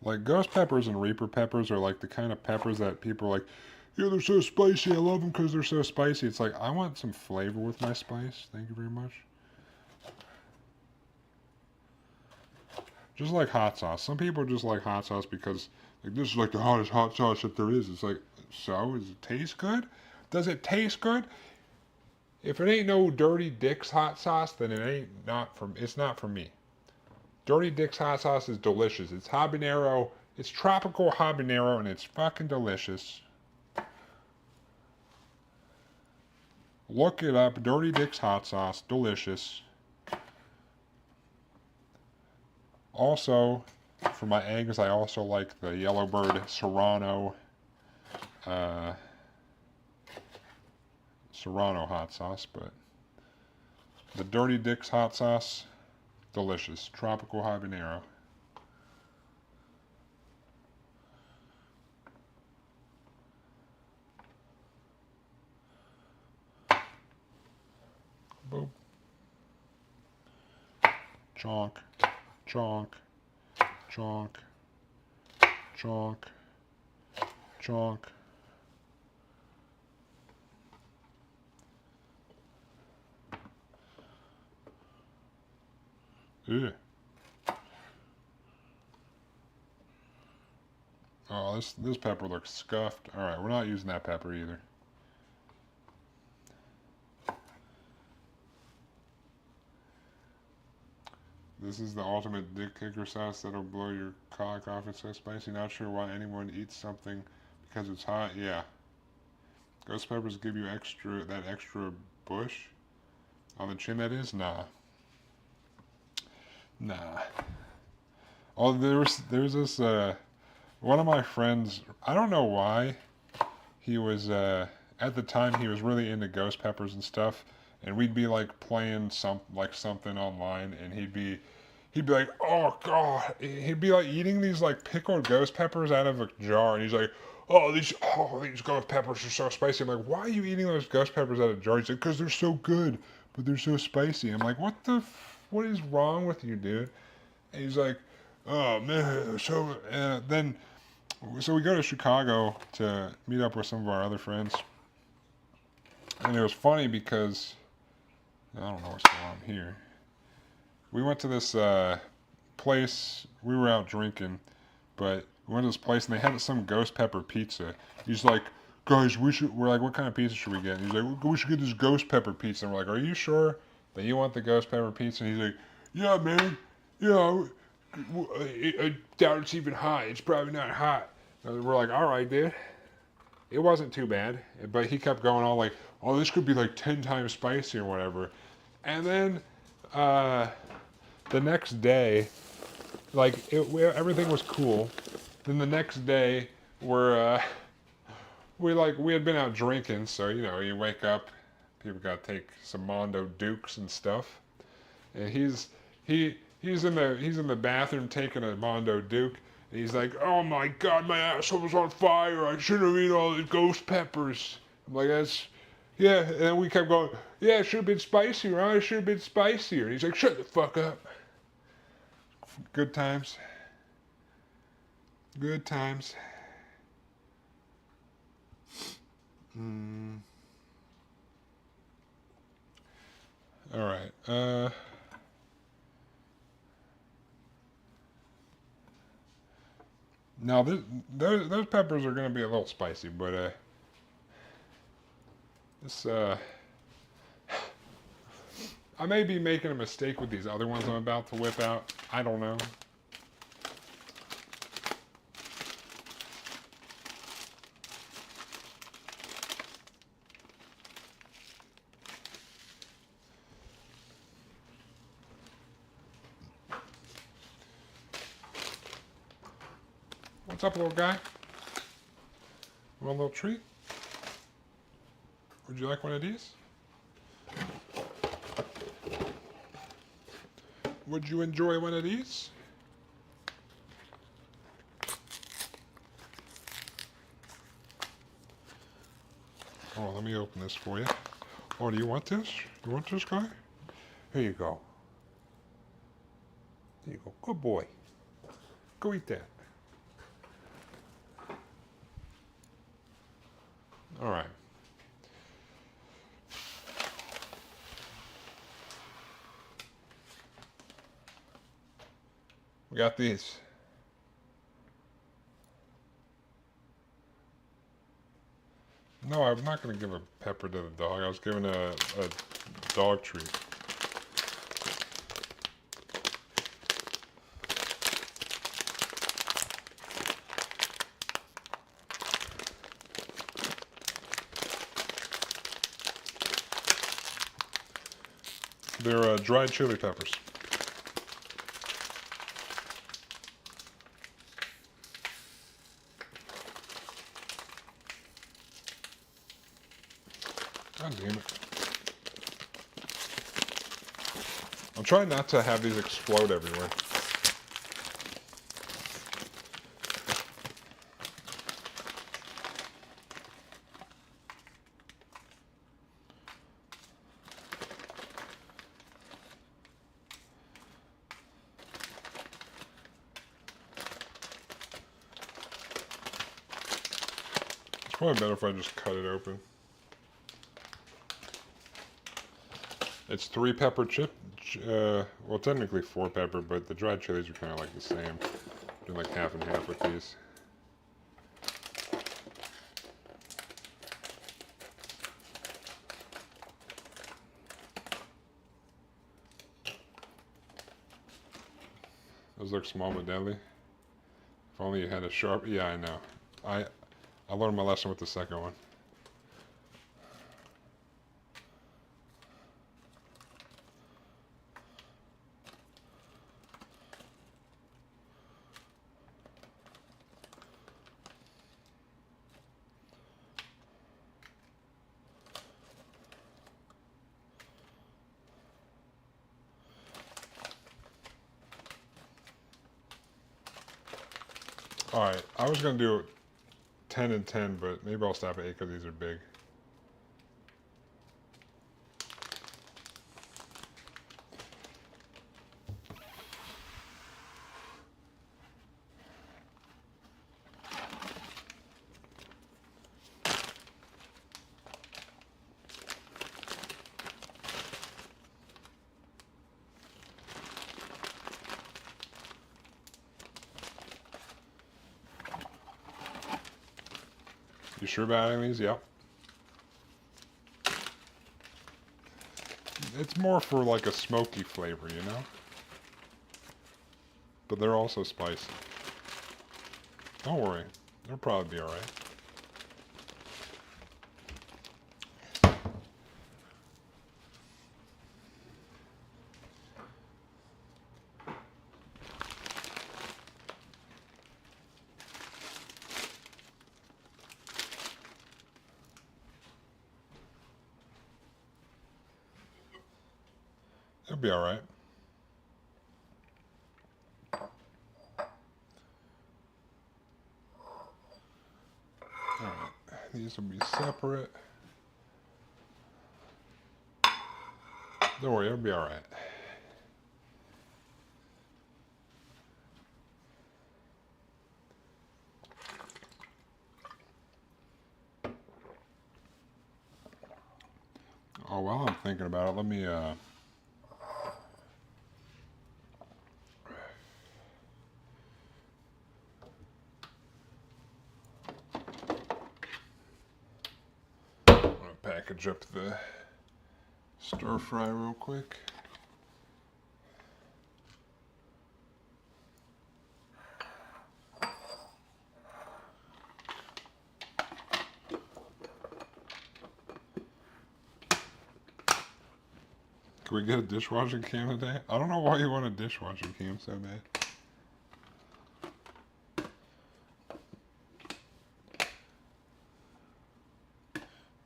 Like ghost peppers and reaper peppers are like the kind of peppers that people are like, yeah, they're so spicy. I love them because they're so spicy. It's like, I want some flavor with my spice. Thank you very much. Just like hot sauce. Some people just like hot sauce because like this is like the hottest hot sauce that there is. It's like, so does it taste good? Does it taste good? If it ain't no Dirty Dick's hot sauce, then it's not for me. Dirty Dick's hot sauce is delicious. It's habanero. It's tropical habanero, and it's fucking delicious. Look it up. Dirty Dick's hot sauce. Delicious. Also, for my eggs, I also like the Yellowbird Serrano Serrano hot sauce, but the Dirty Dick's hot sauce, delicious. Tropical habanero. Boop. Chonk. Chonk. Chonk. Chonk. Chonk. Ew. Oh, this pepper looks scuffed. All right, we're not using that pepper either. This is the ultimate dick kicker sauce that'll blow your cock off. It's so spicy. Not sure why anyone eats something because it's hot. Yeah. Ghost peppers give you that extra bush on the chin. That is nah. Nah. Oh, there's this one of my friends. I don't know why he was at the time he was really into ghost peppers and stuff, and we'd be like playing something online, and he'd be like, oh god, he'd be like eating these like pickled ghost peppers out of a jar, and he's like, these ghost peppers are so spicy. I'm like, why are you eating those ghost peppers out of a jar? He's like, because they're so good, but they're so spicy. I'm like, what is wrong with you, dude? And he's like, oh man, so we go to Chicago to meet up with some of our other friends, and it was funny because I don't know what's going on here. We went to this place. We were out drinking, but we went to this place and they had some ghost pepper pizza. He's like, guys, we're like, what kind of pizza should we get? And he's like, we should get this ghost pepper pizza. And we're like, are you sure that you want the ghost pepper pizza? And he's like, yeah, man. Yeah, I doubt it's even hot. It's probably not hot. And we're like, all right, dude. It wasn't too bad, but he kept going on like, oh, this could be like 10 times spicy or whatever. And then the next day, everything was cool. Then the next day, we had been out drinking, so you wake up, people got to take some Mondo Dukes and stuff, and he's in the bathroom taking a Mondo Duke, and he's like, oh my god, my asshole was on fire. I shouldn't have eaten all these ghost peppers. I'm like, yeah, and then we kept going, yeah, it should have been spicier, huh? It should have been spicier. And he's like, shut the fuck up. Good times. Good times. All right. Now, those peppers are going to be a little spicy, but this I may be making a mistake with these other ones I'm about to whip out. I don't know. What's up, little guy? Want a little treat? Would you like one of these? Would you enjoy one of these? Oh, let me open this for you. Oh, do you want this? You want this guy? Here you go. There you go. Good boy. Go eat that. All right. We got these. No, I'm not going to give a pepper to the dog. I was giving a dog treat. They're dried chili peppers. God damn it. I'm trying not to have these explode everywhere. It's probably better if I just cut it open. It's 3 pepper chip, well technically 4 pepper, but the dried chilies are kind of like the same. Do like half and half with these. Those look small but deadly. If only you had a sharp, yeah I know. I learned my lesson with the second one. Alright, I was going to do 10 and 10, but maybe I'll stop at 8 because these are big. You sure about any of these? Yep. It's more for like a smoky flavor, you know? But they're also spicy. Don't worry. They'll probably be alright. It'll be alright. Alright. These will be separate. Don't worry, it'll be alright. Oh, while I'm thinking about it, let me package up the stir fry real quick. Can we get a dishwashing cam today? I don't know why you want a dishwashing cam so bad.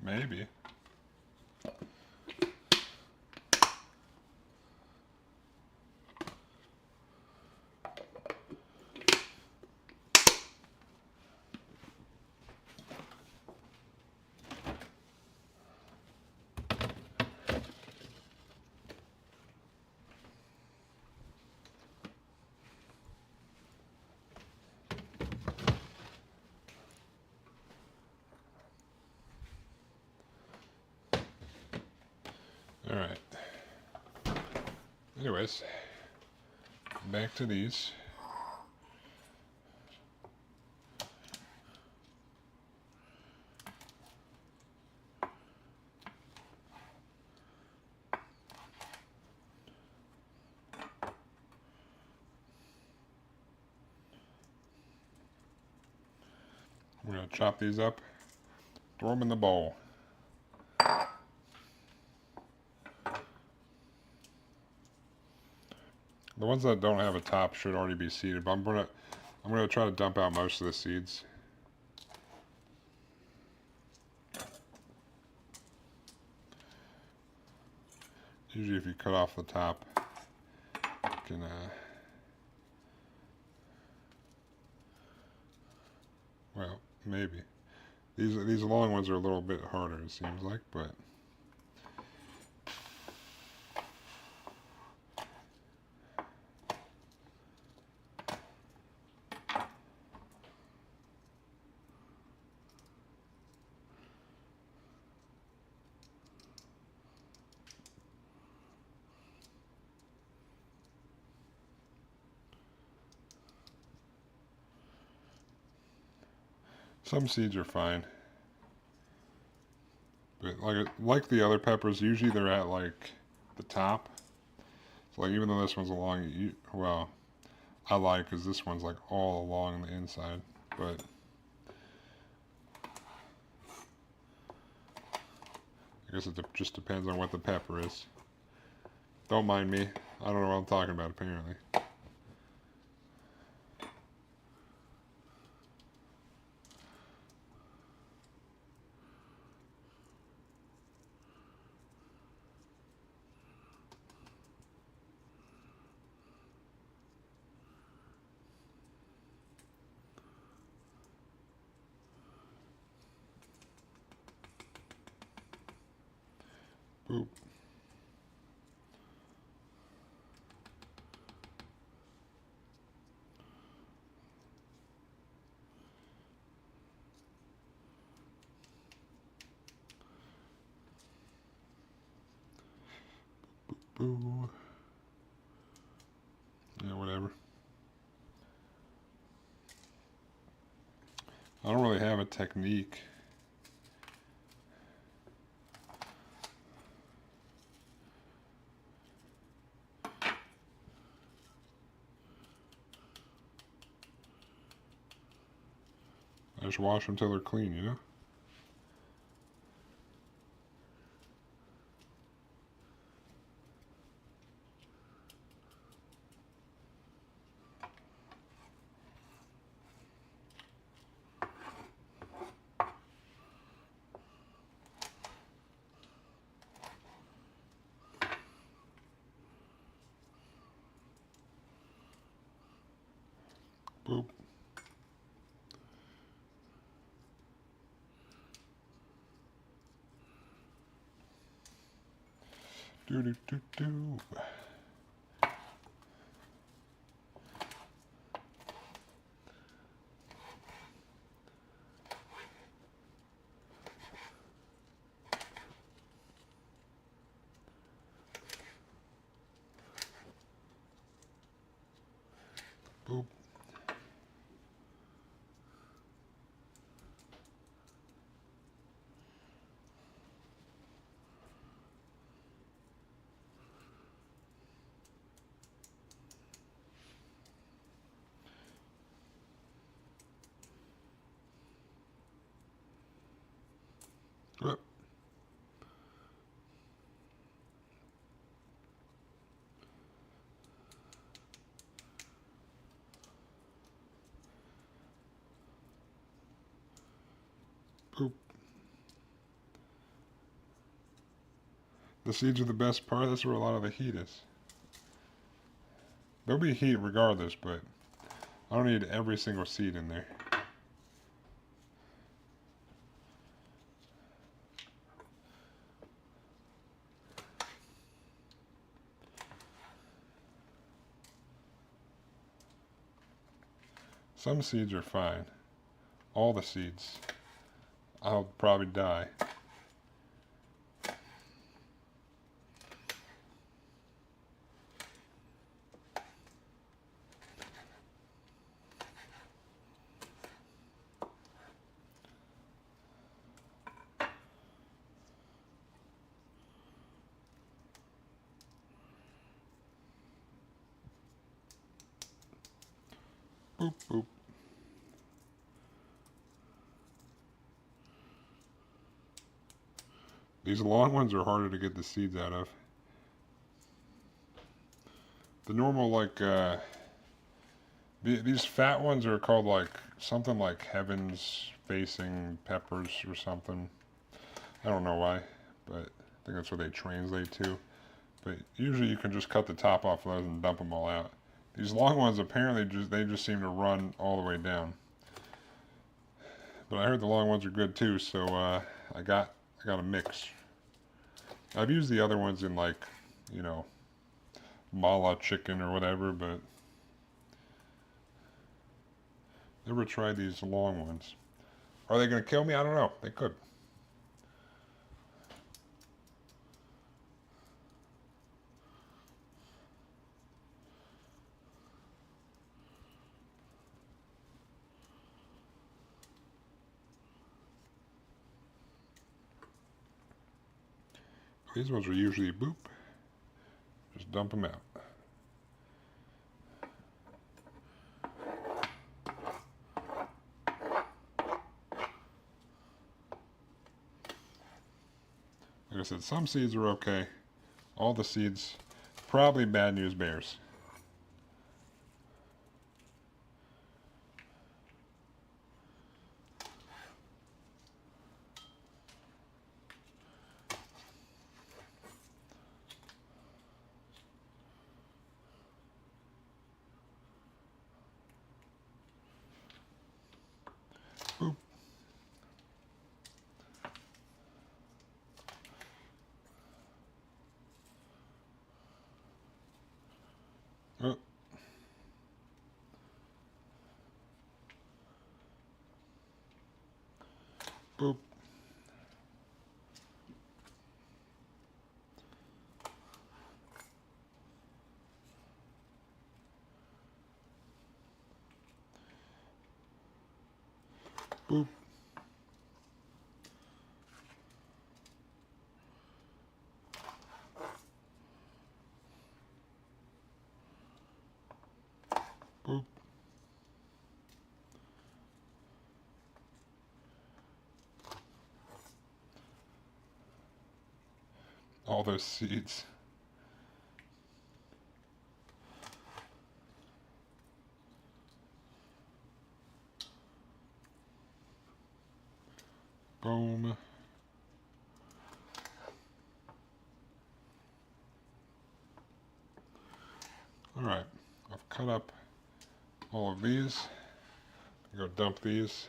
Maybe. Alright. Anyways, back to these. We're going to chop these up, throw them in the bowl. The ones that don't have a top should already be seeded, but I'm gonna try to dump out most of the seeds. Usually if you cut off the top, you can well, maybe. These long ones are a little bit harder, it seems like, but some seeds are fine. But like the other peppers, usually they're at like the top. So like even though this one's along, well, I like because this one's like all along the inside. But I guess it just depends on what the pepper is. Don't mind me. I don't know what I'm talking about apparently. Boop. Boo. Yeah, whatever. I don't really have a technique. I just wash them till they're clean, you know? Boop. Do do do do. Boop. Oop. The seeds are the best part. That's where a lot of the heat is. There'll be heat regardless, but I don't need every single seed in there. Some seeds are fine. All the seeds, I'll probably die. Boop, boop. These long ones are harder to get the seeds out of. The normal, like, these fat ones are called, like, something like Heaven's Facing Peppers or something. I don't know why, but I think that's what they translate to. But usually you can just cut the top off of those and dump them all out. These long ones, apparently, they just seem to run all the way down. But I heard the long ones are good too, so I got a mix. I've used the other ones in, like, you know, mala chicken or whatever, but never tried these long ones. Are they going to kill me? I don't know. They could. These ones are usually boop. Just dump them out. Like I said, some seeds are okay. All the seeds, probably bad news bears. Boop. Oh. Boop. Boop. Boop. All those seeds. Boom. Alright, I've cut up all of these. Go dump these.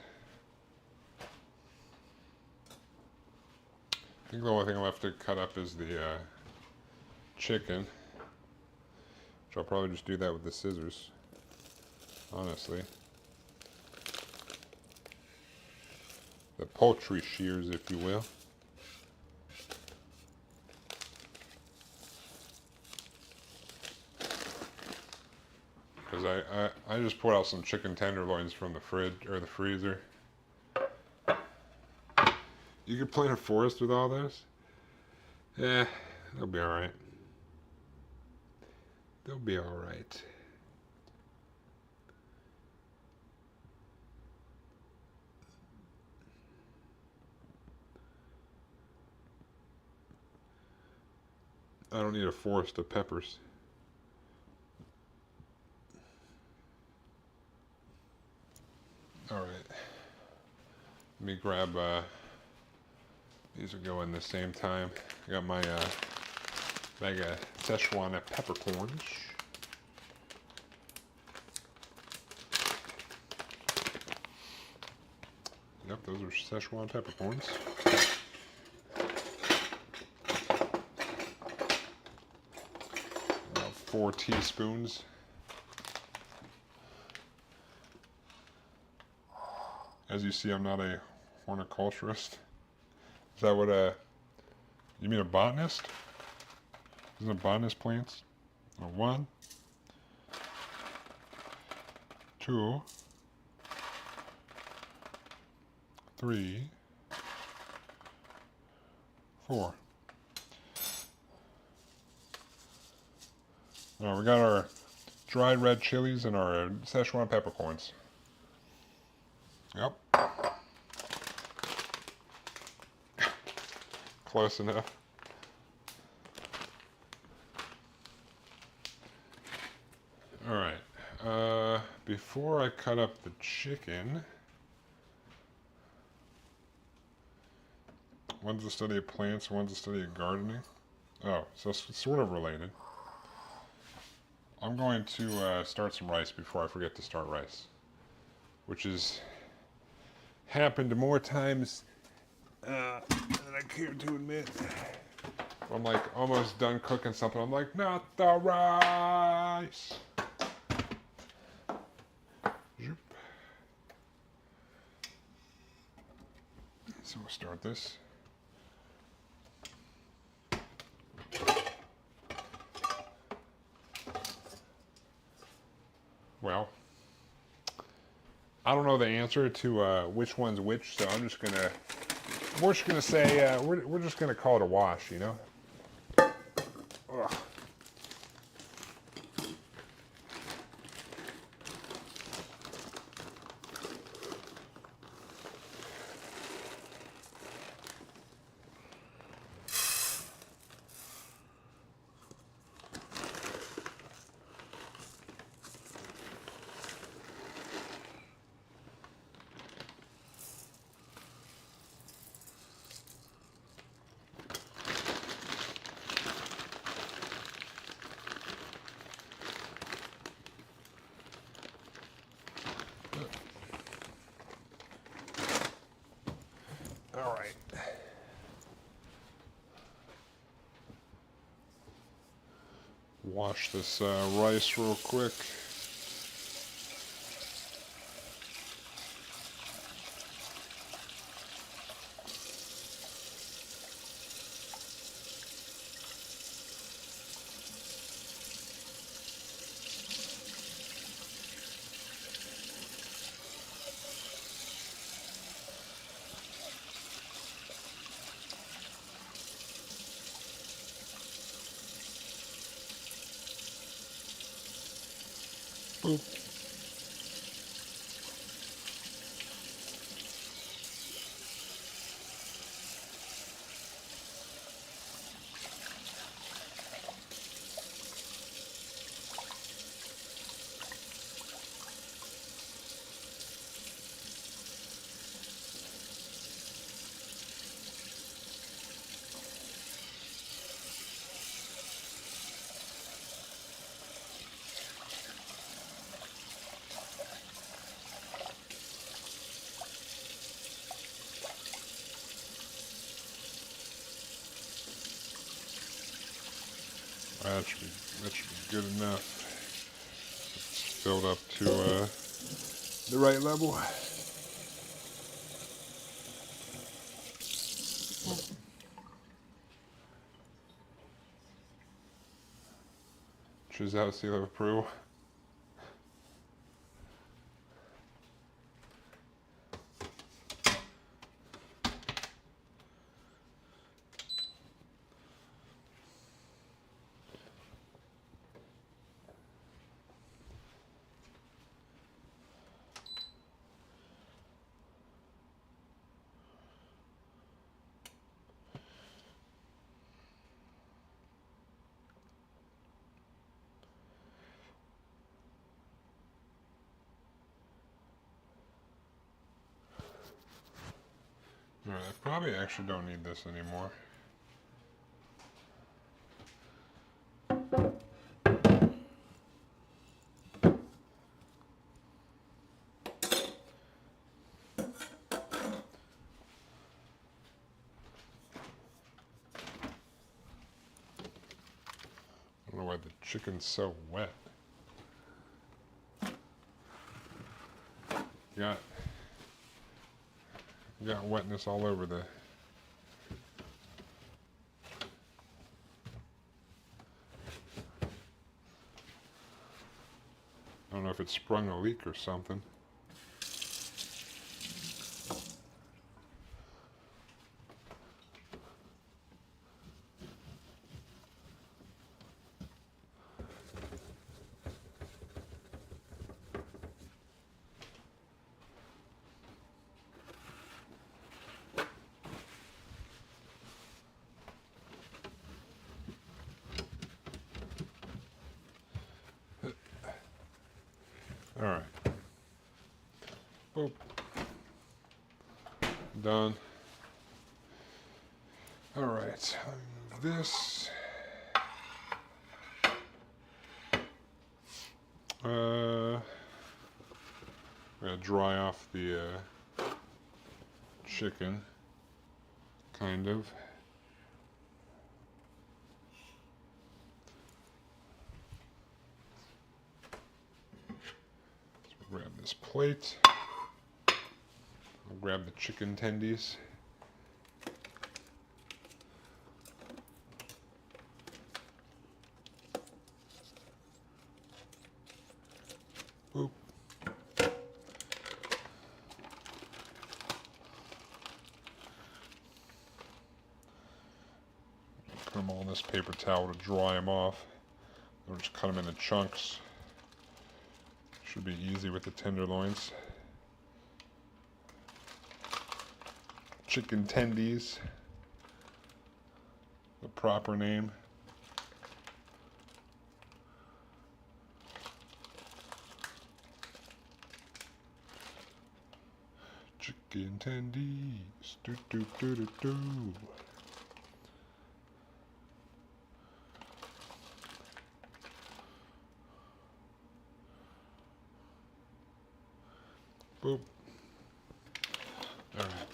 I think the only thing left to cut up is the chicken. Which I'll probably just do that with the scissors, honestly. The poultry shears, if you will. Because I just pulled out some chicken tenderloins from the fridge, or the freezer. You could plant a forest with all this? Yeah, they'll be alright. They'll be alright. I don't need a forest of peppers. Alright. Let me grab These will go in the same time. I got my bag of Szechuan peppercorns. Yep, those are Szechuan peppercorns. About 4 teaspoons. As you see, I'm not a horticulturist. Is that what you mean a botanist? Isn't a botanist plants? 1, 2, 3, 4. Now we got our dried red chilies and our Szechuan peppercorns. Yep. Close enough. Alright. Before I cut up the chicken, one's a study of plants, one's a study of gardening. Oh, so it's sort of related. I'm going to start some rice before I forget to start rice, which has happened more times than I care to admit. I'm like almost done cooking something. I'm like, not the rice. So we'll start this. Well, I don't know the answer to which one's which, so I'm just gonna. We're just gonna say we're just gonna call it a wash, you know. Ugh. All right. Wash this rice real quick. Boop. That should be good enough. It's filled up to the right level. Choose out seal of approval. Alright, I probably actually don't need this anymore. I don't know why the chicken's so wet. Got wetness all over the. I don't know if it sprung a leak or something. All right. Boop. Done. All right. This. I'm gonna dry off the chicken, kind of. So grab this plate. I'll grab the chicken tendies. Boop. Put them all in this paper towel to dry them off. I'll just cut them into chunks. Should be easy with the tenderloins. Chicken tendies, the proper name. Chicken tendies, do do do do do. Boop. All right.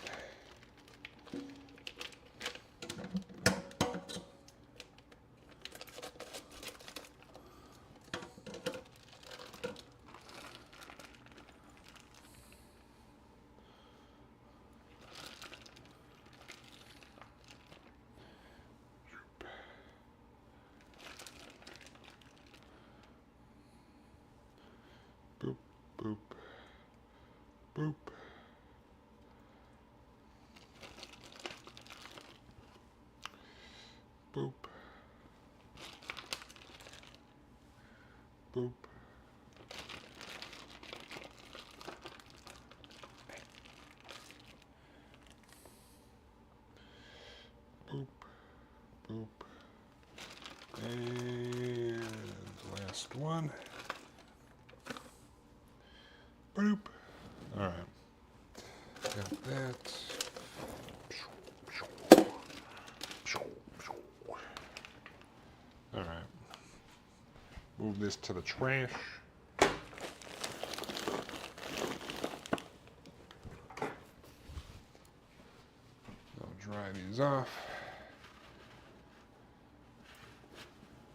Boop, boop, boop. Boop. Boop. Boop. Boop. And last one. Boop. All right. Got that. All right. Move this to the trash. I'll dry these off.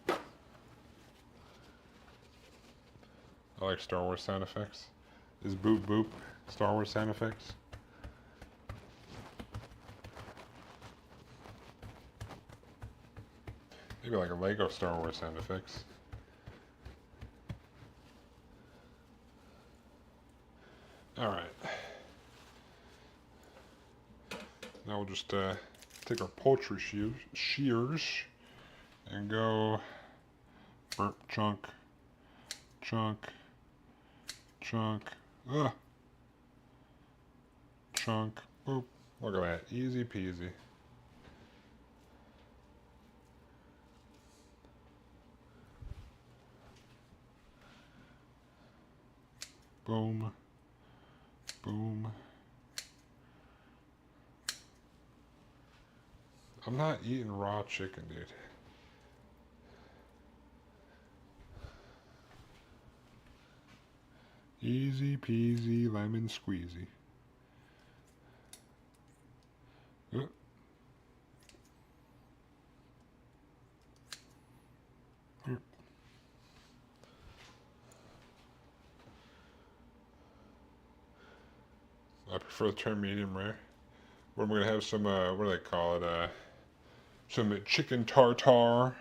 I like Star Wars sound effects. Is boop boop Star Wars sound effects? Maybe like a Lego Star Wars sound effects. All right. Now we'll just take our poultry shears and go burp, chunk, chunk, chunk, chunk, boop. Look at that, easy peasy. Boom, boom, I'm not eating raw chicken, dude. Easy peasy lemon squeezy. Oh. I prefer the term medium rare. We're gonna have some, what do they call it? Some chicken tartare.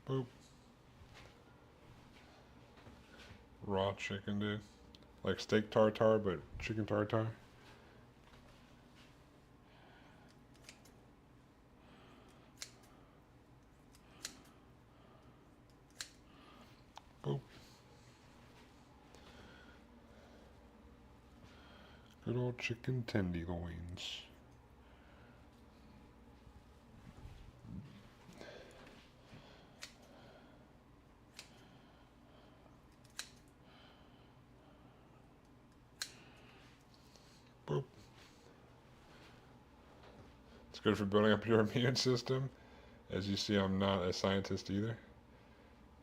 Boop. Raw chicken, dude. Like steak tartare, but chicken tartare. Boop. Good old chicken tenderloins. Boop. It's good for building up your immune system. As you see, I'm not a scientist either.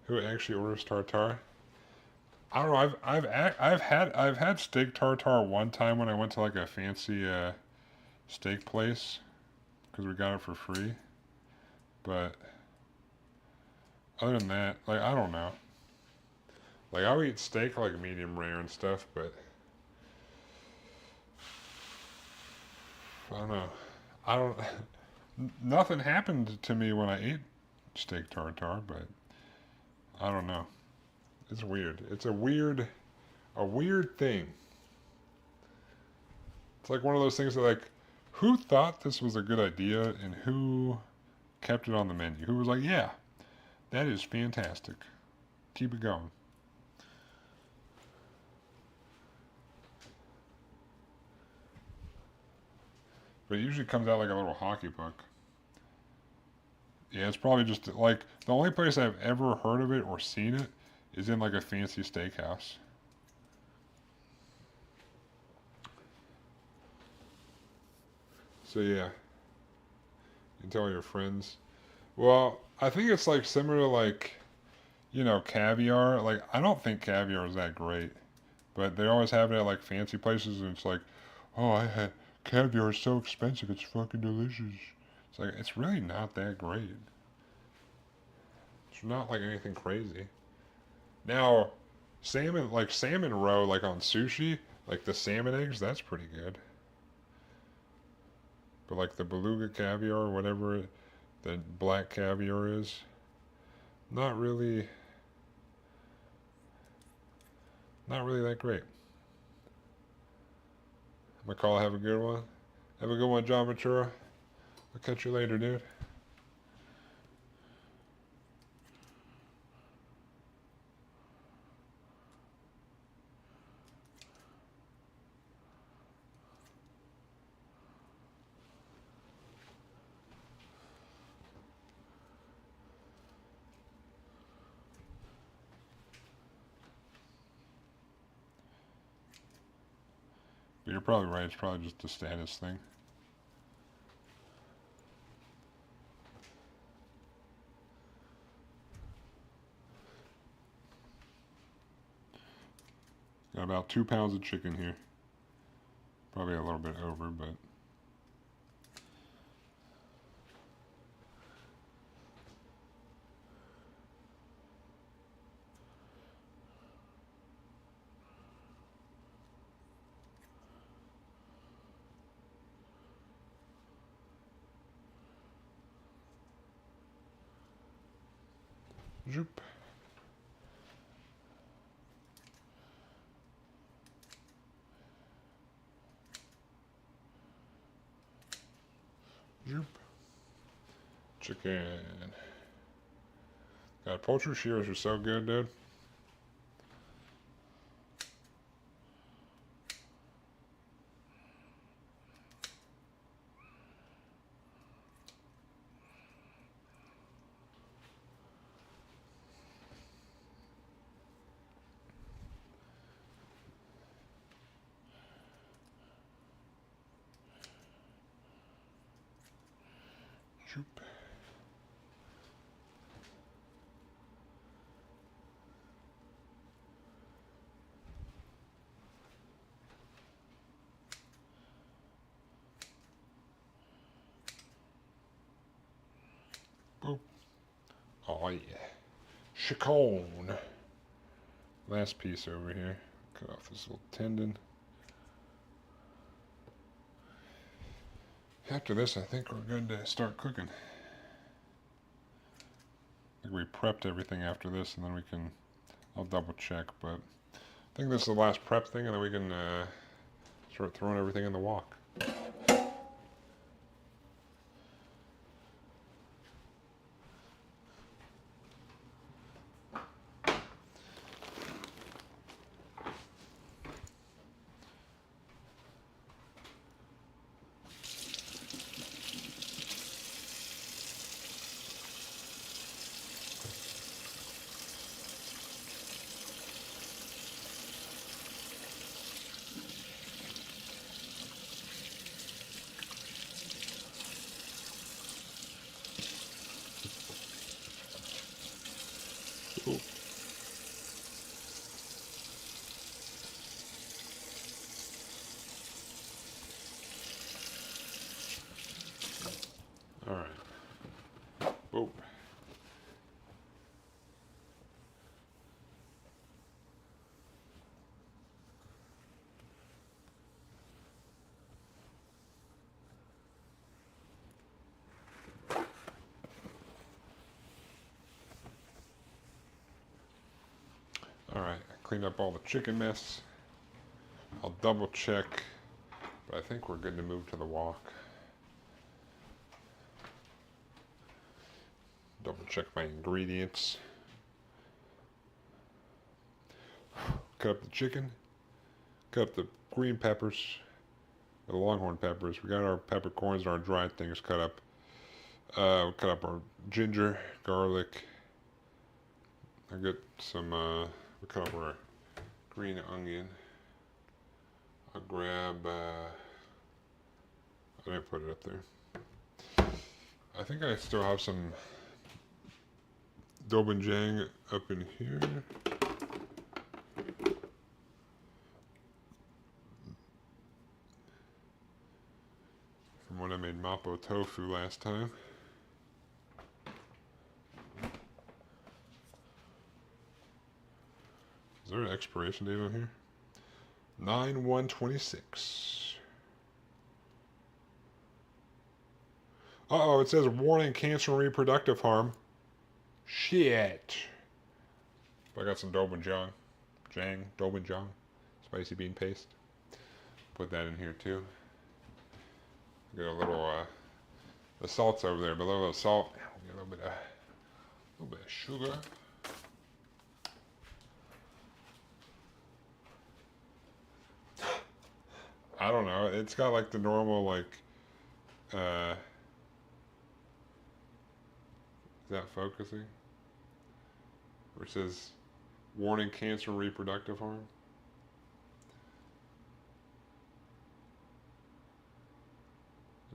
Who actually orders tartare? I don't know. I've had steak tartare one time when I went to like a fancy steak place because we got it for free. But other than that, like I don't know. Like I'll eat steak like medium rare and stuff, but I don't know. I don't. Nothing happened to me when I ate steak tartare, but I don't know. It's weird. It's a weird thing. It's like one of those things that like, who thought this was a good idea and who kept it on the menu? Who was like, yeah, that is fantastic. Keep it going. But it usually comes out like a little hockey puck. Yeah, it's probably just like the only place I've ever heard of it or seen it is in like a fancy steakhouse. So yeah, you can tell your friends. Well, I think it's like similar to like, caviar. Like I don't think caviar is that great, but they always have it at like fancy places, and it's like, oh, I had caviar is so expensive, it's fucking delicious. It's like it's really not that great. It's not like anything crazy. Now, salmon roe, like on sushi, like the salmon eggs, that's pretty good. But like the beluga caviar, or whatever the black caviar is, not really, not really that great. McCall, have a good one. Have a good one, John Ventura. I'll catch you later, dude. But you're probably right. It's probably just a status thing. Got about 2 pounds of chicken here. Probably a little bit over, but zoop. Zoop. Chicken. God, poultry shears are so good, dude. Shoop. Boop. Oh yeah. Chicone. Last piece over here. Cut off this little tendon. After this, I think we're good to start cooking. I think we prepped everything after this, and then we can, I'll double check, but I think this is the last prep thing, and then we can start throwing everything in the wok. Ooh. All right. Boop. All right. I cleaned up all the chicken mess. I'll double check, but I think we're good to move to the wok. Double check my ingredients. Cut up the chicken. Cut up the green peppers. The longhorn peppers. We got our peppercorns and our dried things cut up. We cut up our ginger, garlic. I got some, we cut up our green onion. I'll grab, I didn't put it up there. I think I still have some dobenjang up in here. From when I made mapo tofu last time. Is there an expiration date on here? 9/1/26. Uh-oh, it says warning, cancer and reproductive harm. Shit. I got some dobenjang. Dobenjang. Spicy bean paste. Put that in here too. Get a little, the salt's over there. Below the salt, get a little bit of sugar. I don't know. It's got like the normal, like, is that focusing? Where it says, warning, cancer and reproductive harm.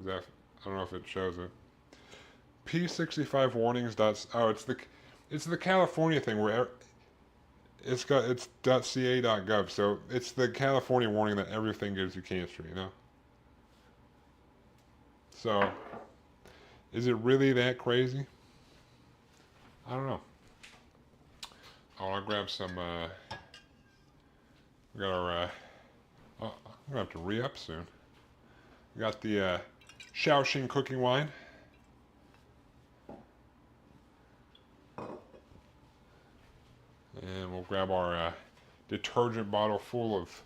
Is that, I don't know if it shows it. P65 warnings. Oh, it's the California thing where it's .ca.gov, so it's the California warning that everything gives you cancer, you know? So, is it really that crazy? I don't know. Oh, I'll grab some, we got our, oh, I'm gonna have to re-up soon. We got the, Shaoxing cooking wine. And we'll grab our detergent bottle full of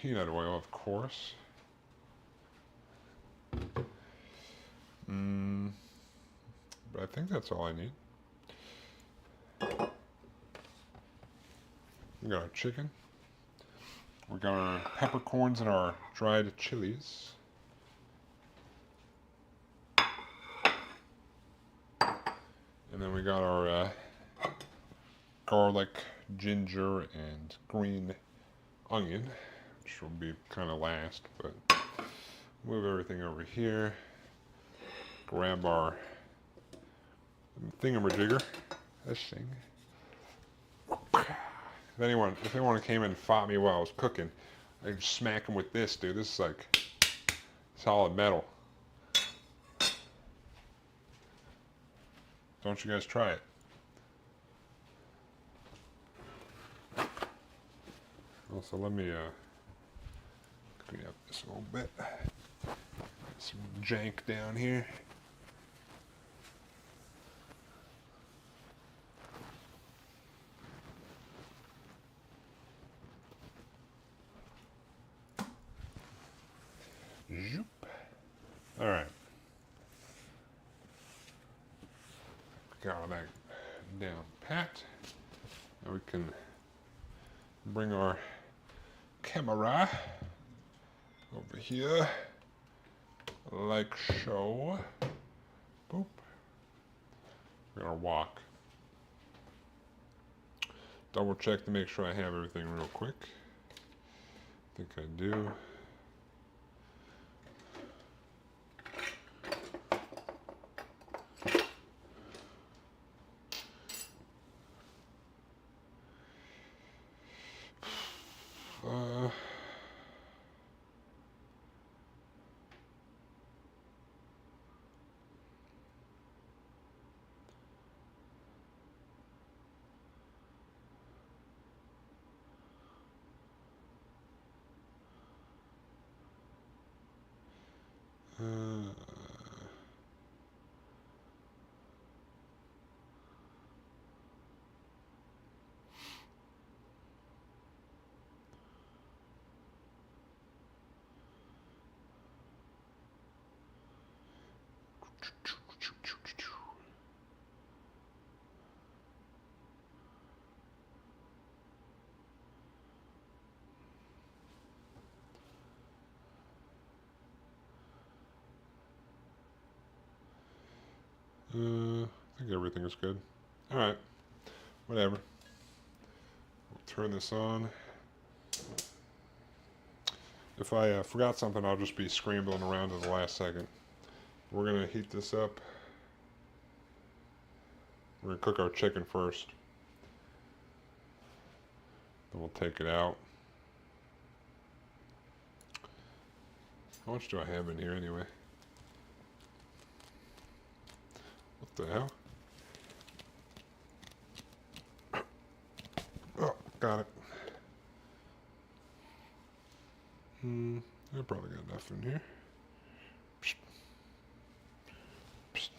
peanut oil, of course. But I think that's all I need. We got our chicken. We got our peppercorns and our dried chilies. And then we got our garlic, ginger, and green onion, which will be kind of last, but move everything over here. Grab our thingamajigger. This thing. If anyone came in and fought me while I was cooking, I'd smack them with this, dude. This is like solid metal. Don't you guys try it? Also, let me clean up this a little bit. Some jank down here. Zoop. All right. Got all that down pat. Now we can bring our camera over here, like so. Boop. We're gonna walk. Double check to make sure I have everything real quick. I think I do. I think everything is good. Alright, whatever. We'll turn this on. If I forgot something, I'll just be scrambling around at the last second. We're going to heat this up. We're going to cook our chicken first. Then we'll take it out. How much do I have in here anyway? What the hell? Oh, got it. I probably got enough in here. Psst. Psst.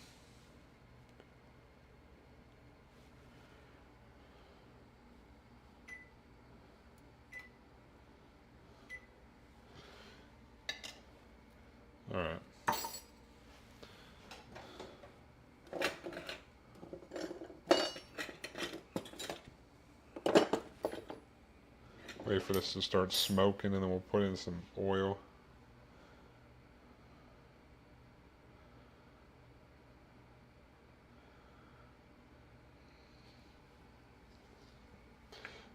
All right. Wait for this to start smoking and then we'll put in some oil.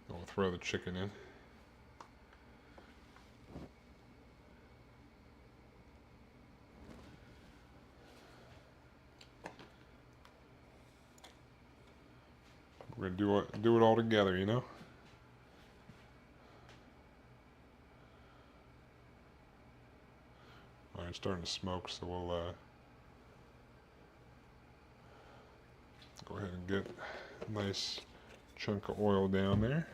And we'll throw the chicken in. We're gonna do it all together, you know? It's starting to smoke, so we'll go ahead and get a nice chunk of oil down there.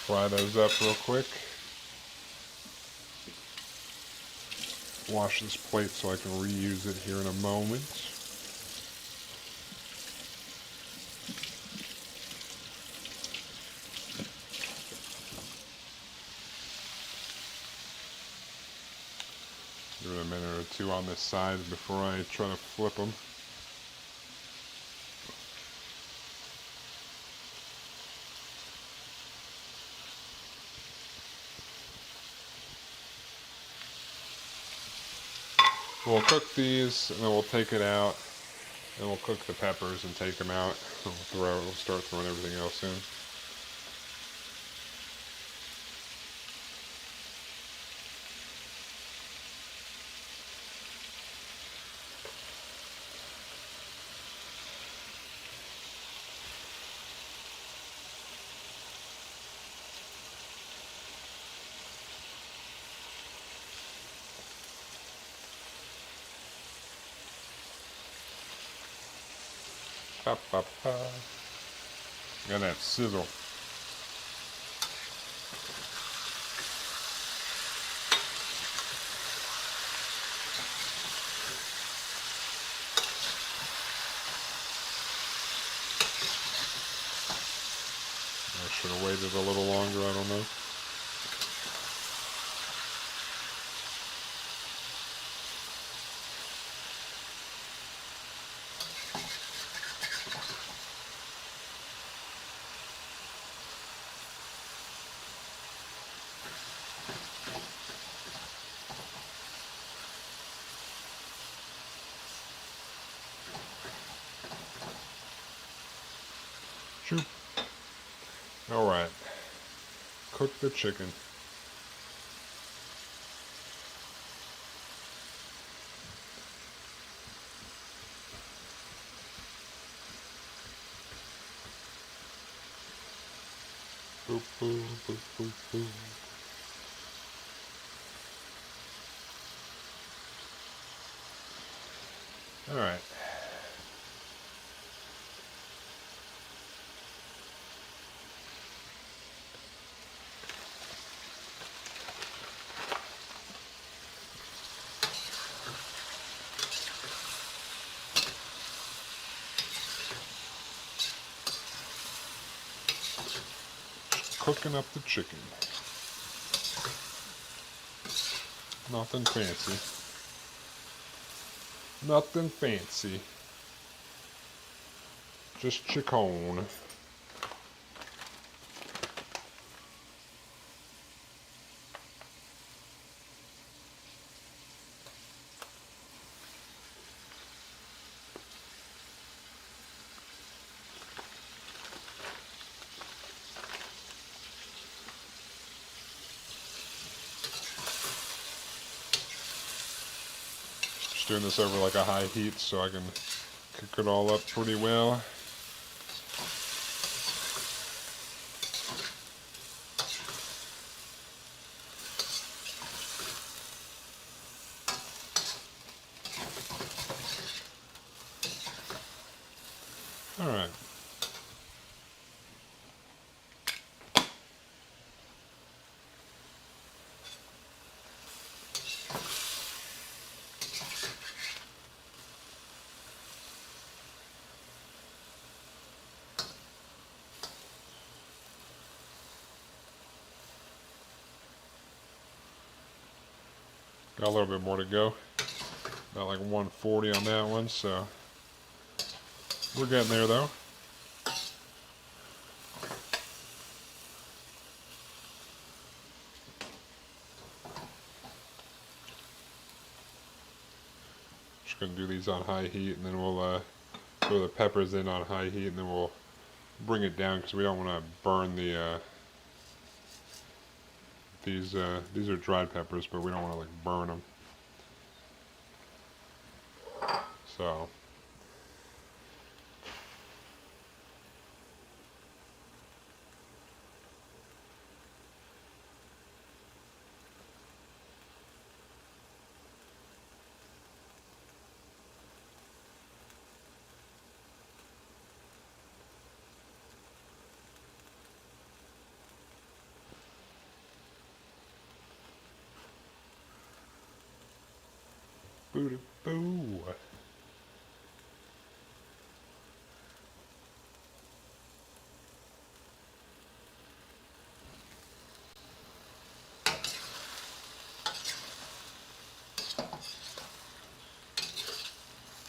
Fry those up real quick. Wash this plate so I can reuse it here in a moment. Give it a minute or two on this side before I try to flip them. We'll cook these, and then we'll take it out, and we'll cook the peppers and take them out. We'll start throwing everything else in. Pa, pa, pa. Got that sizzle. I should have waited a little longer, I don't know. Shoop. Alright. Cook the chicken. Boop, boop, boop, boop, boop. Alright. Cooking up the chicken. Nothing fancy. Nothing fancy. Just chicken. Just doing this over like a high heat so I can cook it all up pretty well. Alright. Got a little bit more to go. About like 140 on that one, so we're getting there though. Just gonna do these on high heat, and then we'll throw the peppers in on high heat, and then we'll bring it down because we don't want to burn the these are dried peppers, but we don't want to like burn them. So boo boo.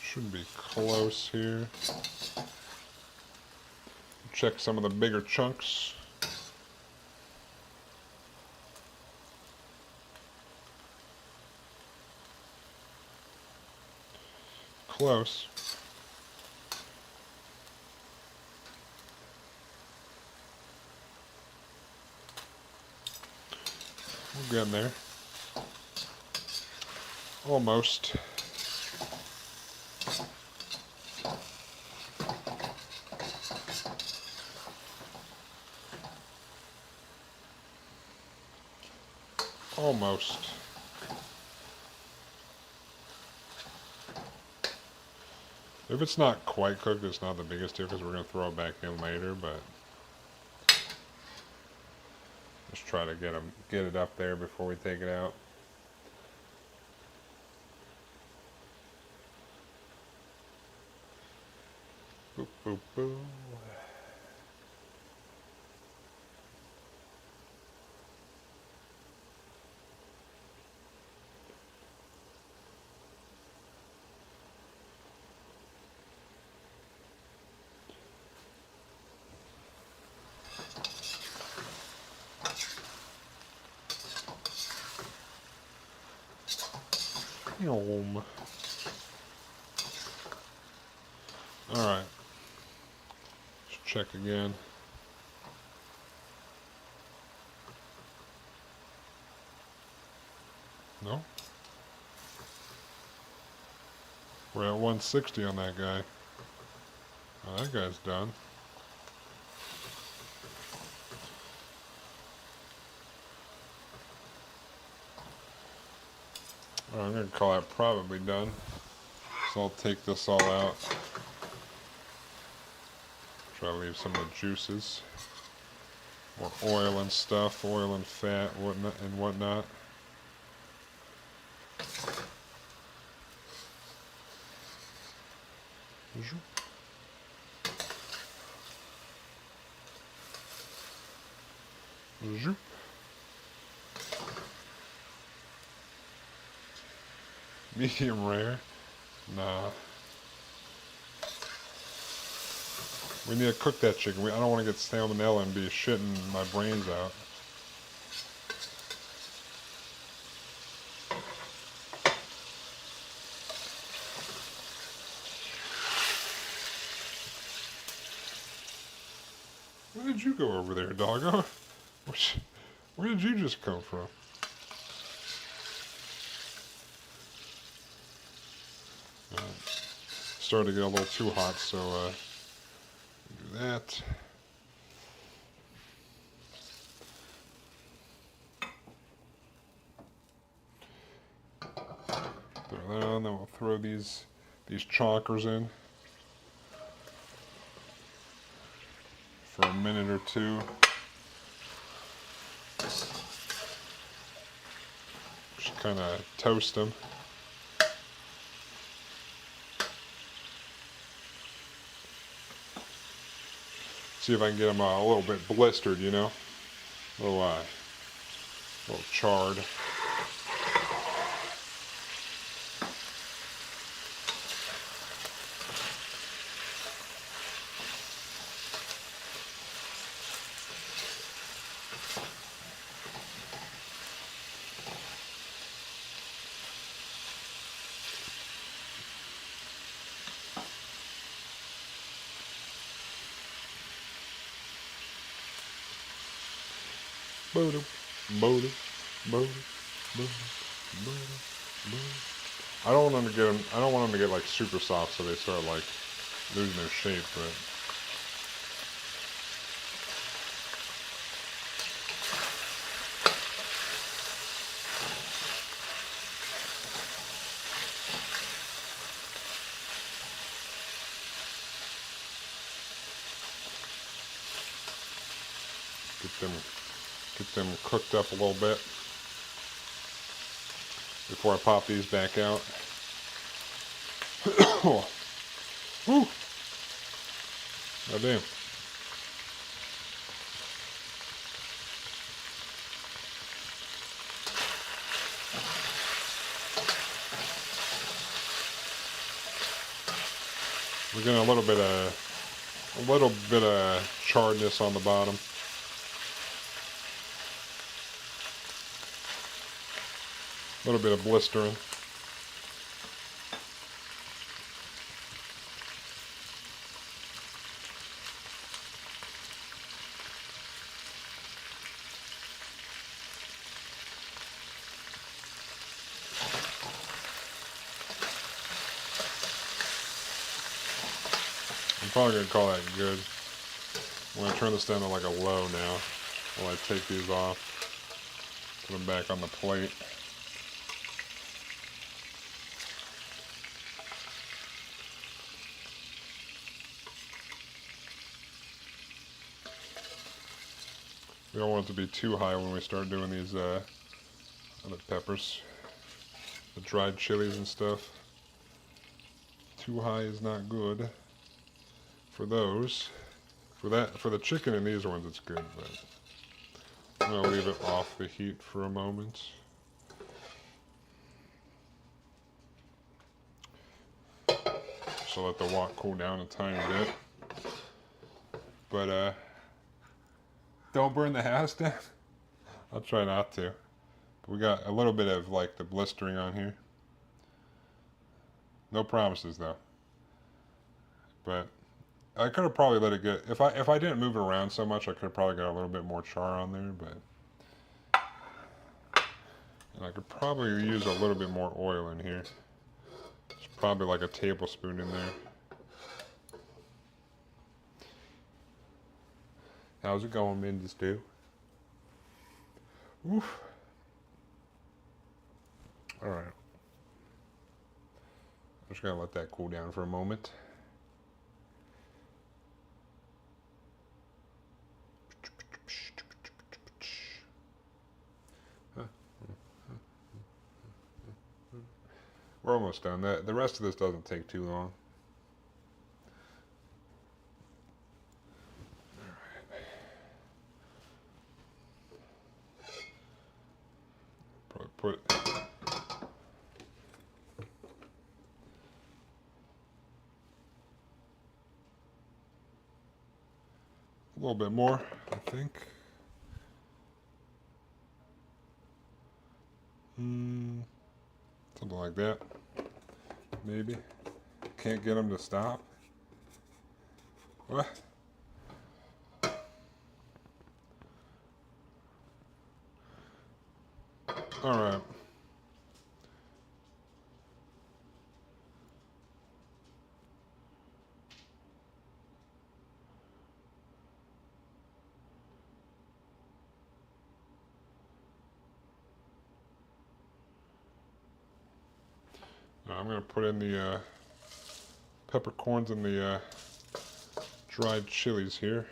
Should be close here. Check some of the bigger chunks. close. We're getting there. Almost. Almost. If it's not quite cooked, it's not the biggest deal because we're going to throw it back in later, but just try to get it up there before we take it out. Boop, boop, boop. Alright. Let's check again. No? We're at 160 on that guy. Oh, that guy's done. I'm going to call that probably done. So I'll take this all out. Try to leave some of the juices. More oil and stuff, oil and fat and whatnot. Zoop. Medium rare? Nah. We need to cook that chicken. I don't want to get salmonella and be shitting my brains out. Where did you go over there, doggo? Where did you just come from? Started to get a little too hot, so do that. Throw that on, then we'll throw these chonkers in for a minute or two. Just kind of toast them. See if I can get them a little bit blistered, you know, a little charred. I don't want them to get I don't want them to get like super soft, so they start like losing their shape. But get them cooked up a little bit before I pop these back out. Whew. God damn. We're getting a little bit of charredness on the bottom. A little bit of blistering. probably gonna call that good. I'm gonna turn this down to like a low now while I take these off. Put them back on the plate. We don't want it to be too high when we start doing these other peppers. The dried chilies and stuff. Too high is not good for those. For the chicken and these ones it's good, but I'm gonna leave it off the heat for a moment. So let the wok cool down a tiny bit. But don't burn the house down. I'll try not to. But we got a little bit of like the blistering on here. No promises though. But I could have probably let it get, if I didn't move it around so much, I could have probably got a little bit more char on there, but and I could probably use a little bit more oil in here. It's probably like a tablespoon in there. How's it going, Mindy Stew? Oof. Alright. I'm just gonna let that cool down for a moment. We're almost done. The rest of this doesn't take too long. Probably put a little bit more, I think. Something like that. Maybe. Can't get them to stop. What? Alright. Now I'm going to put in the peppercorns and the dried chilies here.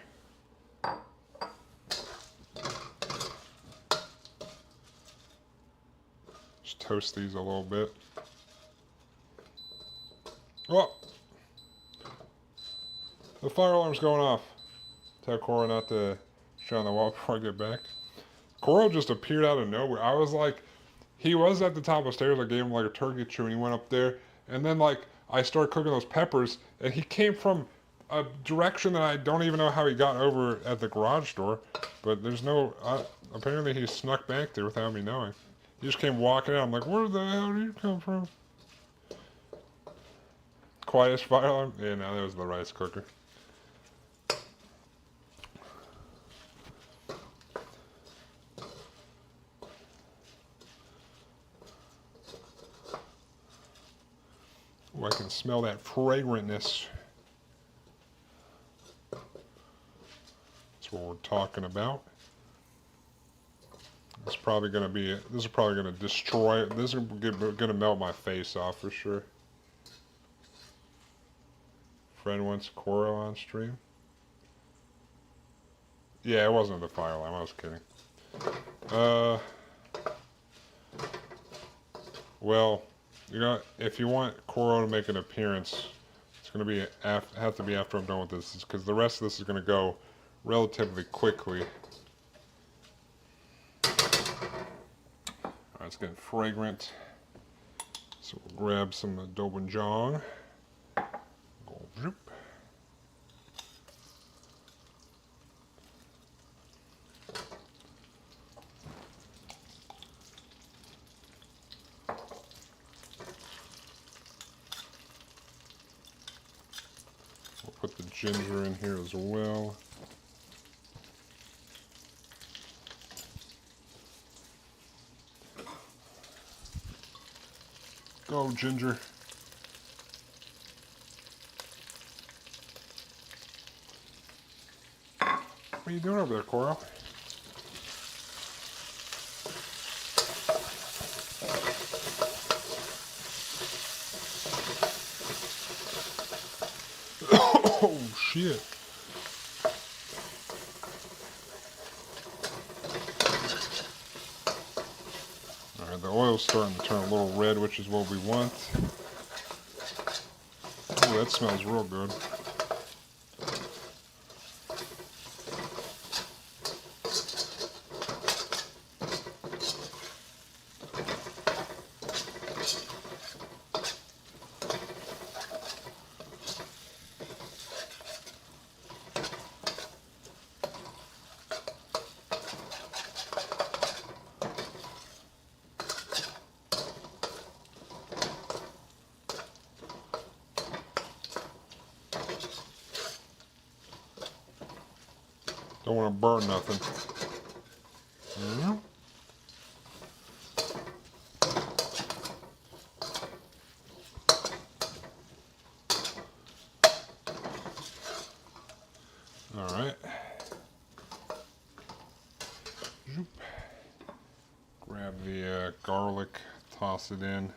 Just toast these a little bit. Oh! The fire alarm's going off. Tell Cora not to shut on the wall before I get back. Cora just appeared out of nowhere. I was like, he was at the top of the stairs. I gave him like a turkey chew and he went up there. And then like I started cooking those peppers and he came from a direction that I don't even know how he got over at the garage door. But there's no, apparently he snuck back there without me knowing. He just came walking out. I'm like, where the hell did you come from? Quietest fire alarm? Yeah, no, that was the rice cooker. Oh, I can smell that fragrantness. That's what we're talking about. It's probably going to be, this is probably going to destroy, this is going to melt my face off for sure. Friend wants Cora on stream. Yeah, it wasn't the fire alarm, I was kidding. Well, you know, if you want Cora to make an appearance, it's going to be have to be after I'm done with this, because the rest of this is going to go relatively quickly. Alright, it's getting fragrant. So we'll grab some dobenjang. Go zoop. We'll put the ginger in here as well. Go, ginger. What are you doing over there, Coral? Oh, shit. Alright, the oil's starting to turn a little red, which is what we want. Oh, that smells real good. Don't want to burn nothing. Alright. Grab the garlic, toss it in.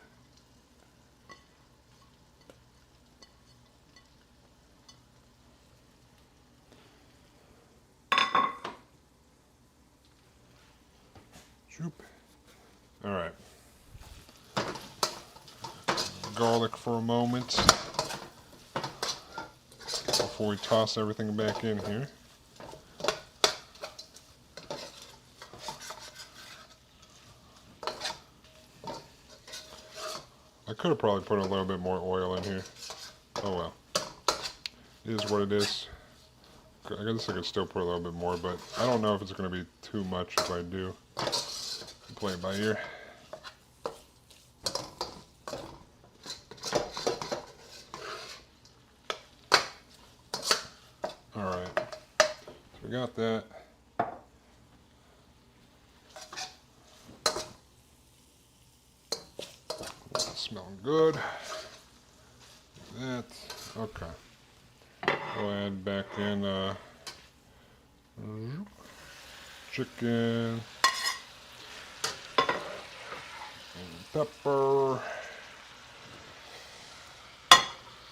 Alright. Garlic for a moment before we toss everything back in here. I could have probably put a little bit more oil in here. Oh well. It is what it is. I guess I could still put a little bit more, but I don't know if it's going to be too much if I do. Play it by ear. Alright. So we got that. That's smelling good. That. Okay. We'll add back in chicken, and pepper, a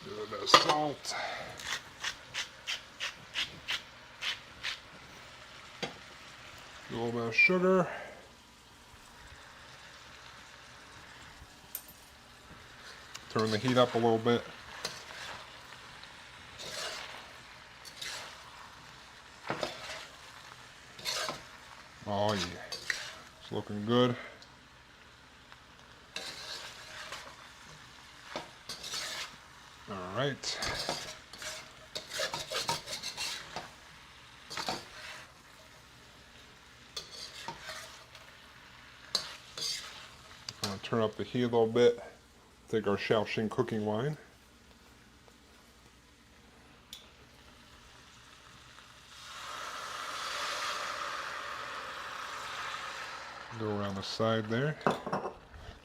little bit of salt, a little bit of sugar, turn the heat up a little bit. Oh yeah, it's looking good. All right. I'm gonna turn up the heat a little bit. Take our Shaoxing cooking wine. Go around the side there. Kind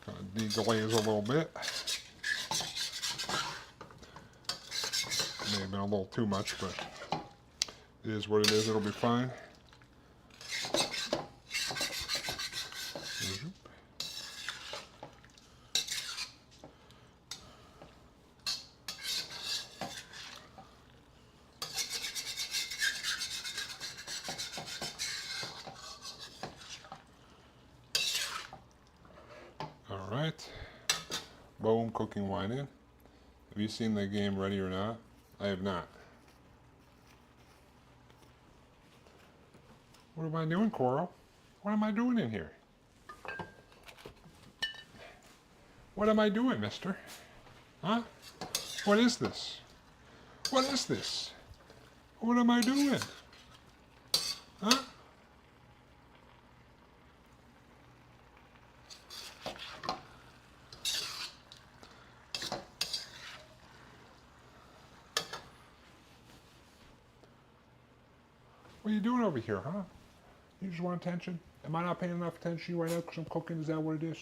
of deglaze a little bit. May have been a little too much, but it is what it is. It'll be fine. Alright. Boom, cooking wine in. Have you seen the game Ready or Not? I have not. What am I doing, Coral? What am I doing in here? What am I doing, mister? Huh? What is this? What is this? What am I doing? Huh? What are you doing over here, huh? You just want attention? Am I not paying enough attention to you right now because I'm cooking? Is that what it is?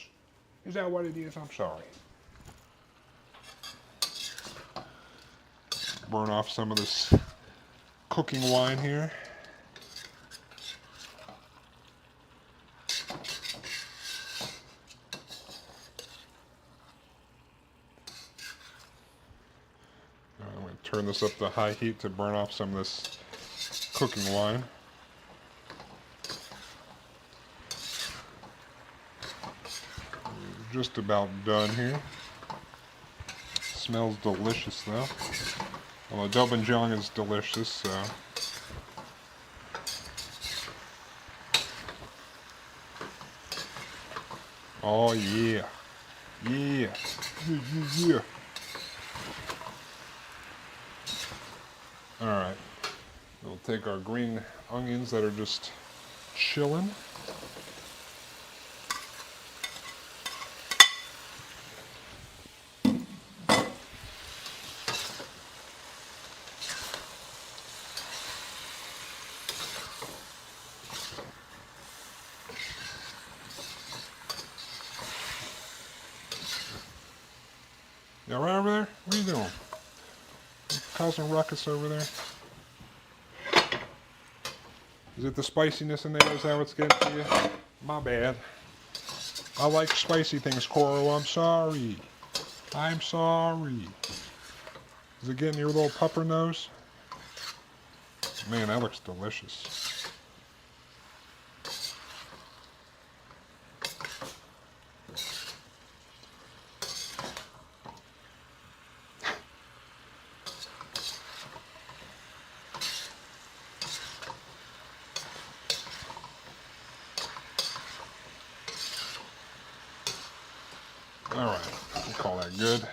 Is that what it is? I'm sorry. Burn off some of this cooking wine here. turn this up to high heat to burn off some of this cooking wine. Just about done here. Smells delicious though. Well, the dobenjang is delicious, so. Oh yeah. Yeah. Yeah. Alright. We'll take our green onions that are just chilling. You alright over there? What are you doing? Causing ruckus over there? Is it the spiciness in there? Is that what's getting to you? My bad. I like spicy things, Coro. I'm sorry. I'm sorry. Is it getting your little pupper nose? Man, that looks delicious. Alright, we'll call that good.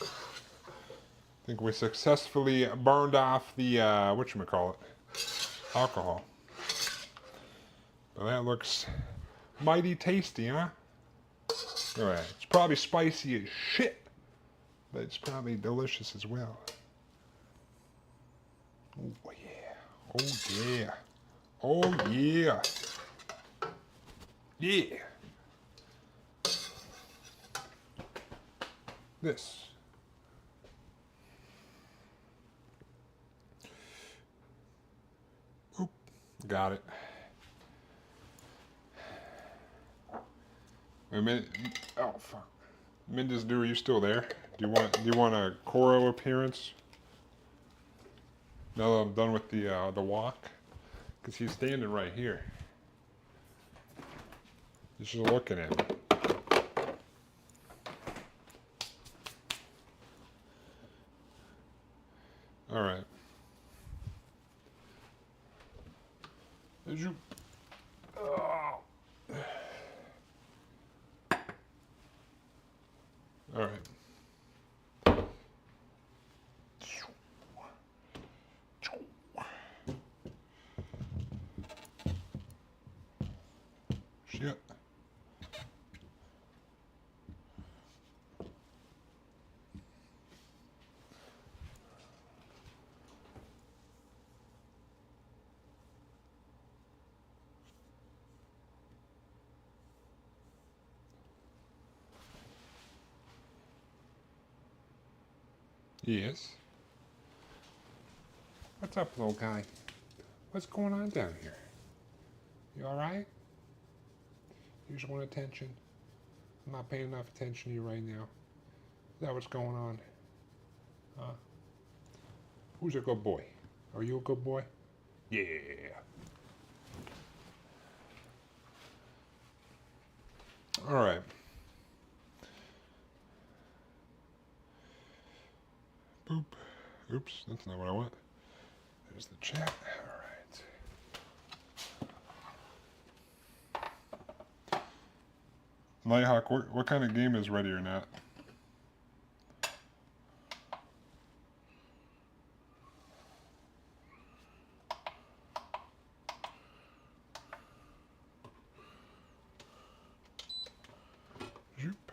I think we successfully burned off the, whatchamacallit, alcohol. Well, that looks mighty tasty, huh? Alright, it's probably spicy as shit, but it's probably delicious as well. Oh yeah, oh yeah, oh yeah, yeah. This. Oop, got it. Wait a minute. Oh fuck. Mendes, are you still there? Do you want a Coro appearance? Now that I'm done with the walk, because he's standing right here. He's just looking at me. All right. Did you? Oh. All right. Shit. Yes. What's up, little guy? What's going on down here? You alright? You just want attention? I'm not paying enough attention to you right now. Is that what's going on? Huh? Who's a good boy? Are you a good boy? Yeah. Alright. Boop. Oops, that's not what I want. There's the chat. Alright. Nighthawk, what kind of game is ready or not? Zoop.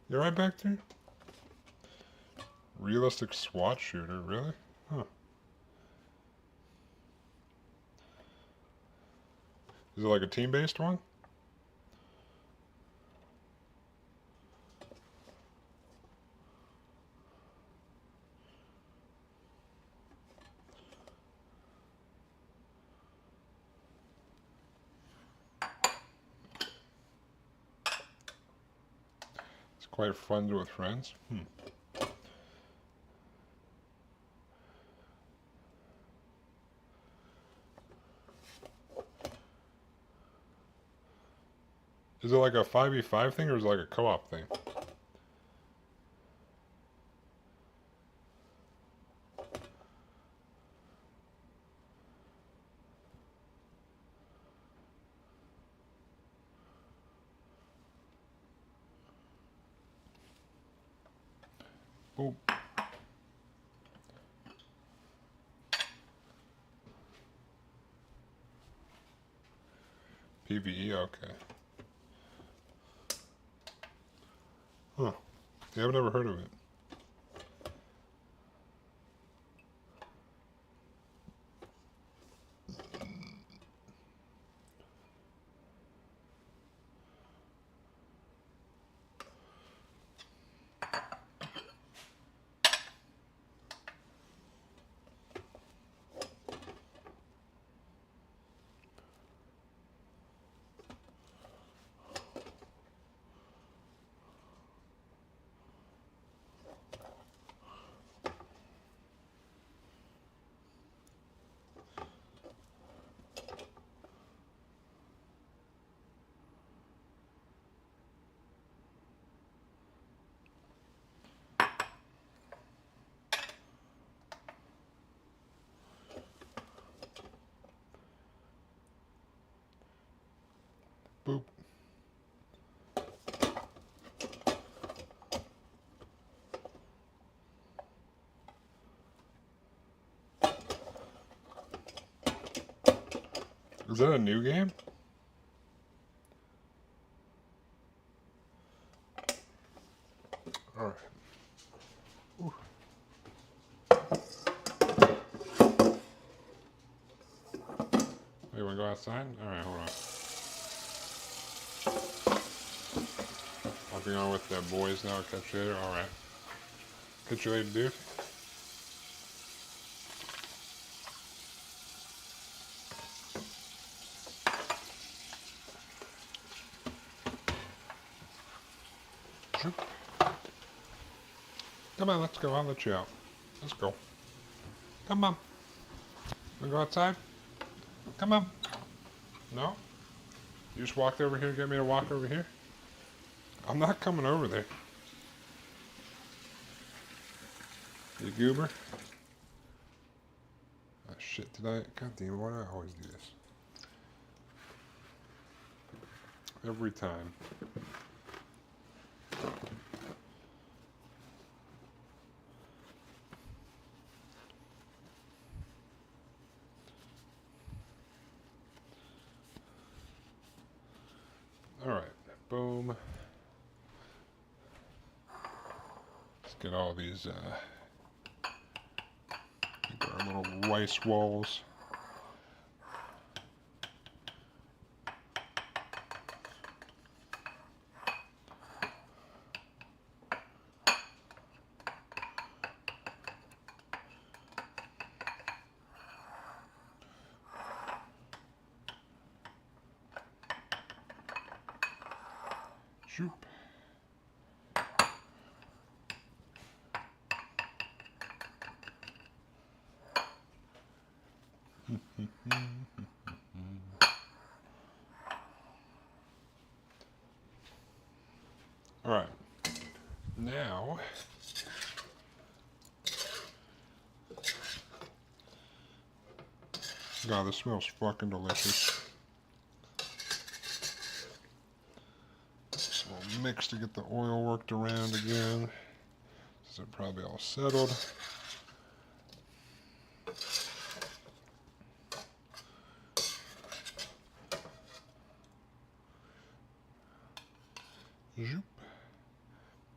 You right back there? Realistic SWAT shooter, really? Huh. Is it like a team-based one? Quite friends with friends. Is it like a 5v5 thing or is it like a co-op thing? Oh. PvE, okay. Huh. Yeah, I've never heard of it. Boop. Is that a new game? Alright. You wanna go outside? Alright, hold on. Walking on with the boys now. Catch you later. Alright. Catch you later, dude. Come on, let's go. I'll let you out. Let's go. Come on. Wanna go outside? Come on. No? You just walked over here to get me to walk over here? I'm not coming over there. You goober? Oh, shit, did I? God damn it, why do I always do this? Every time. Alright, boom. Let's get all these, get our little rice walls. Shoop. All right, now God, this smells fucking delicious. So we'll mix to get the oil worked around again. This is probably all settled. Zoop.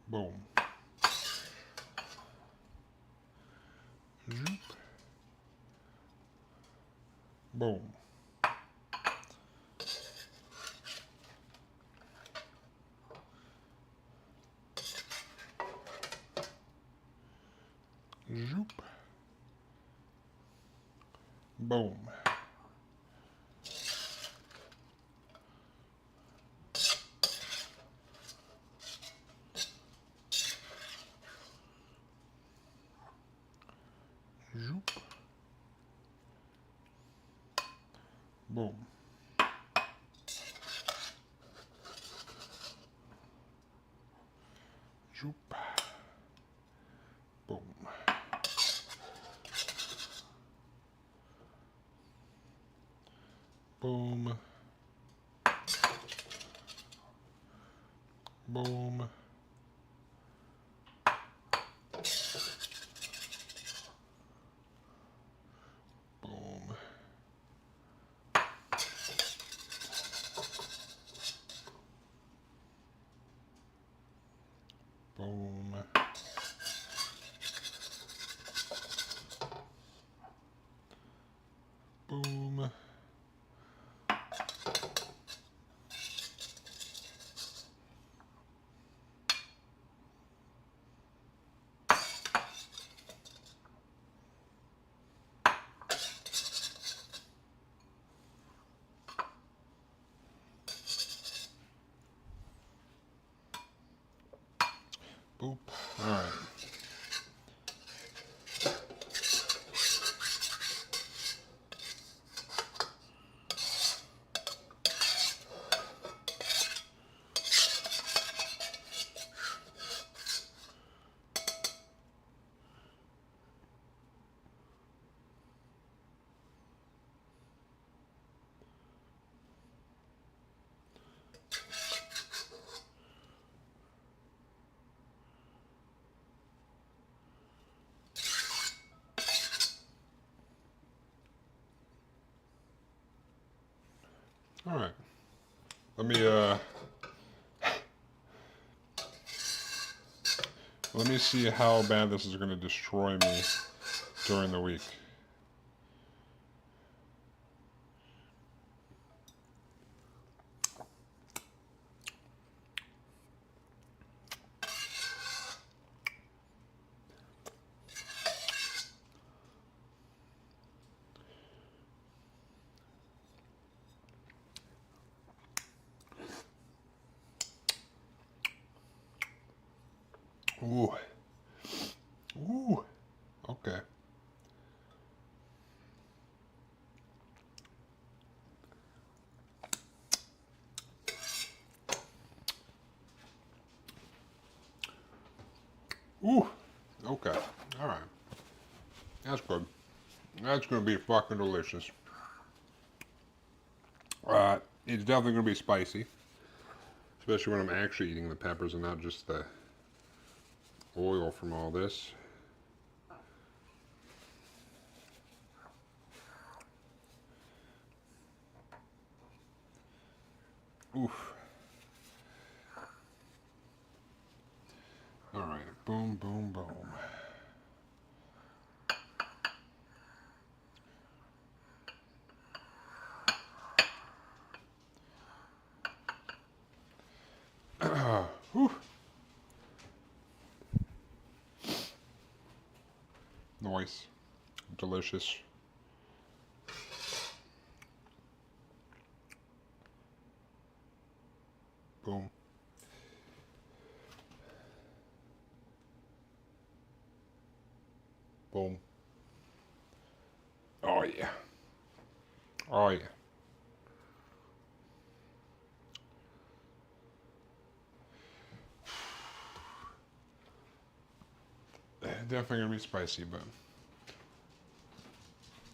Boom. Zoop. Boom. Zoop. Boom. Zoop. Boom. Boom. Boom. Boom. Boom. Boom. Boop. All right. All right. Let me see how bad this is going to destroy me during the week. Ooh. Ooh. Okay. Ooh. Okay. All right. That's good. That's going to be fucking delicious. It's definitely going to be spicy. Especially when I'm actually eating the peppers and not just the oil from all this. Oof. All right. Boom, boom, boom. Whew. Nice. Delicious. Boom. Boom. Oh yeah. Oh yeah. Definitely gonna be spicy, but.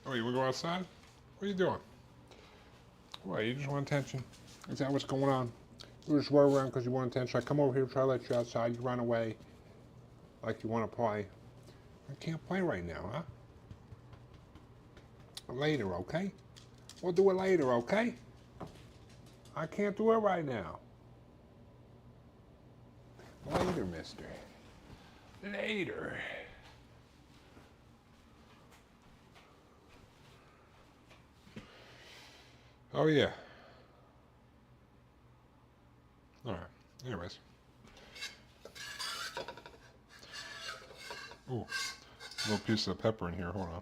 Oh, you wanna go outside? What are you doing? What, you just want attention? Is that what's going on? You just run around because you want attention. I come over here, try to let you outside, you run away like you want to play. I can't play right now, huh? Later, okay? We'll do it later, okay? I can't do it right now. Later, mister. Later. Oh, yeah. All right. Anyways. Ooh. A little piece of pepper in here. Hold on.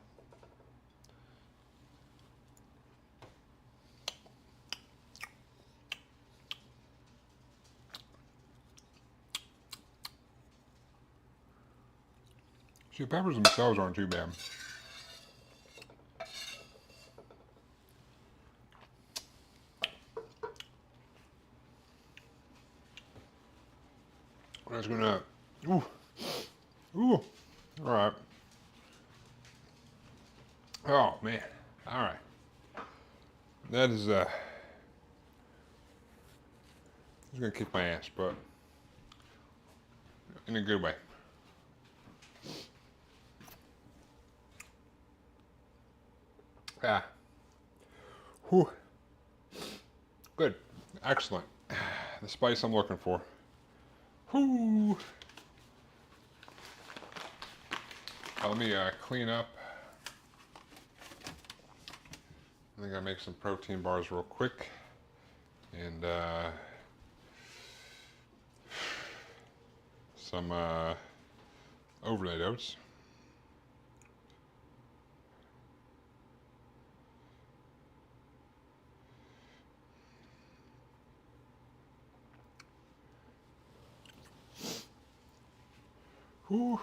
See, the peppers themselves aren't too bad. I'm just gonna Ooh. Ooh. All right. Oh man. All right. That is it's gonna kick my ass, but in a good way. Ah. Whew. Good. Excellent. The spice I'm looking for. Whew. Let me clean up. I think I'll make some protein bars real quick. And some overnight oats. Whew.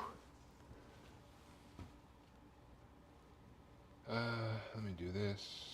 Let me do this.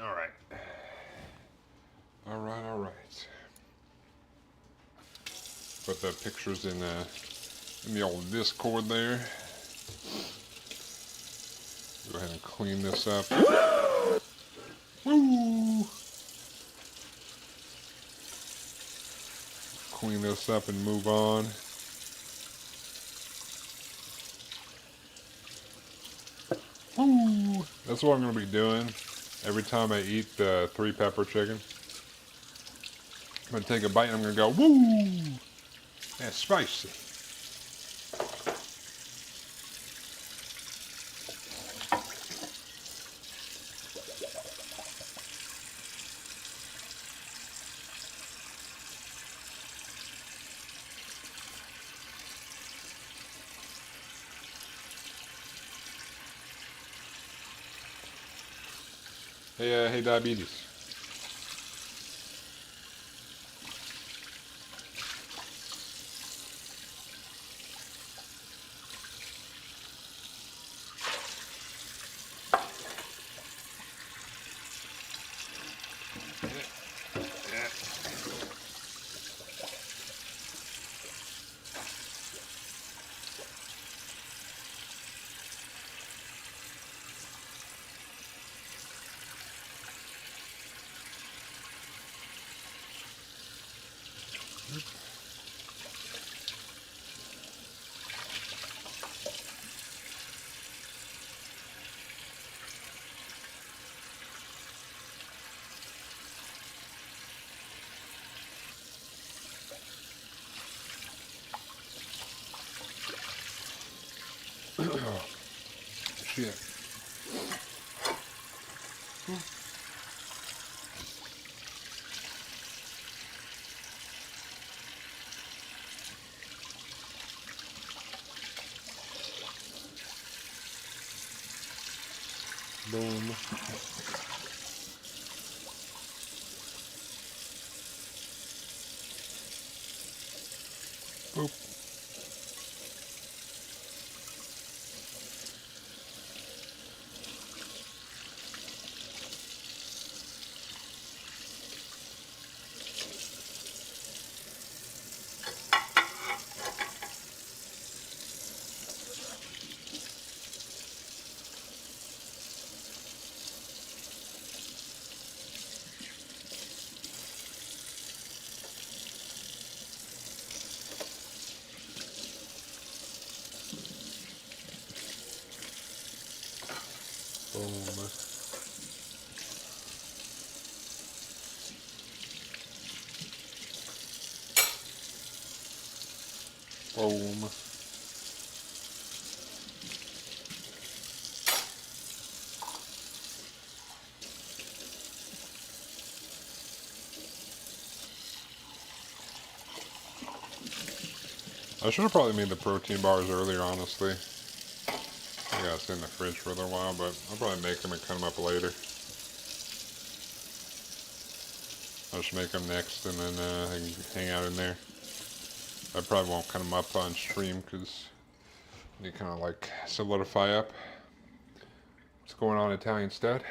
All right. All right, all right. Put the pictures in the old Discord there. Go ahead and clean this up. Woo! Clean this up and move on. Woo! That's what I'm going to be doing every time I eat the 3-pepper chicken. I'm going to take a bite and I'm going to go, woo! That's spicy. Hey, diabetes. Shit. Boom. Boop. Boom. Boom. I should have probably made the protein bars earlier, honestly. I gotta stay in the fridge for a little while, but I'll probably make them and cut them up later. I'll just make them next and then I can hang out in there. I probably won't cut them up on stream because they kind of like solidify up. What's going on, Italian Stud?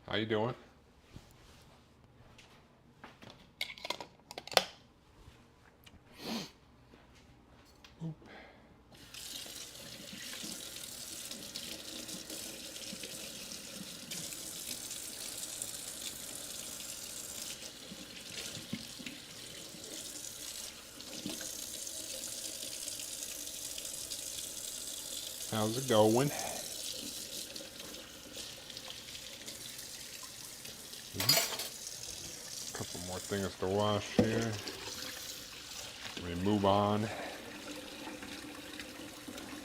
How you doing? How's it going? Couple more things to wash here. We move on.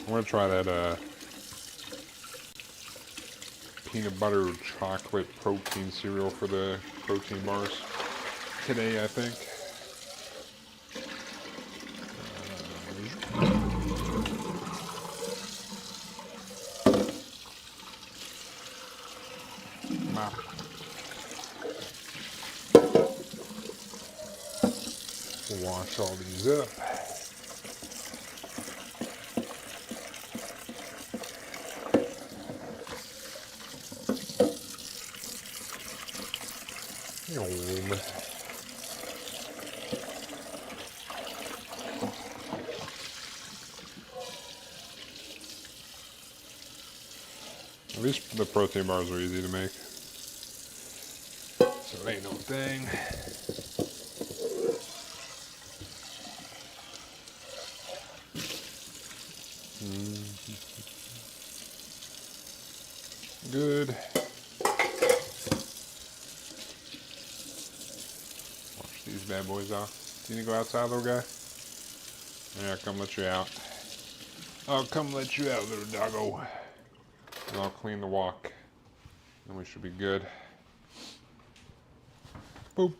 I'm gonna try that peanut butter chocolate protein cereal for the protein bars today, I think. Wash all these up. At least the protein bars are easy to make. So it ain't no thing. Good. Wash these bad boys off. Do you need to go outside, little guy? Yeah, come let you out. I'll come let you out, little doggo. And I'll clean the walk. And we should be good. Boop.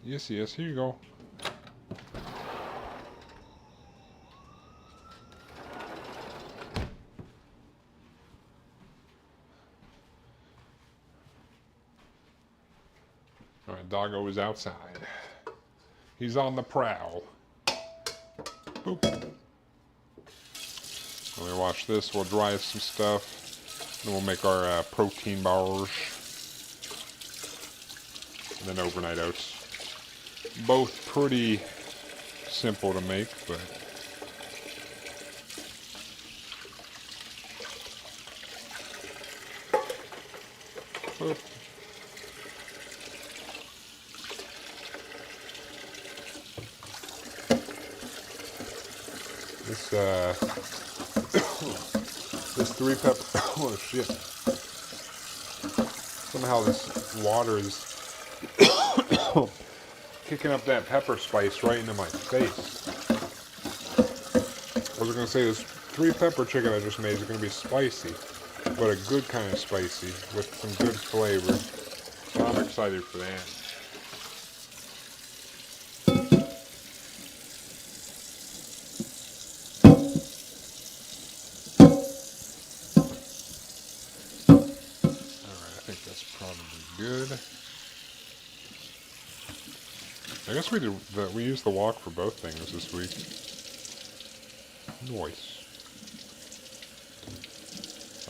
Yes, yes, here you go. Alright, doggo is outside. He's on the prowl. Boop. When we wash this, we'll dry some stuff. Then we'll make our protein bars. And then overnight oats. Both pretty simple to make, but boop. This this 3-pepper, oh shit. Somehow this water is kicking up that pepper spice right into my face. I was gonna say this 3-pepper chicken I just made is gonna be spicy, but a good kind of spicy with some good flavor. So I'm excited for that. Good. I guess we used the wok for both things this week. Nice.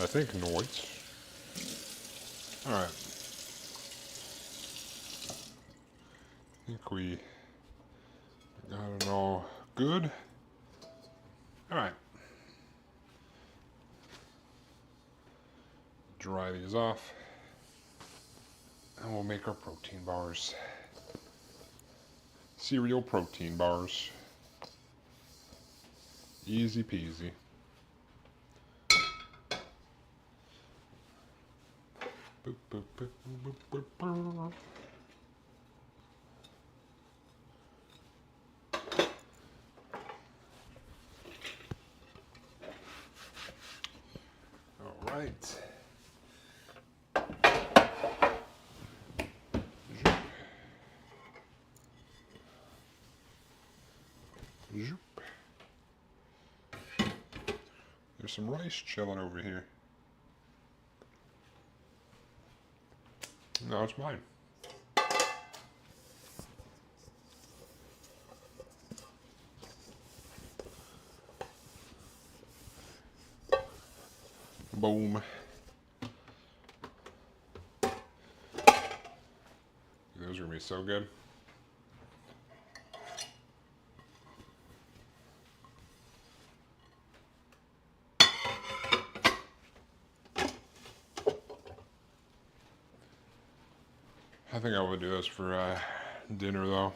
I think nice. Alright. I think we got it all good. Alright. Dry these off. And we'll make our protein bars. Cereal protein bars. Easy peasy. Boop, boop, boop, boop, boop, boop. All right. There's some rice chilling over here. No, it's mine. Boom. Those are gonna be so good. I think I would do this for dinner though,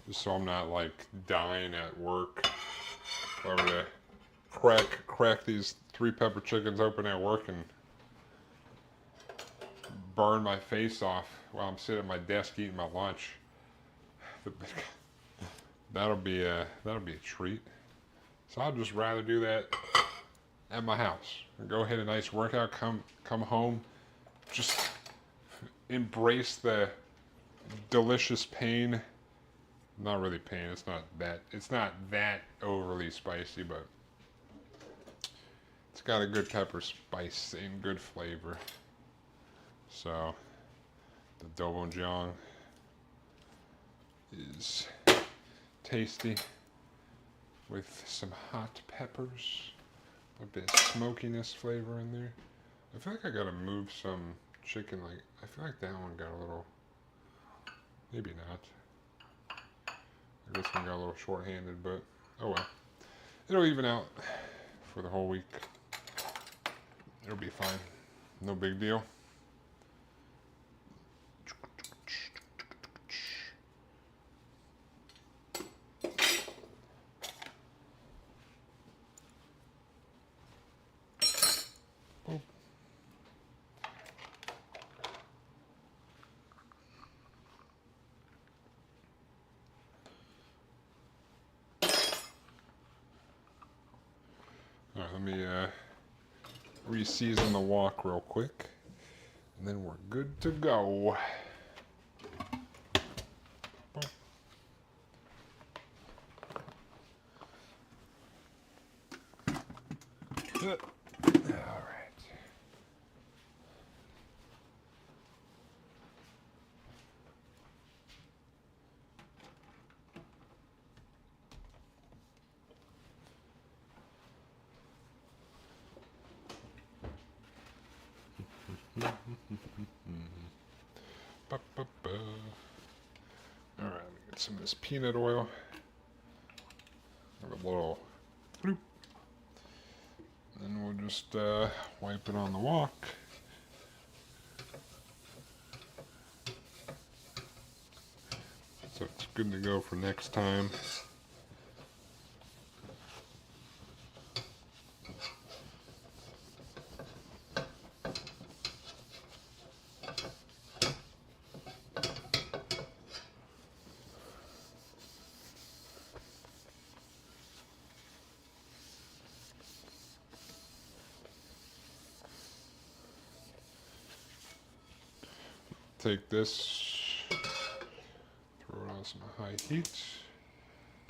just so I'm not like dying at work. If I were to crack these 3 pepper chickens open at work and burn my face off while I'm sitting at my desk eating my lunch, that'll be a treat. So I'd just rather do that at my house. Go ahead, a nice workout, come home, just embrace the delicious pain. Not really pain, it's not that overly spicy, but it's got a good pepper spice and good flavor. So the doboenjang is tasty with some hot peppers, a bit of smokiness flavor in there. I feel like I gotta move some chicken, like I feel like that one got a little, maybe not. This one got a little short-handed, but oh well. It'll even out for the whole week. It'll be fine. No big deal. Alright, let me re-season the wok real quick, and then we're good to go. Alright. Alright, let me get some of this peanut oil. Have a little bloop. Then we'll just wipe it on the wok. So it's good to go for next time. Take this, throw it on some high heat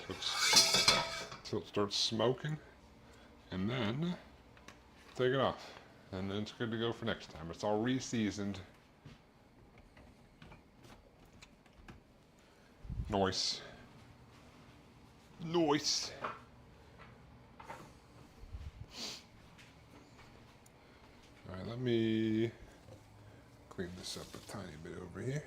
until it starts smoking, and then take it off. And then it's good to go for next time. It's all re-seasoned. Nice. Nice. Alright, let me clean this up a tiny bit over here.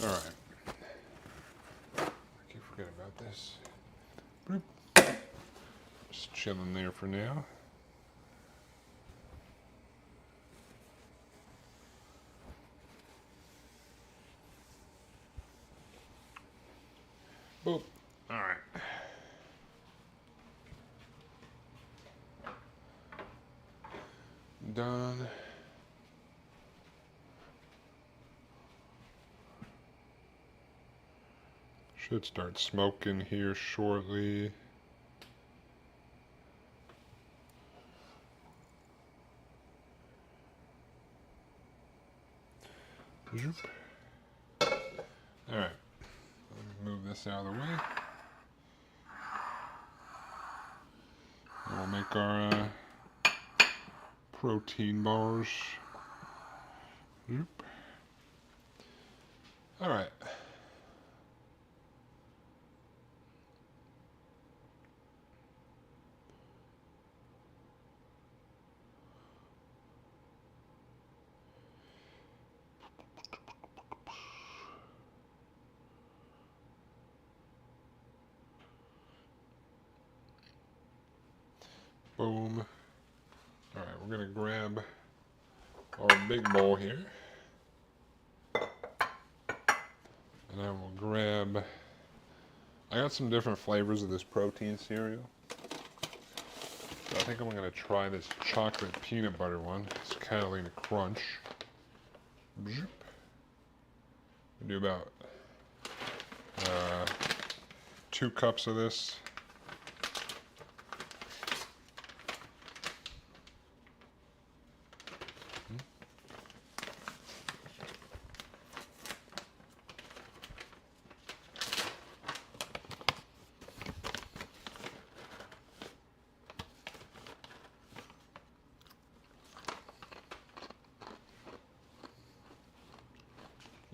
Alright. I keep forgetting about this. Bloop. Just chilling there for now. Boop. Alright. Done. Should start smoking here shortly. Zoop. Alright, move this out of the way. And we'll make our protein bars. Zoop. Alright. Boom. Alright, we're going to grab our big bowl here. And I will grab, I got some different flavors of this protein cereal. So I think I'm going to try this chocolate peanut butter one. It's Catalina Crunch. Zoop. Do about 2 cups of this.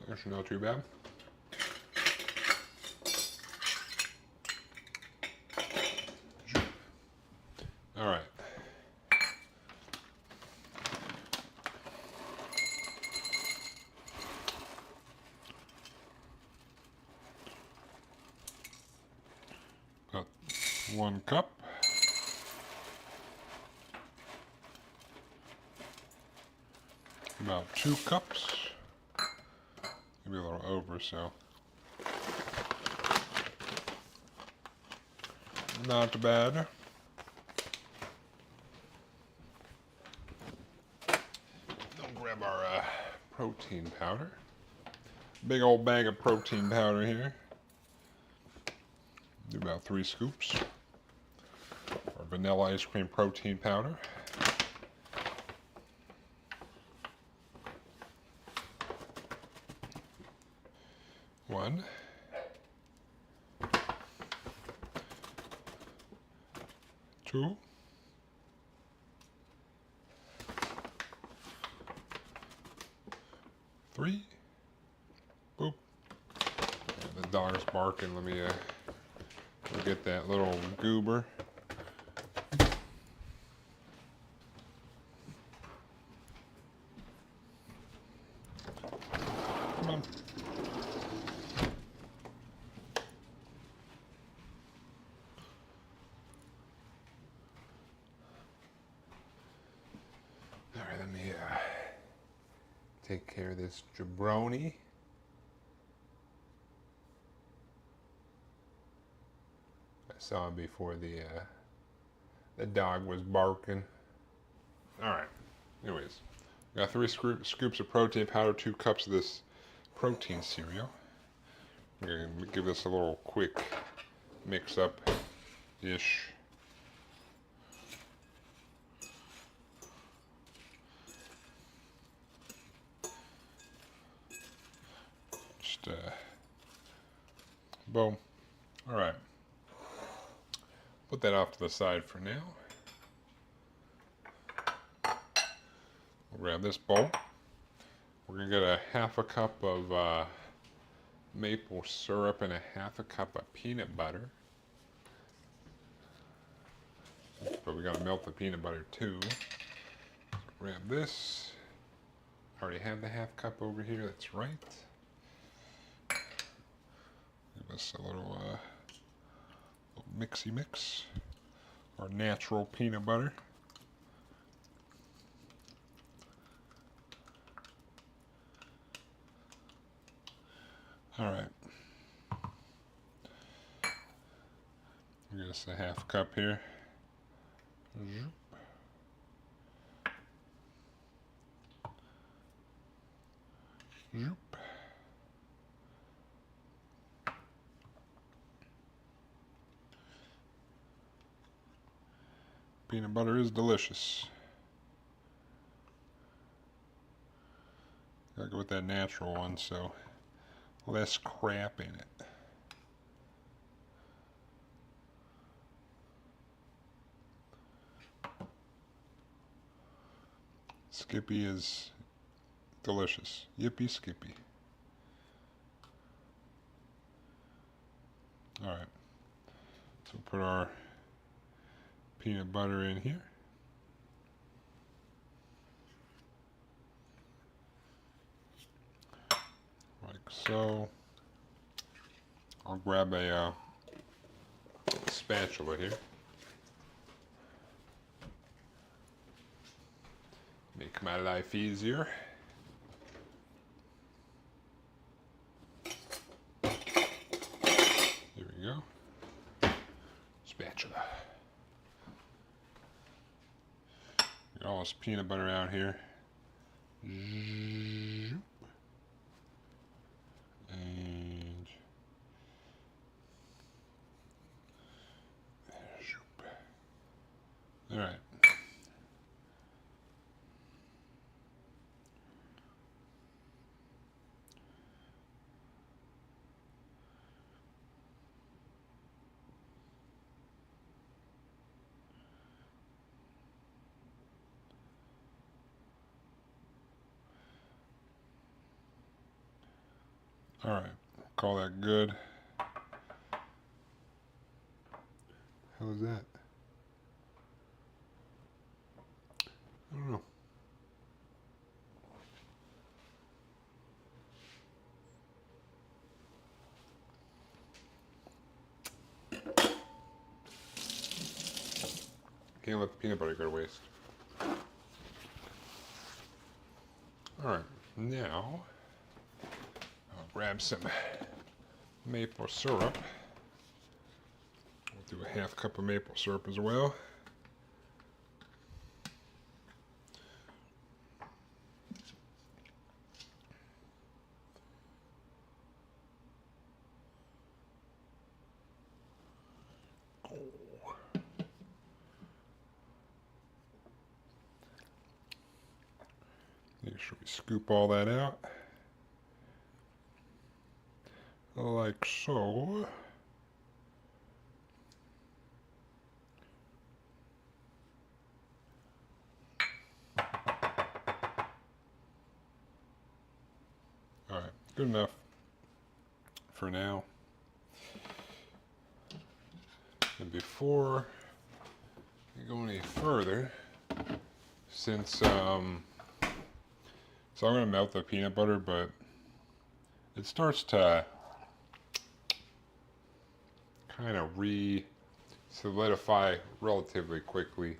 Actually, not too bad. All right. About 1 cup. About 2 cups. Maybe a little over, so. Not bad. We'll grab our protein powder. Big old bag of protein powder here. Do about 3 scoops. Our vanilla ice cream protein powder. One. 2. 3. Boop. The dog's barking. Let me get that little goober. Come on. All right, let me take care of this jabroni. I saw it before the dog was barking. All right. Anyways, got 3 scoops of protein powder, 2 cups of this protein cereal. I'm gonna give this a little quick mix up ish. Just boom. All right. Put that off to the side for now. We'll grab this bowl. We're gonna get a 1/2 cup of maple syrup and a 1/2 cup of peanut butter. But we gotta melt the peanut butter too. So grab this. I already have the 1/2 cup over here, that's right. Give us a little mixy mix. Our natural peanut butter. All right. Give us a 1/2 cup here. Zoop. Zoop. Peanut butter is delicious. Gotta go with that natural one, so less crap in it. Skippy is delicious. Yippee Skippy. Alright, so put our peanut butter in here. Like so. I'll grab a spatula here. Make my life easier. Here we go. Spatula. Get all this peanut butter out here. And all right. All right, call that good. How is that? I don't know. Can't let the peanut butter go to waste. All right, now I'll grab some maple syrup. We'll do a half cup of maple syrup as well. Make sure we scoop all that out. Like so. All right, good enough for now. And before we go any further, since so I'm gonna melt the peanut butter, but it starts to kind of re-solidify relatively quickly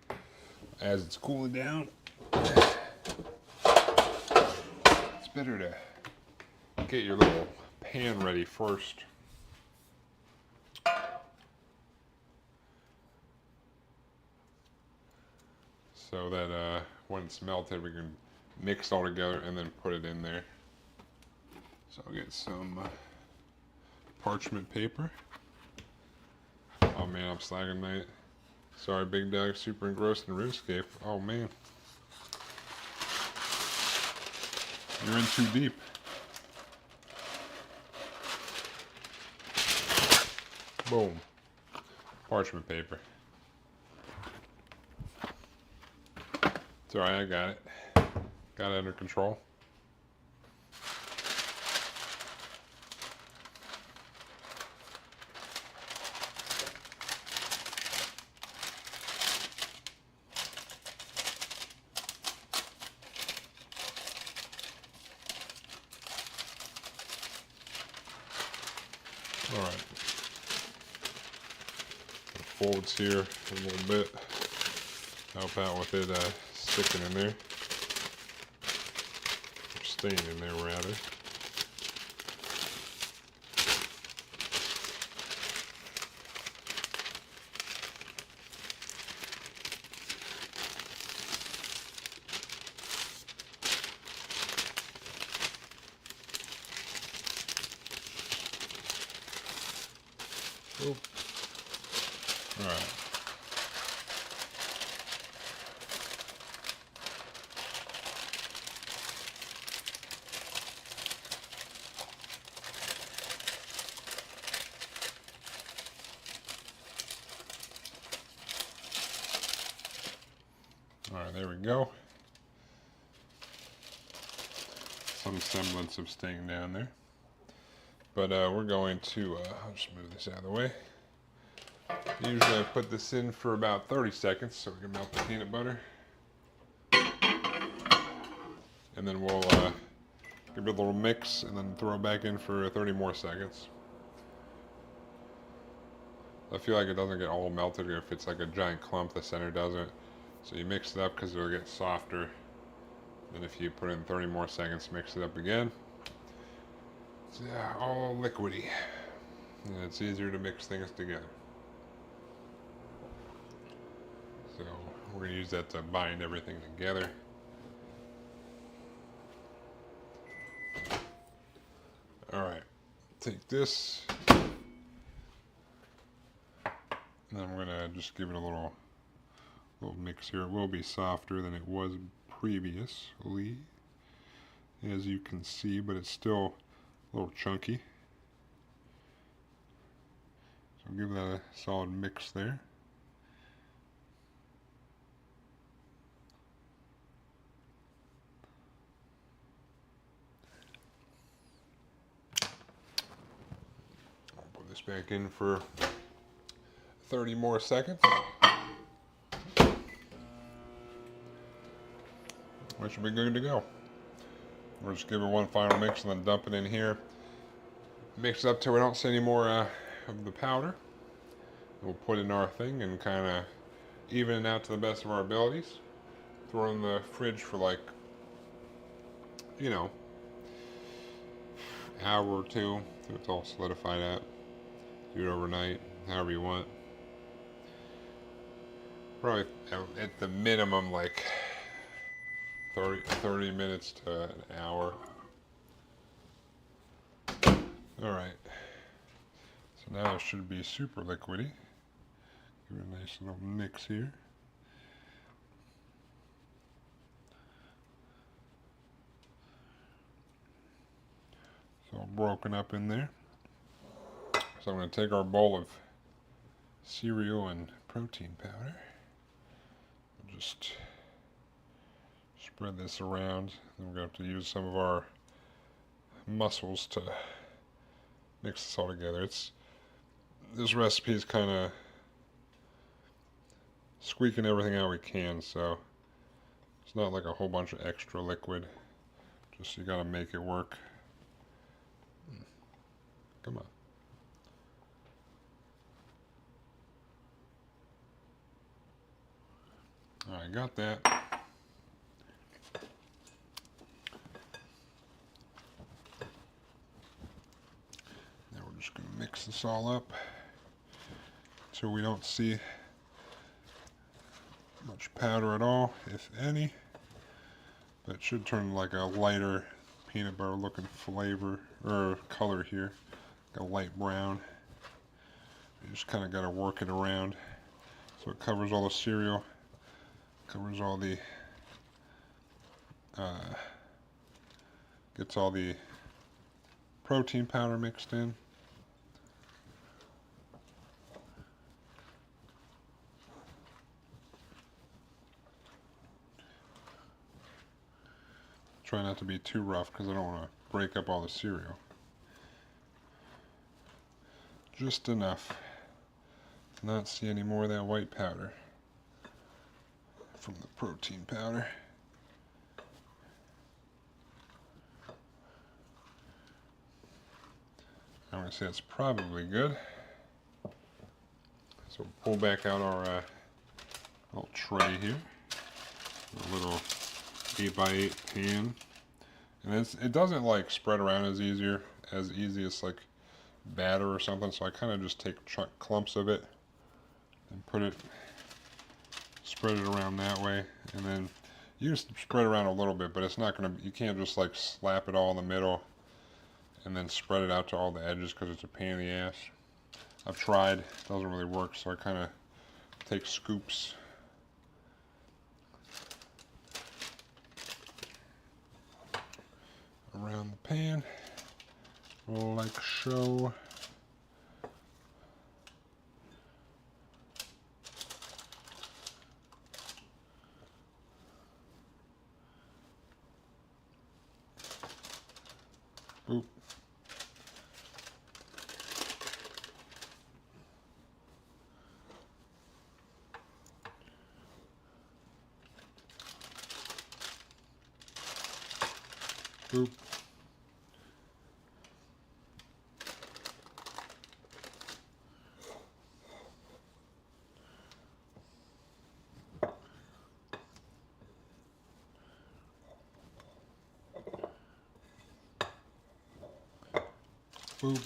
as it's cooling down. It's better to get your little pan ready first. So that when it's melted, we can mix all together and then put it in there. So I'll get some parchment paper. Oh man, I'm slacking tonight. Sorry, Big Dog, super engrossed in RuneScape. Oh man. You're in too deep. Boom. Parchment paper. It's alright, I got it. Got it under control. Alright. Folds here a little bit. Help out with it sticking in there. Or staying in there rather. Oop. All right. there we go. Some semblance of staying down there. But we're going to, I'll just move this out of the way. Usually I put this in for about 30 seconds so we can melt the peanut butter. And then we'll give it a little mix and then throw it back in for 30 more seconds. I feel like it doesn't get all melted if it's like a giant clump, the center doesn't. So you mix it up because it'll get softer. Then if you put in 30 more seconds, mix it up again. It's all liquidy. And it's easier to mix things together. So we're going to use that to bind everything together. Alright, take this, and I'm going to just give it a little mix here. It will be softer than it was previously, as you can see, but it's still a little chunky. So give that a solid mix there. Back in for 30 more seconds. We should be good to go. We'll just give it one final mix and then dump it in here. Mix it up till we don't see any more of the powder. We'll put it in our thing and kind of even it out to the best of our abilities. Throw it in the fridge for like, you know, hour or two so it's all solidified out. Do it overnight, however you want. Probably at the minimum like 30 minutes to an hour. Alright. So now it should be super liquidy. Give it a nice little mix here. It's all broken up in there. So I'm going to take our bowl of cereal and protein powder. Just spread this around. Then we're going to have to use some of our muscles to mix this all together. This recipe is kind of squeaking everything out we can, so it's not like a whole bunch of extra liquid. Just you got to make it work. Come on. Alright, got that. Now we're just going to mix this all up so we don't see much powder at all, if any. But it should turn like a lighter peanut butter looking flavor or color here, like a light brown. You just kind of got to work it around so it covers all the cereal. Covers all the, gets all the protein powder mixed in. Try not to be too rough because I don't want to break up all the cereal. Just enough to not see any more of that white powder from the protein powder. I'm going to say it's probably good. So pull back out our little tray here. A little 8x8 pan. And it doesn't like spread around as easy as like batter or something, so I kind of just take clumps of it and spread it around that way, and then you just spread it around a little bit, but it's not gonna, you can't just like slap it all in the middle and then spread it out to all the edges because it's a pain in the ass. I've tried, it doesn't really work, so I kind of take scoops. Around the pan, like so. Boop. Boop.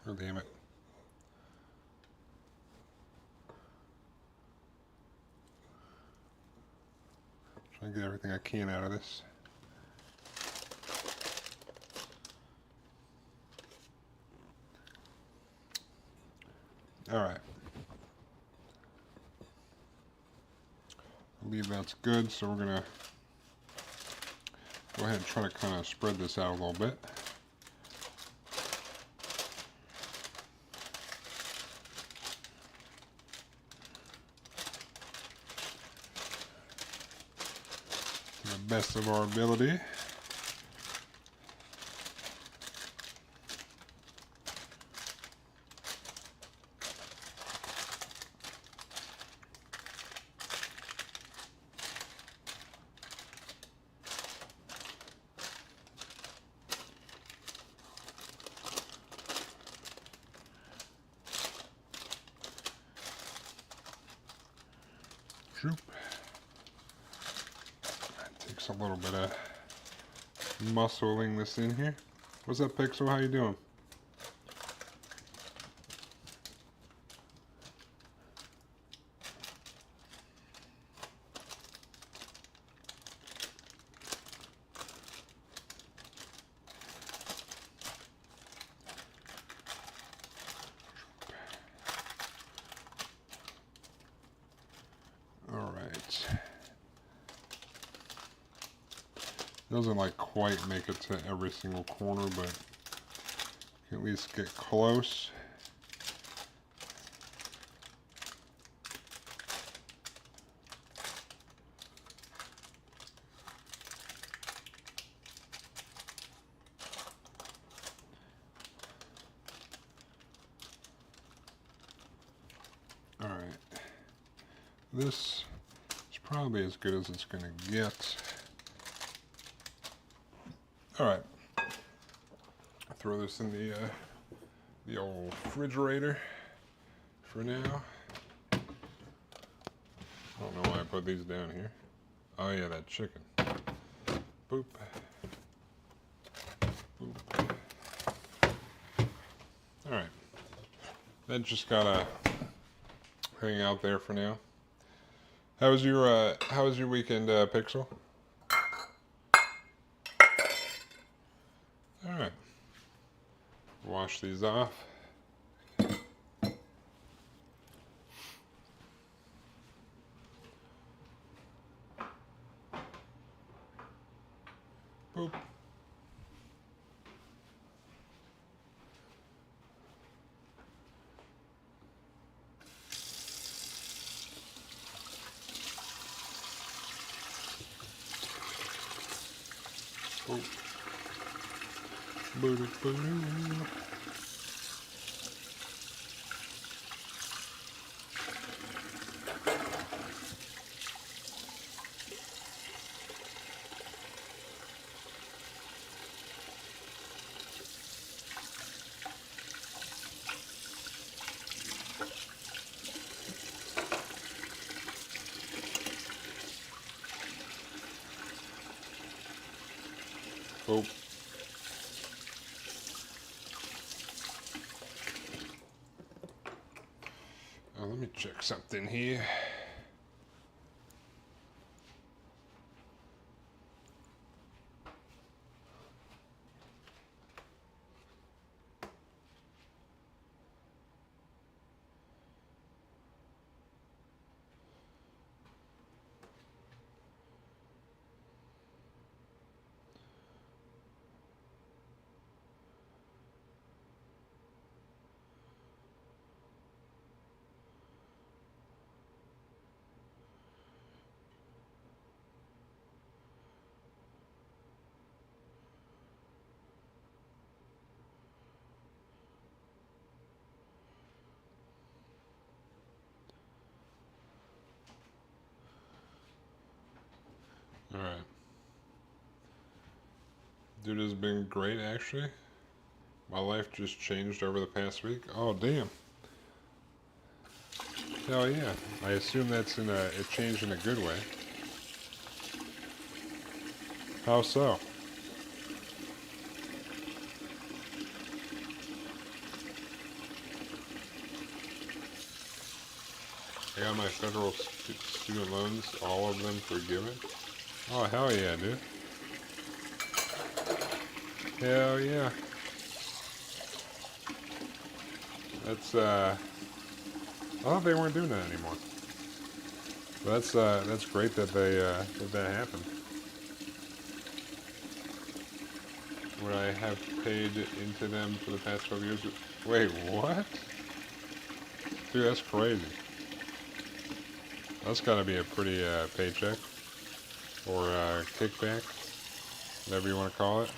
Oh, damn it. Trying to get everything I can out of this. Alright. I believe that's good, so we're going to go ahead and try to kind of spread this out a little bit. To the best of our ability. Shoop. Takes a little bit of muscling this in here. What's up, Pixel? How you doing? Alright. Doesn't like quite make it to every single corner, but you can at least get close. Alright. This is probably as good as it's going to get. Alright. Throw this in the old refrigerator for now. I don't know why I put these down here. Oh yeah, that chicken. Boop. Boop. Alright. That just gotta hang out there for now. How was your weekend, Pixel? Alright. Wash these off. Boop. Boop. Boo-doo, boo-doo. Oh. Let me check something here. Dude, has been great actually. My life just changed over the past week. Oh damn. Hell yeah. I assume that's it changed in a good way. How so? I got my federal student loans, all of them forgiven. Oh hell yeah, dude. Hell yeah. That's I thought they weren't doing that anymore. But that's great that that happened. Would I have paid into them for the past 12 years? Wait, what? Dude, that's crazy. That's gotta be a pretty paycheck or kickback, whatever you want to call it.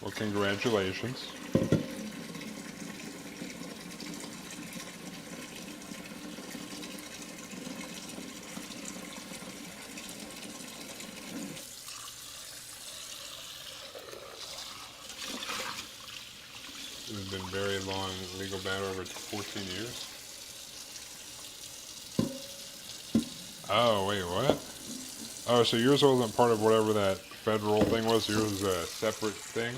Well, congratulations. This has been a very long legal battle over 14 years. Oh, wait, what? Oh, so yours wasn't part of whatever that federal thing was? Yours was a separate thing?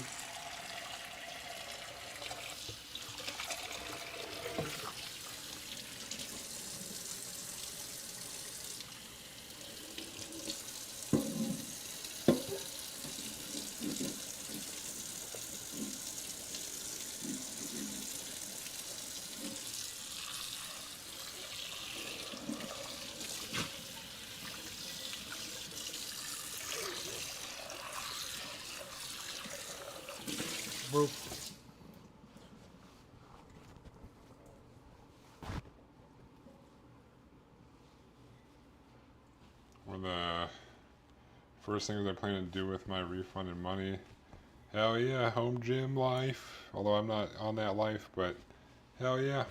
Boop. One of the first things I plan to do with my refunded money. Hell yeah, home gym life. Although I'm not on that life, but hell yeah.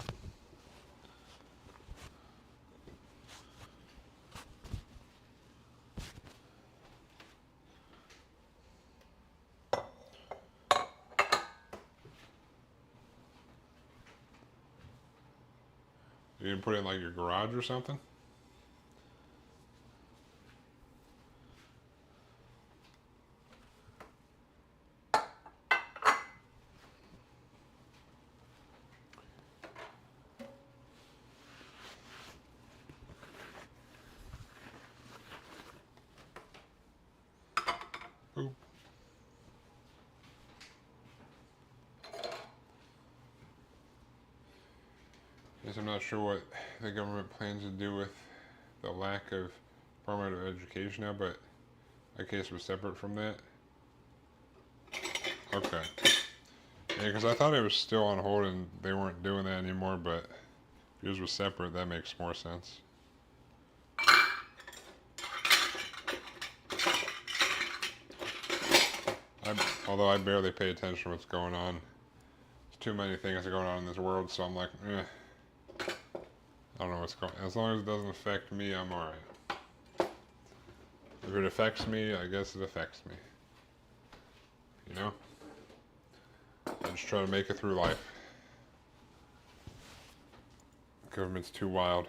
You can put it in like your garage or something? Oop. Guess I'm not sure what the government plans to do with the lack of Department of Education now, but my case was separate from that. Okay. Yeah, because I thought it was still on hold and they weren't doing that anymore, but if yours was separate, that makes more sense. Although I barely pay attention to what's going on. There's too many things going on in this world, so I'm like, eh. I don't know what's going on. As long as it doesn't affect me, I'm alright. If it affects me, I guess it affects me. You know? I just try to make it through life. Government's too wild.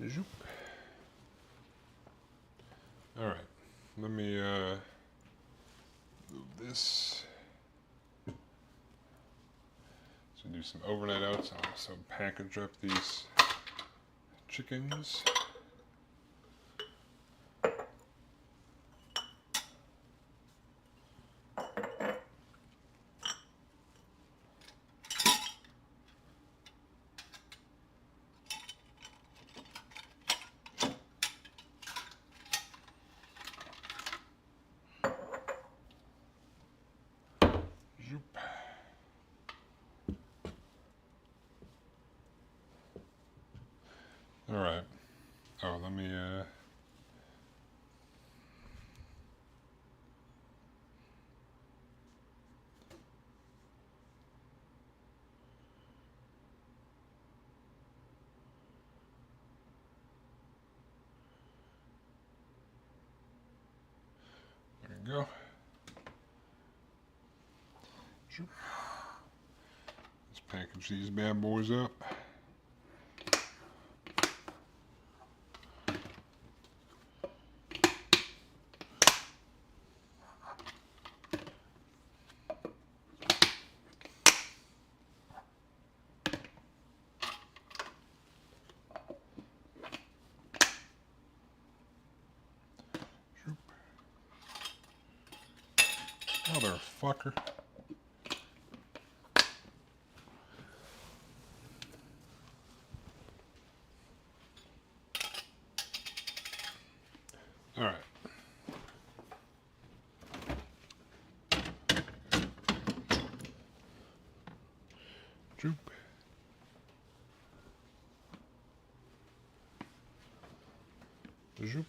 Zoop. Alright. Let me move this. To do some overnight oats, I'll also package up these chickens. All right. Oh, let me there we go. Let's package these bad boys up. Motherfucker. All right. Droop. Zoop.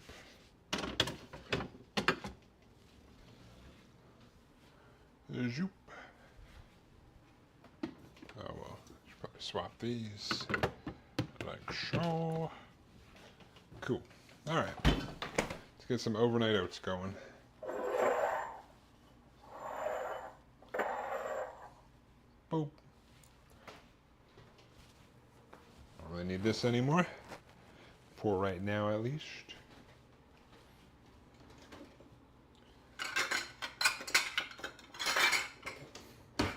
Zoop. Oh well, should probably swap these like so. Cool. All right, let's get some overnight oats going. Boop. Don't really need this anymore. For right now, at least.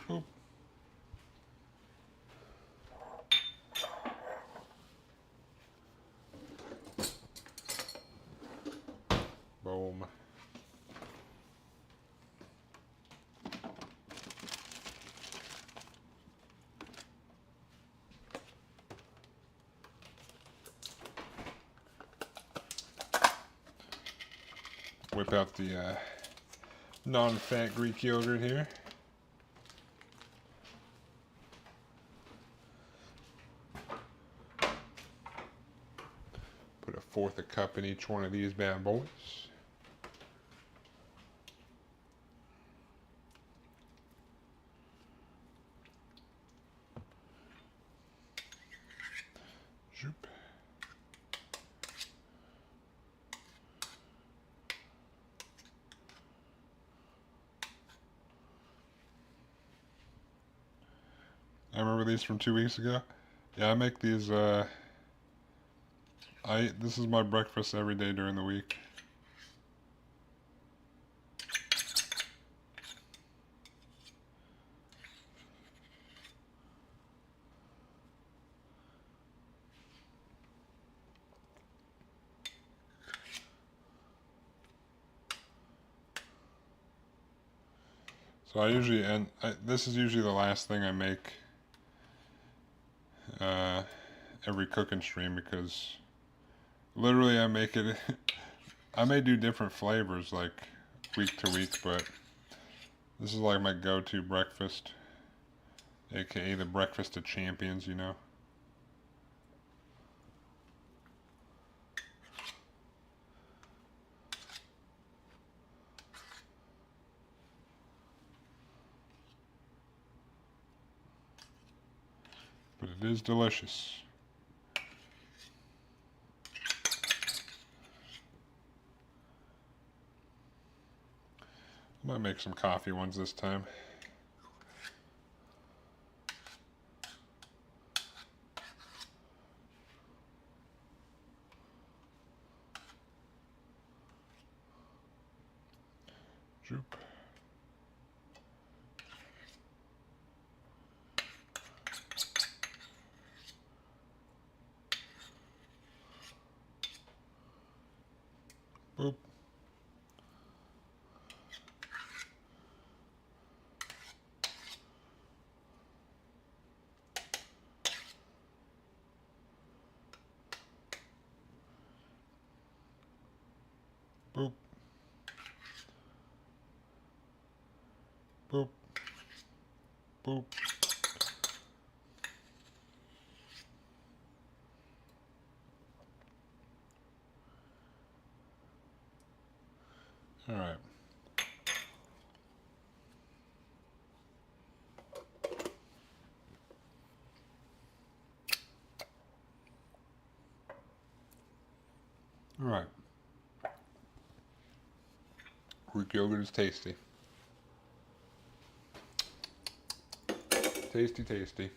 Boop. Boom. Whip out the non-fat Greek yogurt here. Put a fourth a cup in each one of these bad boys. Zoop. I remember these from 2 weeks ago. Yeah, I make these, this is my breakfast every day during the week. So I usually, this is usually the last thing I make every cooking stream, because literally I make it, I may do different flavors like week to week, but this is like my go-to breakfast, aka the breakfast of champions, you know. But it is delicious. I might make some coffee ones this time. Droop. Boop. All right. All right. Greek yogurt is tasty. Tasty, tasty.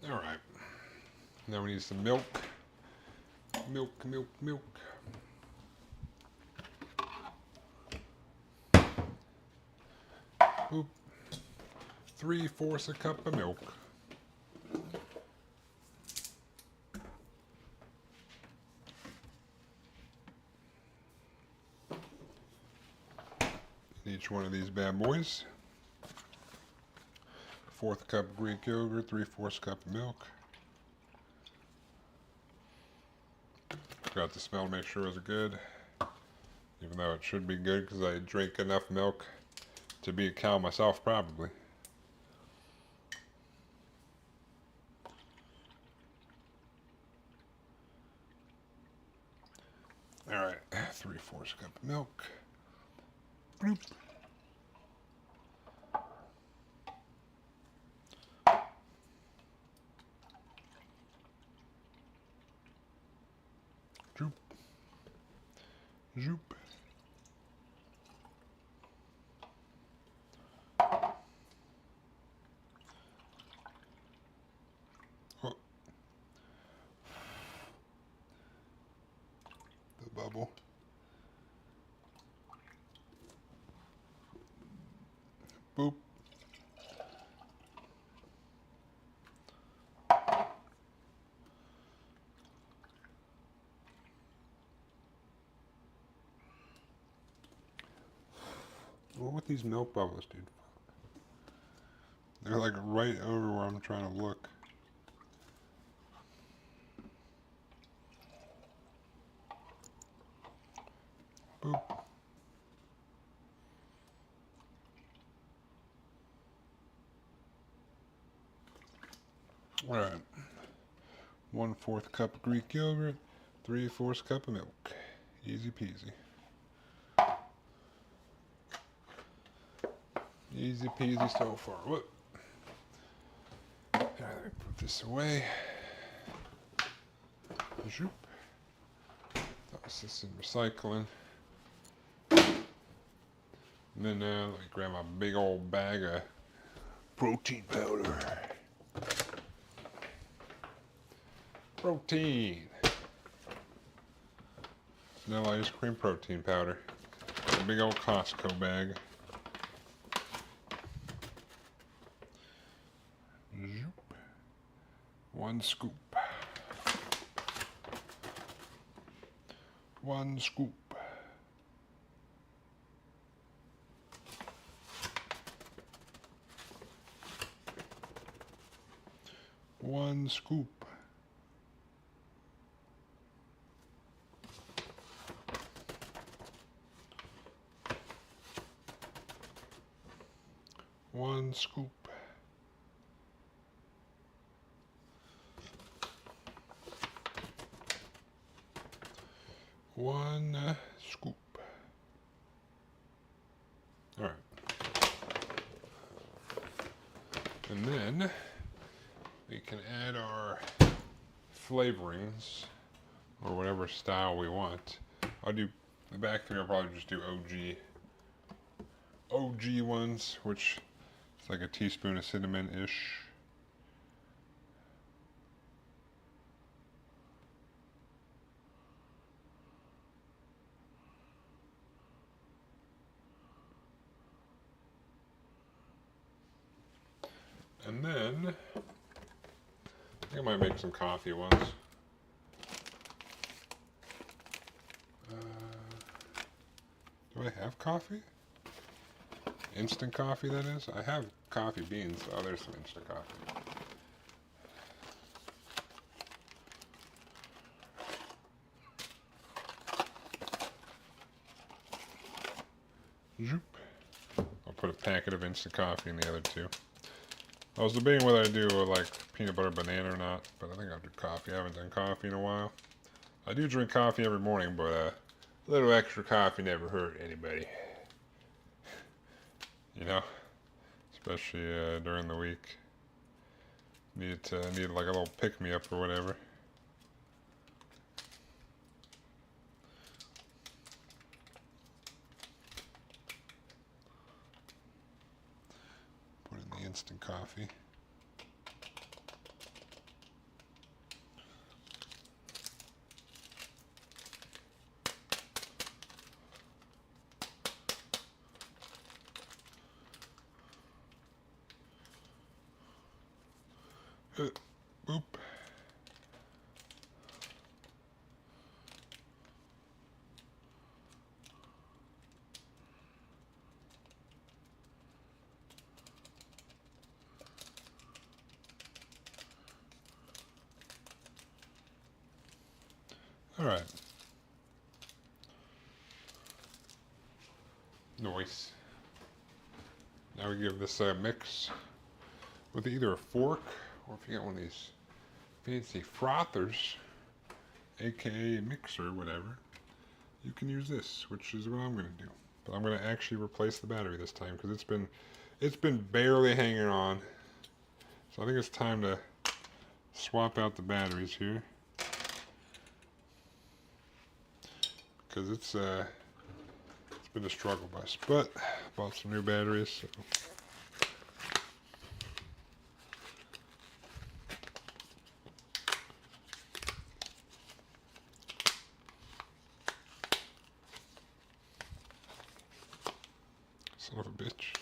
All right. Now we need some milk. Milk, milk, milk. Boop. 3/4 a cup of milk. Each one of these bad boys. 1/4 cup Greek yogurt, 3/4 cup of milk. Got the smell to make sure it's good, even though it should be good because I drink enough milk to be a cow myself, probably. All right, 3/4 cup of milk. Bloop. Zoop. Zoop. Oh. The bubble. Boop. What with these milk bubbles, dude? They're like right over where I'm trying to look. Boop. All right. 1/4 cup Greek yogurt, 3/4 cup of milk. Easy peasy. Easy peasy so far. Whoop. All right, put this away. Zoop. Toss this in recycling. And then let me grab my big old bag of protein powder. Protein. Vanilla ice cream protein powder. A big old Costco bag. Zoop. 1 scoop. 1 scoop. 1 scoop. 1 scoop. 1 scoop. All right. And then we can add our flavorings or whatever style we want. I'll do the back three. I'll probably just do OG ones, which is like a teaspoon of cinnamon-ish. And then I think I might make some coffee ones. Do I have coffee? Instant coffee, that is? I have coffee beans. Oh, there's some instant coffee. Zoop. put a packet of instant coffee in the other two. I was debating whether I do like peanut butter banana or not, but I think I'll do coffee. I haven't done coffee in a while. I do drink coffee every morning, but a little extra coffee never hurt anybody. You know, especially during the week. Need like a little pick me up or whatever. Put in the instant coffee. Boop. All right. Nice. Now we give this a mix with either a fork or if you got one of these fancy frothers, aka mixer, whatever, you can use this, which is what I'm going to do. But I'm going to actually replace the battery this time because it's been barely hanging on. So I think it's time to swap out the batteries here because it's been a struggle bus. But bought some new batteries. So. Son of a bitch.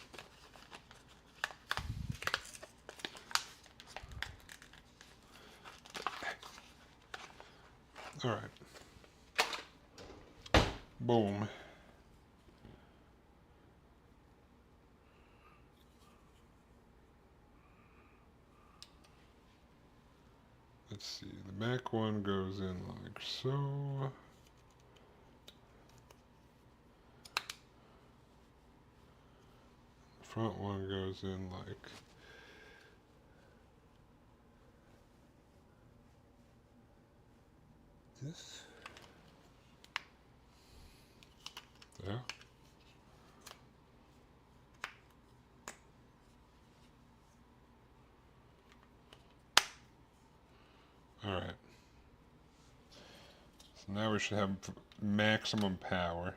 All right. Boom. Let's see. The back one goes in like so. The front one goes in like this. Yeah. All right. So now we should have maximum power.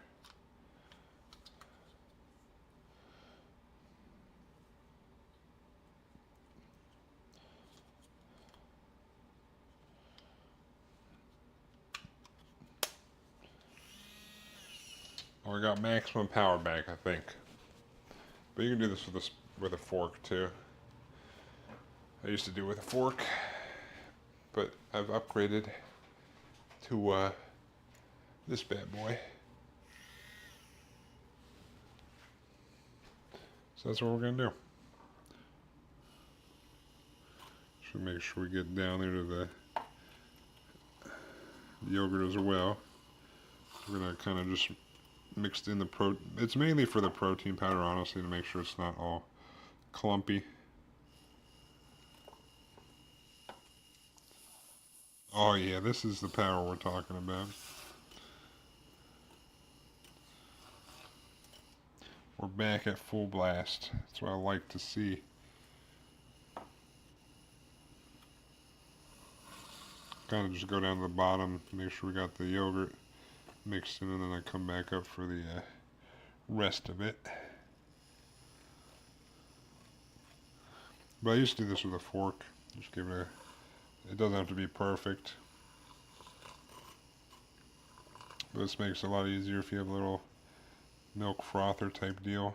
Oh, we got maximum power back, I think. But you can do this with a fork too. I used to do it with a fork, but I've upgraded to this bad boy. So that's what we're gonna do. Should make sure we get down there to the yogurt as well. We're gonna kind of just mixed in the it's mainly for the protein powder, honestly, to make sure it's not all clumpy. Oh yeah, this is the power we're talking about. We're back at full blast. That's what I like to see. Kind of just go down to the bottom, make sure we got the yogurt mixed in, and then I come back up for the rest of it. But I used to do this with a fork. Just give it it doesn't have to be perfect. But this makes it a lot easier if you have a little milk frother type deal.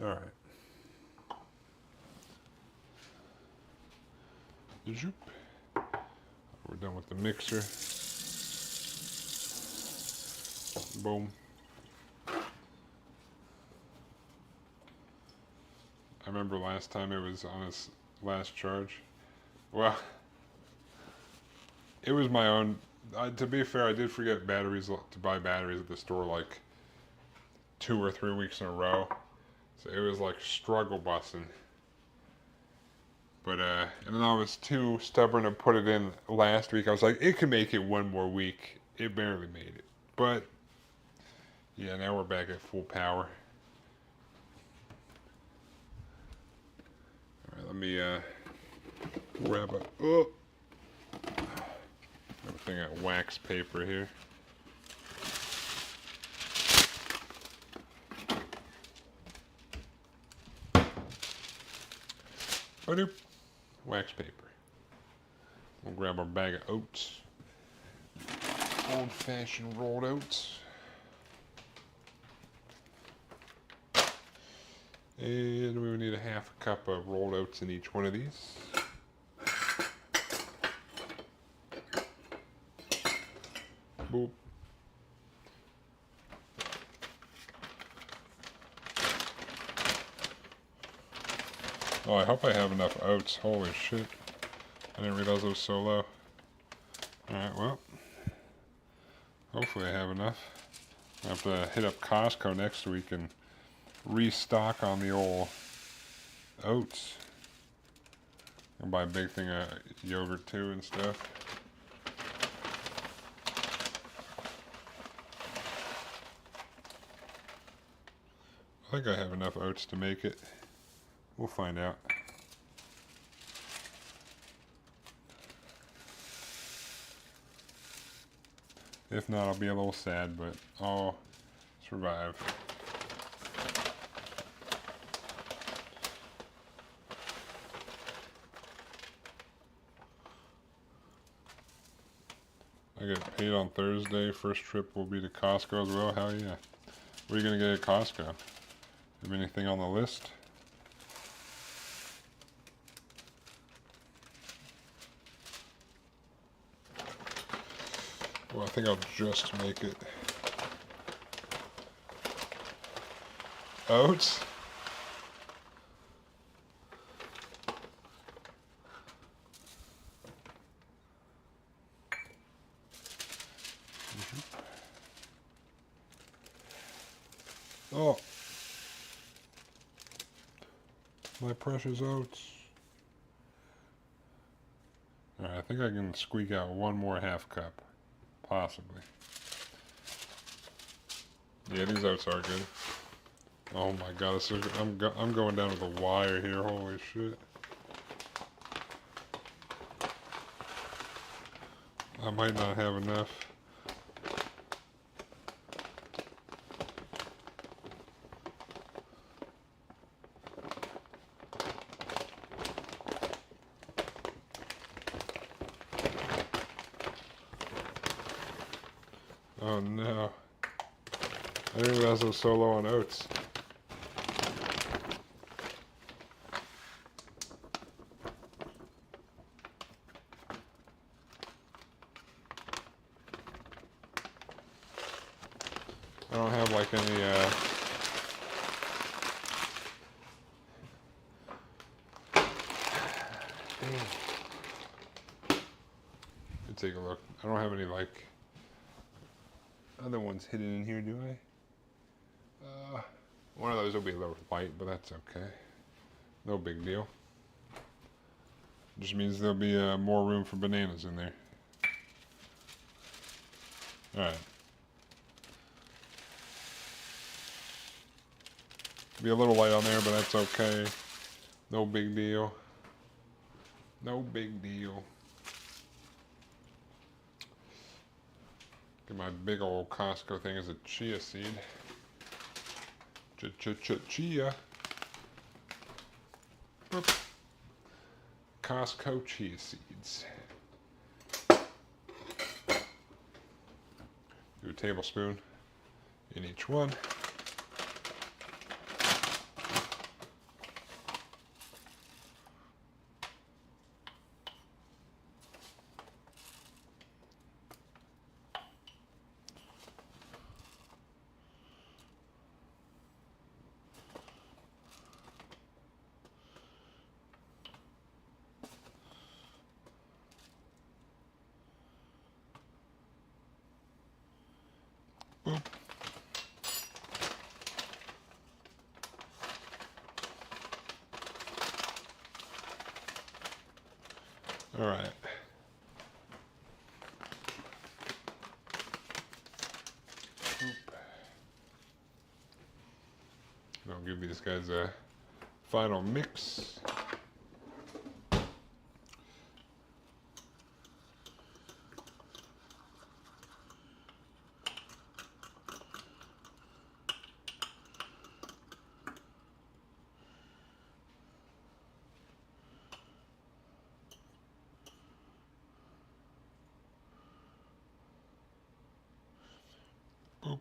Alright. we're done with the mixer. Boom. I remember last time it was on its last charge. Well, it was my own. To be fair, I did forget batteries to buy batteries at the store like 2 or 3 weeks in a row. So it was like struggle busting. But and then I was too stubborn to put it in last week. I was like, it could make it one more week. It barely made it. But yeah, now we're back at full power. All right, let me grab everything at wax paper here. Ba-doop. Wax paper. We'll grab our bag of oats. Old-fashioned rolled oats. And we would need a half a cup of rolled oats in each one of these. Boop. Oh, I hope I have enough oats. Holy shit. I didn't realize it was so low. Alright, well. Hopefully I have enough. I have to hit up Costco next week and restock on the old oats. I'll buy a big thing of yogurt too and stuff. I think I have enough oats to make it. We'll find out. If not, I'll be a little sad, but I'll survive. I get paid on Thursday. First trip will be to Costco as well. Hell yeah. What are you going to get at Costco? Have anything on the list? Well, I think I'll just make it. Oats? Oh, my precious oats. Alright, I think I can squeak out one more half cup. Possibly. Yeah, these oats are good. Oh my god, I'm going down to the wire here, holy shit. I might not have enough. Oh no. I didn't realize I was so low on oats. I don't have like any let me take a look. I don't have any like other ones hidden in here, do I? One of those will be a little light, but that's okay. No big deal. Just means there'll be more room for bananas in there. Alright. Be a little light on there, but that's okay. No big deal. No big deal. Get my big old Costco thing as a chia seed. Chia. Boop. Costco chia seeds. Do a tablespoon in each one. Boop. All right. I'll give these guys a final mix. Boop.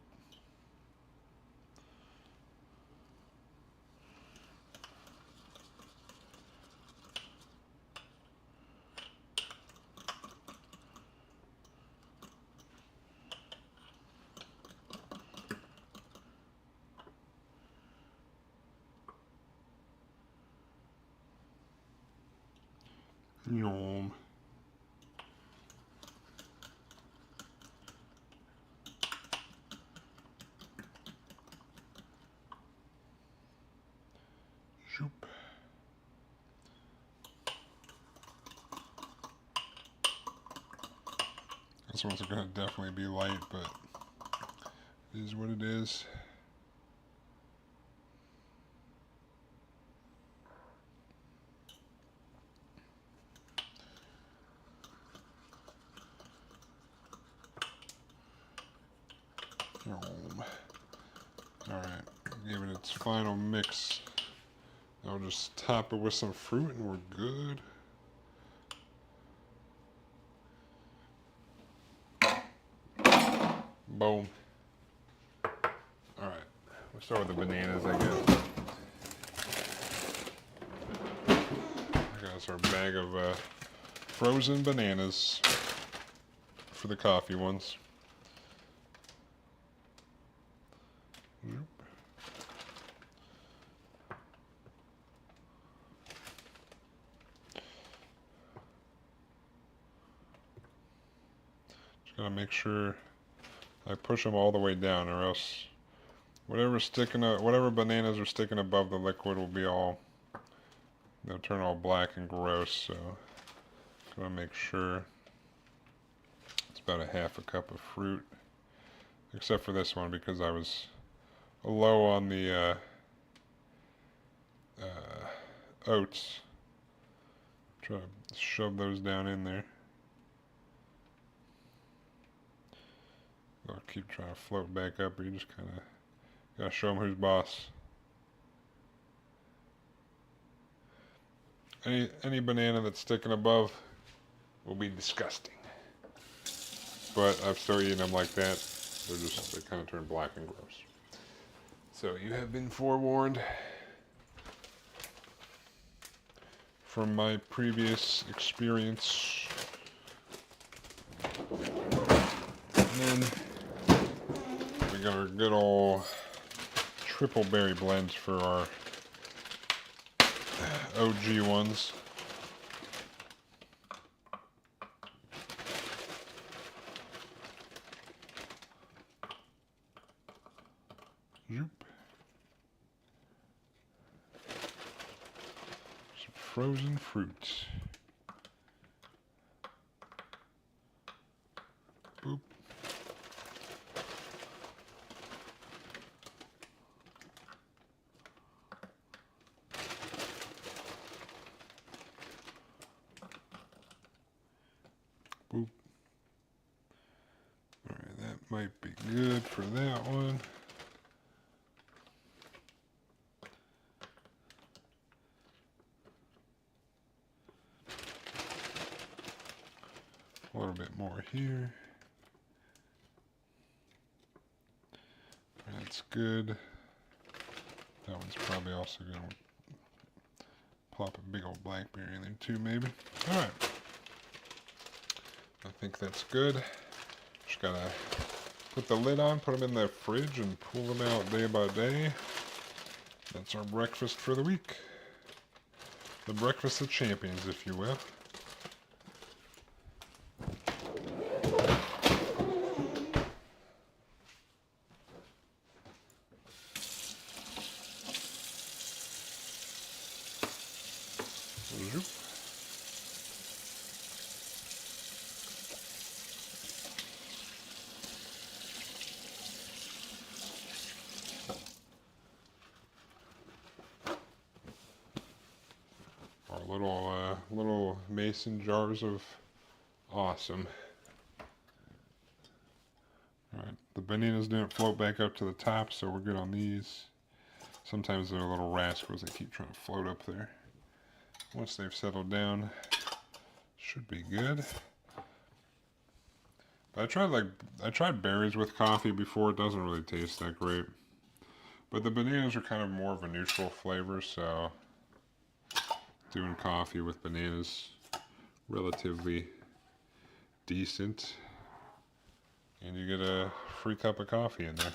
Yum. Shoop. This one's gonna definitely be light, but it is what it is. Alright, give it its final mix. I'll just top it with some fruit and we're good. Boom. Alright, we'll start with the bananas, I guess. I got us our bag of frozen bananas for the coffee ones. Just gotta make sure I push them all the way down, or else whatever bananas are sticking above the liquid will be all, they'll turn all black and gross. So gotta make sure. It's about a half a cup of fruit, except for this one because I was low on the oats. Try to shove those down in there. I'll keep trying to float back up, but you just kind of gotta show them who's boss. Any banana that's sticking above will be disgusting. But I've still eaten them like that. They kind of turn black and gross. So you have been forewarned from my previous experience. And then we got our good old triple berry blends for our OG ones. Zoop. Some frozen fruits. Boop. Boop. Alright, that might be good for that one. A little bit more here. That's good. That one's probably also going to plop a big old blackberry in there too, maybe. Alright. I think that's good. Just gotta put the lid on, put them in the fridge, and pull them out day by day. That's our breakfast for the week. The breakfast of champions, if you will. mason jars of awesome. Alright, the bananas didn't float back up to the top, so we're good on these. Sometimes they're little rascals that keep trying to float up there. Once they've settled down, should be good. But I tried berries with coffee before. It doesn't really taste that great. But the bananas are kind of more of a neutral flavor, so doing coffee with bananas relatively decent. And you get a free cup of coffee in there.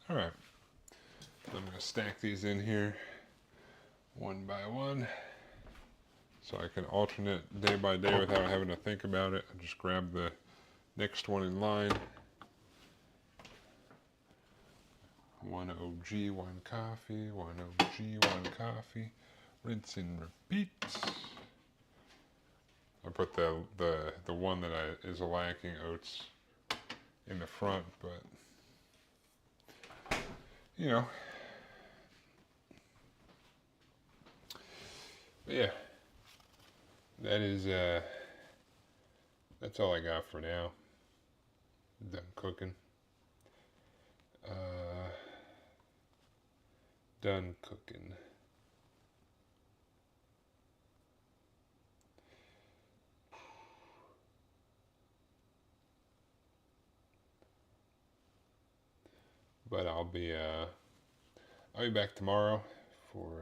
Alright, I'm going to stack these in here one by one so I can alternate day by day without having to think about it. I just grab the next one in line. One OG, one coffee, one OG, one coffee. Rinse and repeat. I put the one that is lacking oats in the front, but you know. But yeah. That is that's all I got for now. Done cooking. Done cooking. But I'll be back tomorrow for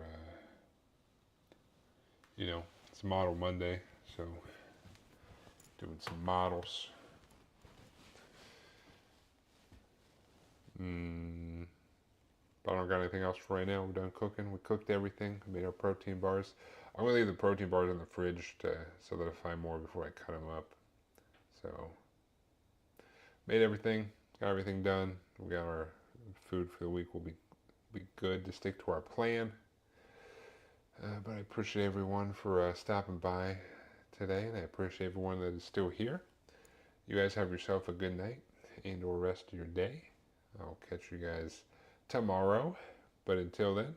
you know, it's Model Monday, so doing some models. But I don't got anything else for right now. We're done cooking. We cooked everything. We made our protein bars. I'm gonna leave the protein bars in the fridge to solidify more before I cut them up. So made everything, got everything done. We got our food for the week. Will be good to stick to our plan. But I appreciate everyone for stopping by today, and I appreciate everyone that is still here. You guys have yourself a good night and or rest of your day. I'll catch you guys tomorrow. But until then,